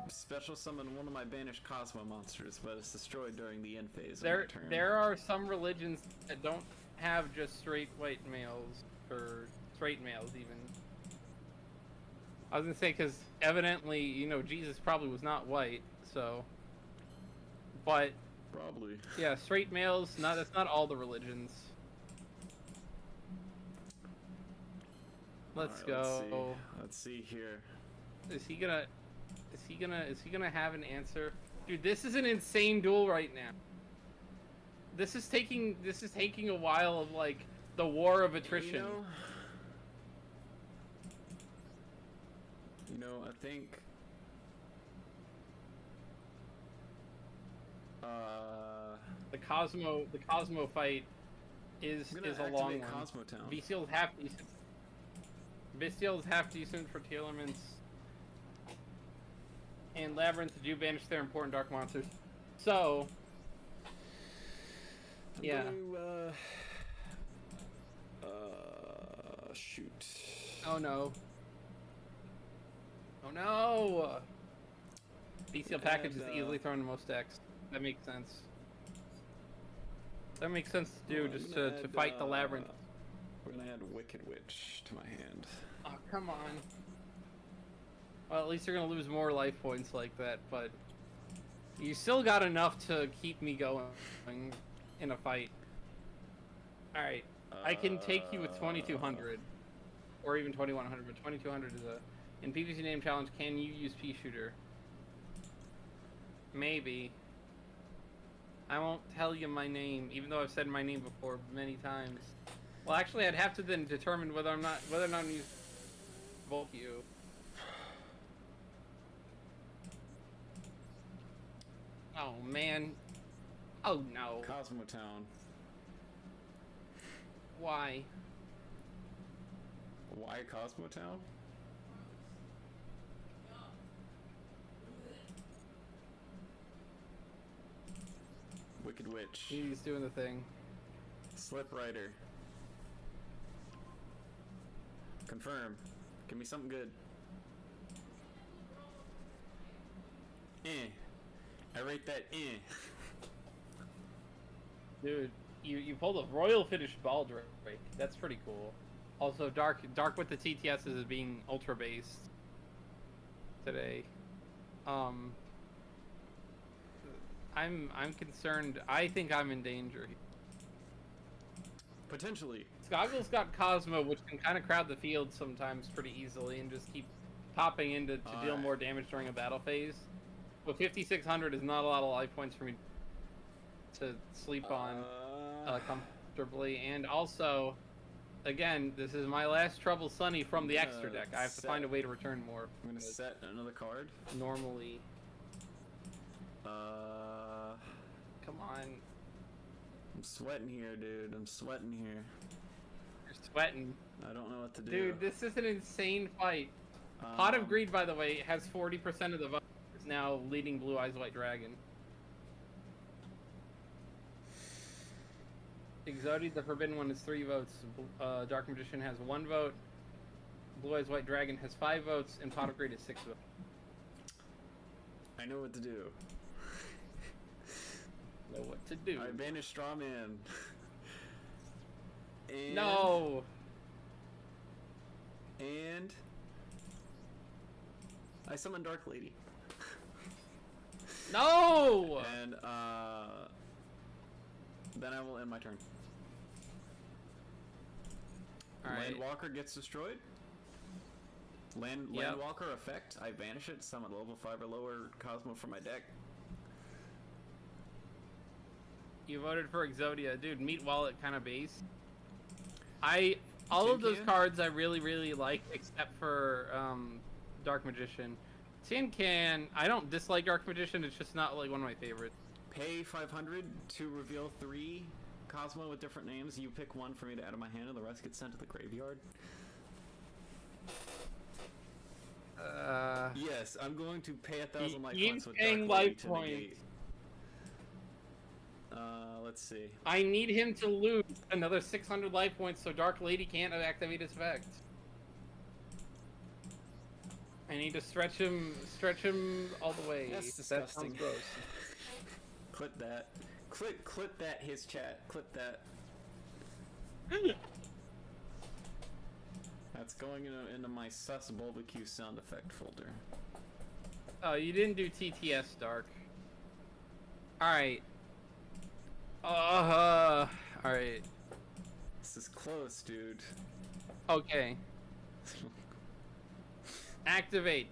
special summon one of my banished Cosmo monsters, but it's destroyed during the end phase of my turn. There are some religions that don't have just straight white males, or straight males even. I was gonna say, because evidently, Jesus probably was not white, so. But Probably. Yeah, straight males. That's not all the religions. Let's go. Let's see here. Is he gonna have an answer? Dude, this is an insane duel right now. This is taking a while of like the war of attrition. You know, I think the Cosmo fight is a long one. Cosmo Town. Bestial's half decent. Bestial's half decent for Telements. And Labyrinths do banish their important dark monsters. So yeah. Shoot. Oh no. Oh no! Bestial package is easily thrown in most decks. That makes sense. That makes sense to do, just to fight the Labyrinth. We're gonna add Wicked Witch to my hand. Oh, come on. Well, at least you're gonna lose more life points like that, but you still got enough to keep me going in a fight. Alright. I can take you with 2200. Or even 2100, but 2200 is a... In PvC name challenge, can you use Pea Shooter? Maybe. I won't tell you my name, even though I've said my name before many times. Well, actually, I'd have to then determine whether or not I'm use both you. Oh man. Oh no. Cosmo Town. Why? Why Cosmo Town? Wicked Witch. He's doing the thing. Slip Rider. Confirm. Give me something good. I rate that Dude, you pulled a royal finish Baldrake. That's pretty cool. Also, dark with the TTS is being ultra based today. I'm concerned. I think I'm in danger. Potentially. Skoggle's got Cosmo, which can kind of crowd the field sometimes pretty easily and just keep popping in to deal more damage during a battle phase. But 5600 is not a lot of life points for me to sleep on comfortably. And also, again, this is my last Trouble Sunny from the extra deck. I have to find a way to return more. I'm gonna set another card. Normally. Come on. I'm sweating here, dude. I'm sweating here. You're sweating. I don't know what to do. Dude, this is an insane fight. Pot of Greed, by the way, has 40% of the vote. Is now leading Blue Eyes White Dragon. Exodia, the Forbidden One, is 3 votes. Dark Magician has 1 vote. Blue Eyes White Dragon has 5 votes, and Pot of Greed is 6 votes. I know what to do. Know what to do. I banish Straw Man. And no! And I summon Dark Lady. No! And then I will end my turn. Alright. Landwalker gets destroyed. Landwalker effect. I banish it. Summon level 5 or lower Cosmo from my deck. You voted for Exodia. Dude, Meat Wallet kind of base. All of those cards I really, really like, except for Dark Magician. Tin Can, I don't dislike Dark Magician, it's just not like one of my favorites. Pay 500 to reveal 3 Cosmo with different names. You pick one for me to add to my hand and the rest gets sent to the graveyard. Yes, I'm going to pay 1,000 life points with Dark Lady to negate. Let's see. I need him to lose another 600 life points so Dark Lady can't activate his effect. I need to stretch him all the way. That's disgusting. That sounds gross. Clip that. Clip that, his chat. Clip that. That's going into my sus barbecue sound effect folder. Oh, you didn't do TTS, Dark. Alright. Alright. This is close, dude. Okay. Activate.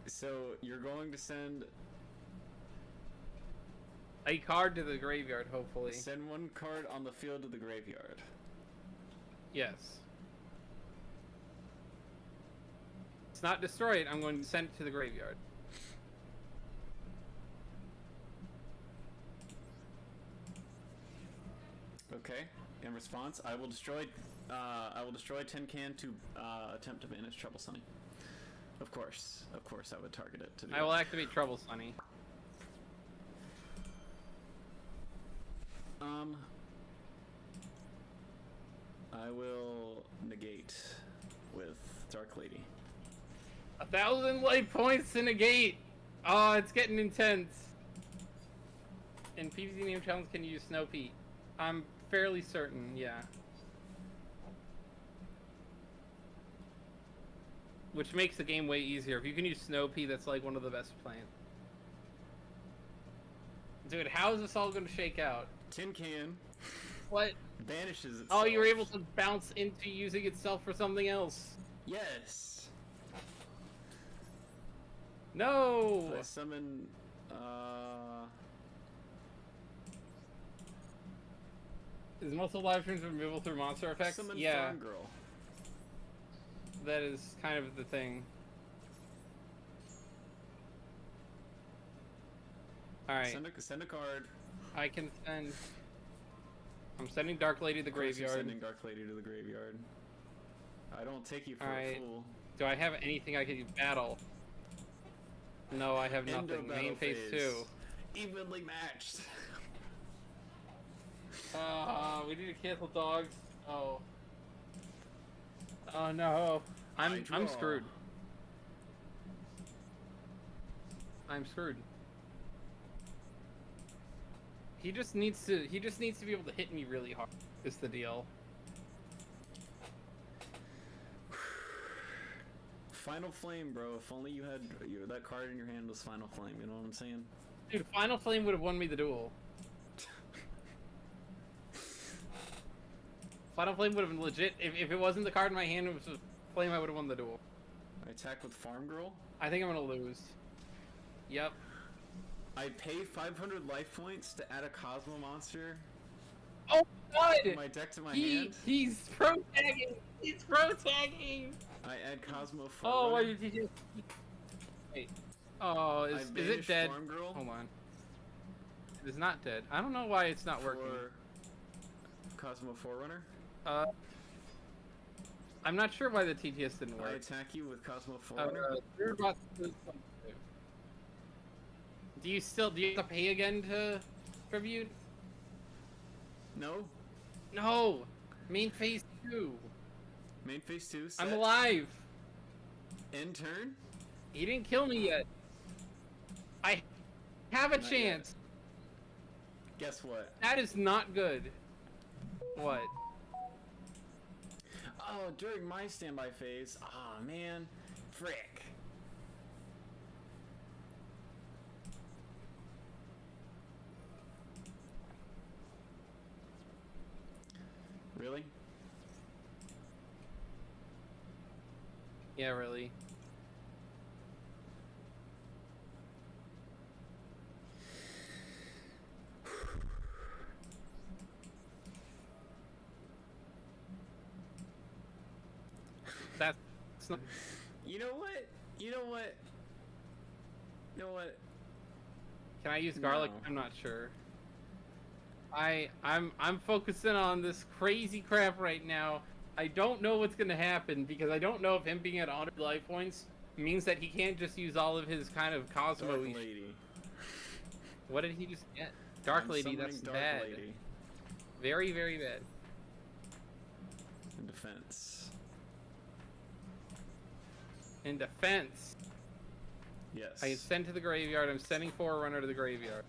So you're going to send A card to the graveyard, hopefully. send one card on the field to the graveyard. Yes. It's not destroy it, I'm going to send it to the graveyard. Okay. In response, I will destroy Tin Can to attempt to banish Trouble Sunny. Of course, I would target it to do I will that. activate Trouble Sunny. I will negate with Dark Lady. 1,000 life points to negate! Oh, it's getting intense. In PvZ name challenge, can you use Snow Pete? I'm fairly certain, yeah. Which makes the game way easier. If you can use Snow Pea, that's like one of the best plants. Dude, how is this all going to shake out? Tin Can What? banishes itself. Oh, you were able to bounce into using itself for something else. Yes. No! I summon. Is multiple life streams removal through monster effects? Summon Yeah, Farm Girl. that is kind of the thing. Alright, Send a card. I can send... I'm sending Dark Lady to the Of course you're graveyard. sending Dark Lady to the graveyard. I don't take you for Alright. a fool. Do I have anything I could battle? No, I have End of nothing. battle Main phase phase. 2. Evenly matched. We need to cancel dogs. Oh. Oh no. I'm draw. screwed. I'm screwed. He just needs to be able to hit me really hard. Is the deal. Final Flame, bro. If only you had that card in your hand was Final Flame. You know what I'm saying? Dude, Final Flame would have won me the duel. Final Flame would have been legit. If it wasn't the card in my hand, it was a Flame, I would have won the duel. I attack with Farm Girl. I think I'm gonna lose. Yep. I pay 500 life points to add a Cosmo monster Oh from God! my deck to my hand. He's pro tagging. He's pro tagging. I add Cosmo Oh, why Forerunner. did you just... Wait. Oh, I is it banish dead? Farm Girl Hold on. It is not dead. I don't know why it's not working. for Cosmo Forerunner. I'm not sure why the TTS didn't I work. attack you with Cosmo Forerunner. You're about to do something. Do you have to pay again to tribute? No. No! Main phase 2. Main phase 2. Set. I'm alive! End turn. He didn't kill me yet. I have a Not chance. Guess what? That is not good. What? Oh, during my standby phase. Ah, man. Frick. Really? Yeah, really. That's not... You know what? You know what? You know what? Can I use garlic? No. I'm not sure. I'm focusing on this crazy crap right now. I don't know what's gonna happen because I don't know if him being at 100 life points means that he can't just use all of his kind of Cosmo. Dark Lady. What did he just get? Dark I'm Lady. summoning That's Dark bad. Lady Very, very bad. in defense. In defense, Yes. I send to the graveyard. I'm sending Forerunner to the graveyard.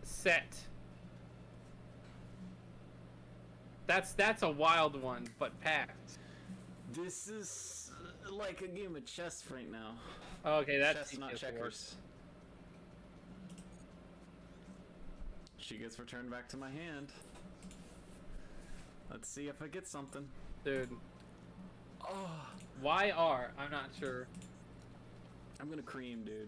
Set. That's a wild one, but packed. This is like a game of chess right now. Oh, okay, that's Chess, not checkers. She gets returned back to my hand. Let's see if I get something. Dude. Oh, YR, I'm not sure. I'm gonna cream, dude.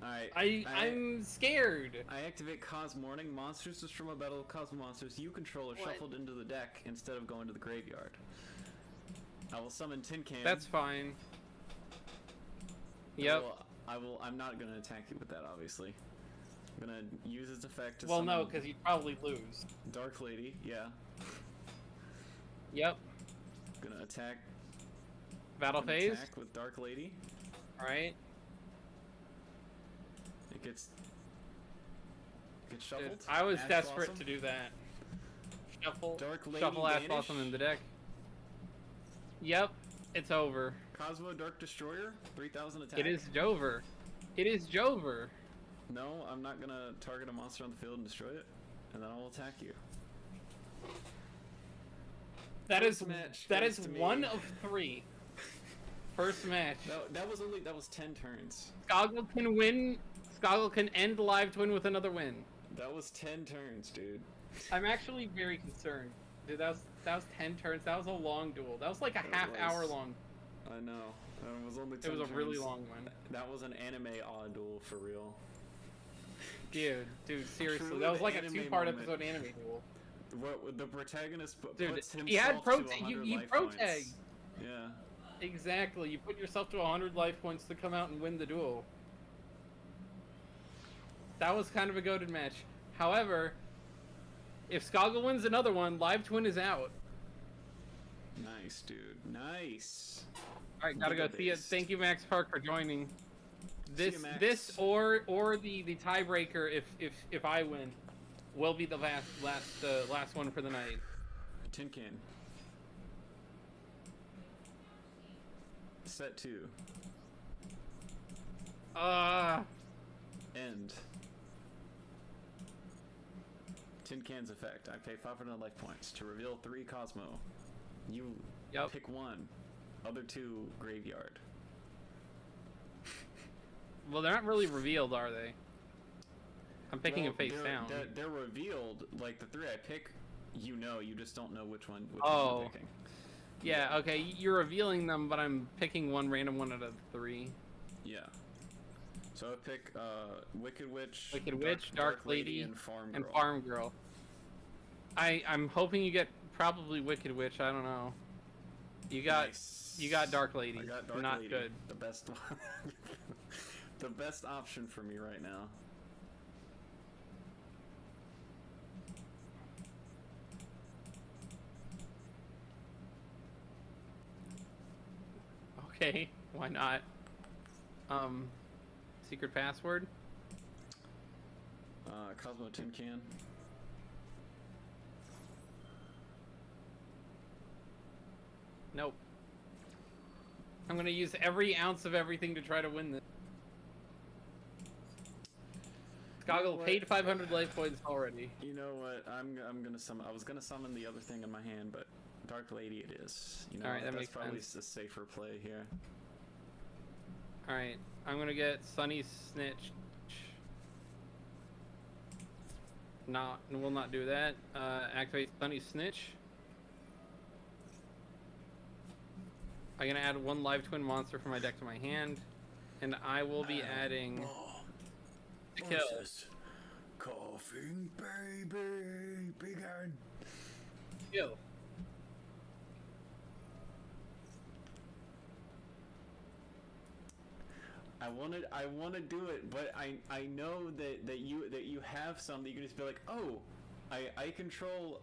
Alright. I'm scared. I activate Cause Morning. Monsters is from a battle of Cosmo monsters you control are shuffled into the deck instead of going to the graveyard. I will summon Tin Can. That's fine. Yep. I'm not gonna attack you with that, obviously. I'm gonna use its effect to well, summon no, because you'd probably lose. Dark Lady, yeah. Yep. Gonna attack. Battle phase. Attack with Dark Lady. Alright. It gets shuffled. Dude, I was Ash desperate Blossom. to do that. Shuffle. Dark Lady Shuffle Ash Vanish. Blossom in the deck. Yep. It's over. Cosmo Dark Destroyer, 3,000 attack. It is Jover. It is Jover. No, I'm not gonna target a monster on the field and destroy it, and then I'll attack you. That First is match that goes is to me. 1 of 3. First match. That was 10 turns. Skoggle can win. Skoggle can end live twin with another win. That was 10 turns, dude. I'm actually very concerned. Dude, that was 10 turns. That was a long duel. That was like a It half was. hour long. I know. It was only 10 It was a really turns. long one. That was an anime odd duel for real. Dude, seriously. Truly That was the like a anime 2-part moment. episode anime duel. What the protagonist Dude, puts himself he had to 100 you life protag. points. Yeah. Exactly. You put yourself to 100 life points to come out and win the duel. That was kind of a goated match. However, if Skoggle wins another one, live twin is out. Nice, dude. Nice. All right, gotta go. See you. Giga-based. Thank you, Max Parker, for joining. See This ya, Max. this or the tiebreaker if I win will be the last one for the night. Tin Can. Set 2. End. Tin Can's effect. I pay 500 life points to reveal 3 Cosmo. You Yep. pick 1. Other 2 graveyard. Well, they're not really revealed, are they? I'm picking Well, a face they're, down. They're revealed, like the 3 I pick, you just don't know which one Oh. you're picking. Yeah, okay, you're revealing them, but I'm picking one random one out of 3. Yeah. So I pick Wicked Witch, Dark Lady, and Farm Girl. and Farm Girl. I'm hoping you get probably Wicked Witch, I don't know. You got Nice. you got Dark Lady. I got Dark Not Lady, good. the best one. The best option for me right now. Okay, why not? Secret password? Cosmo Tin Can. Nope. I'm gonna use every ounce of everything to try to win this. Skoggle paid 500 life points already. You know what? I'm gonna summon. I was gonna summon the other thing in my hand, but Dark Lady it is. You know, Alright, that that's makes probably sense. a safer play here. Alright, I'm gonna get Sunny Snitch. We'll not do that. Activate Sunny Snitch. I'm gonna add 1 live twin monster from my deck to my hand, and I will be adding to kill. Coughing baby, begin. Kill. I want to do it, but I know that you have some that you can just be like, oh, I control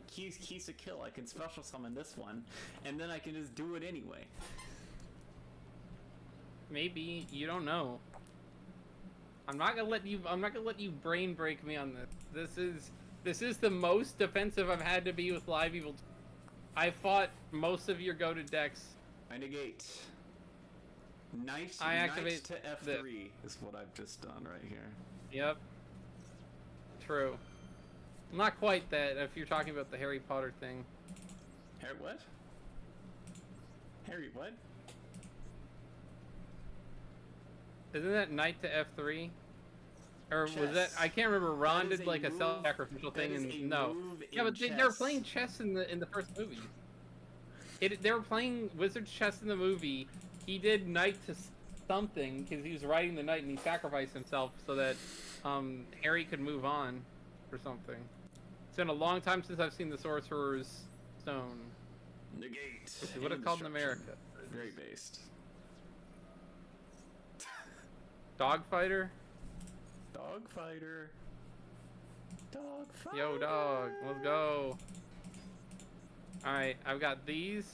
keys to kill. I can special summon this one, and then I can just do it anyway. Maybe you don't know. I'm not gonna let you brain break me on this. This is the most defensive I've had to be with Live Evil. I fought most of your goated decks. I negate. Knight, I knight activate to F3 is what I've just done right here. Yep. True. Not quite that, if you're talking about the Harry Potter thing. Harry what? Harry what? Isn't that knight to F3? Or was that, Chess. I can't remember, Ron That is did a like a move- self-sacrificial that thing is and a no. move Yeah, in but they were chess. playing chess in the first movie. They were playing wizard chess in the movie. He did knight to something because he was riding the knight and he sacrificed himself so that Harry could move on or something. It's been a long time since I've seen the Sorcerer's Stone. Negate. Which is what it's called in America. Very based. Dogfighter? Dogfighter. Dogfighter. Yo, dog, let's go. Alright, I've got these.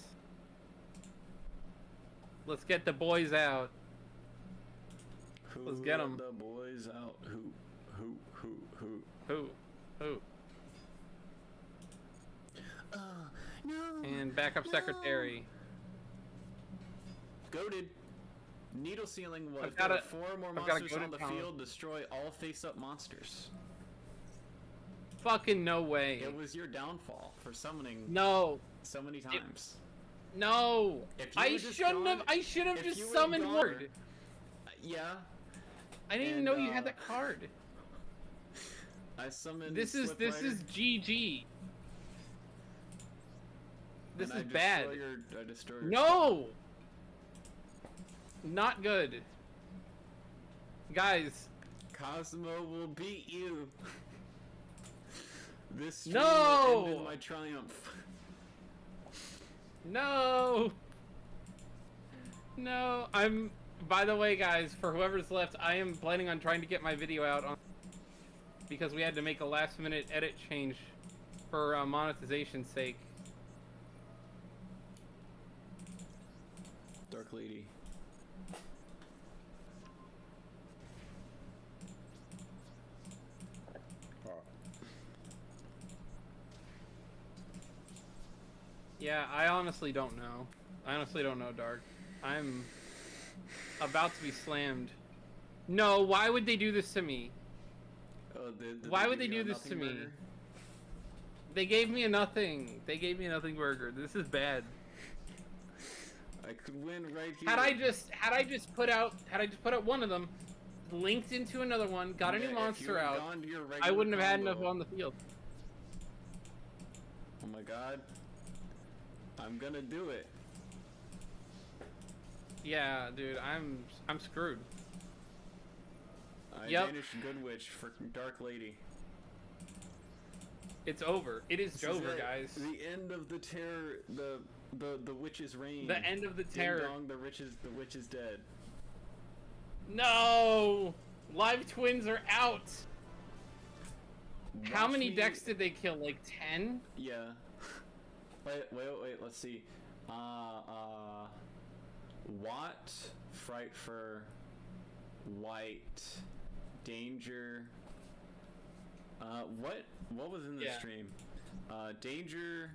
Let's get the boys out. Let's get 'em. The boys out. Who? Who? No. And backup secretary. Goated. Needle ceiling was. I've got There are a- 4 more I've got a monsters on goated the talent. field. Destroy all face-up monsters. Fucking no way. It was your downfall for summoning No. so many times. No. If you I would've just shouldn't have. gone- I should have if just you would've summoned gone- Ward. Yeah. I didn't even and, know you had uh, that card. I summoned. This is Slip Rider, GG. This and is I bad. I destroy your No. Not good. Guys, Cosmo will beat you. This stream No! will end in my triumph. no. No, by the way, guys, for whoever's left, I am planning on trying to get my video out on because we had to make a last-minute edit change for monetization's sake. Dark Lady. Yeah, I honestly don't know. I honestly don't know, Dark. I'm about to be slammed. No, why would they do this to me? Oh, Why would give they you do a this to nothing me? burger? They gave me a nothing. They gave me a nothing burger. This is bad. I could win right here. Had I just put out one of them, linked into another one, got a Yeah, new if monster you had out, gone to your I regular wouldn't have had enough combo- on the field. Oh my god. I'm gonna do it. Yeah, dude, I'm screwed. I Yep. banished Good Witch for Dark Lady. It's over. It is This is over, it. guys. The end of the terror, the witch's reign. The end of the Ding terror. dong, the witch is dead. No! Live twins are out! How Watch many me- decks did they kill? Like 10? Yeah. Wait, let's see. Watt, Fright Fur, White, Danger. What was in the Yeah. stream? Danger.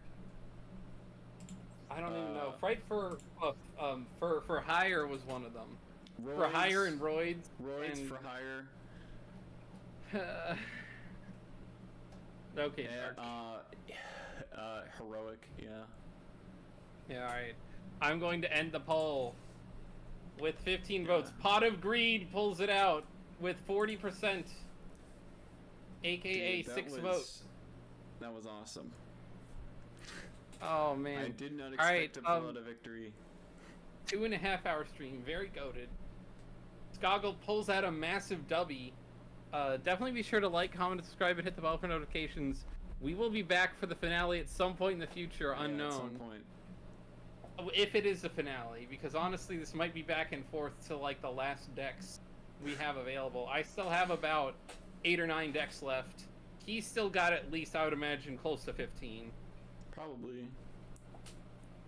I don't even know. Uh, Fright for hire was one of them. For Roids, hire and Roids. Roids and- for hire. Okay, And, Dark. Heroic, yeah. Yeah, alright. I'm going to end the poll with 15 Yeah. votes. Pot of Greed pulls it out with 40%. AKA Dude, that 6 was- votes. That was awesome. Oh, man. I did not All right, expect to pull out a victory. 2.5 hour stream. Very goated. Skoggle pulls out a massive dubby. Definitely be sure to like, comment, and subscribe, and hit the bell for notifications. We will be back for the finale at some point in the future, Yeah, unknown. at some point. If it is the finale, because honestly, this might be back and forth to like the last decks we have available. I still have about 8 or 9 decks left. He's still got at least, I would imagine, close to 15. Probably.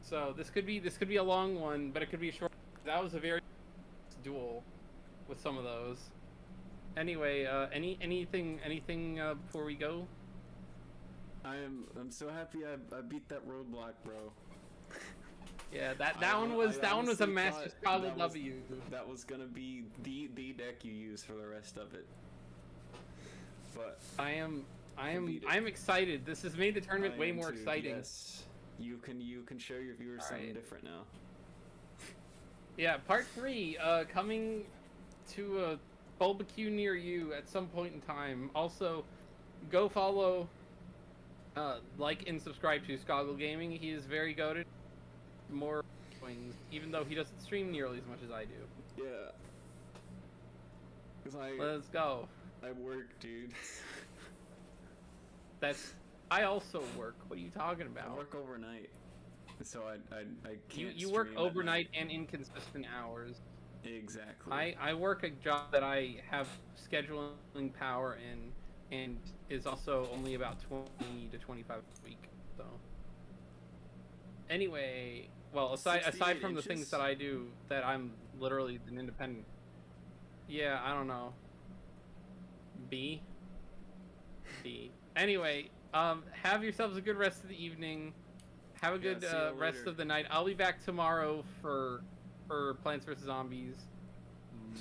So this could be a long one, but it could be a short. That was a very duel with some of those. Anyway, anything before we go? I'm so happy I beat that roadblock, bro. Yeah, that I one was a honestly massive thought Chicago that was- W. That was gonna be the deck you use for the rest of it. But I am I'm excited. This has made the tournament way more exciting. Yes. You can show your viewers something different now. Yeah, part 3 coming to a barbecue near you at some point in time. Also, go follow, like and subscribe to Skoggle Gaming. He is very goated. More wings, even though he doesn't stream nearly as much as I do. Yeah. Let's go. I work, dude. I also work. What are you talking about? I work overnight, so I can't. You work overnight and inconsistent hours. Exactly. I work a job that I have scheduling power in, and is also only about 20 to 25 a week. So anyway, well, aside from the things that I do, that I'm literally an independent. Yeah, I don't know. B. Anyway, have yourselves a good rest of the evening. Have a good rest of the night. I'll be back tomorrow for Plants vs Zombies.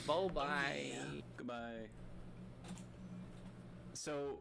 Bye bye. Goodbye. So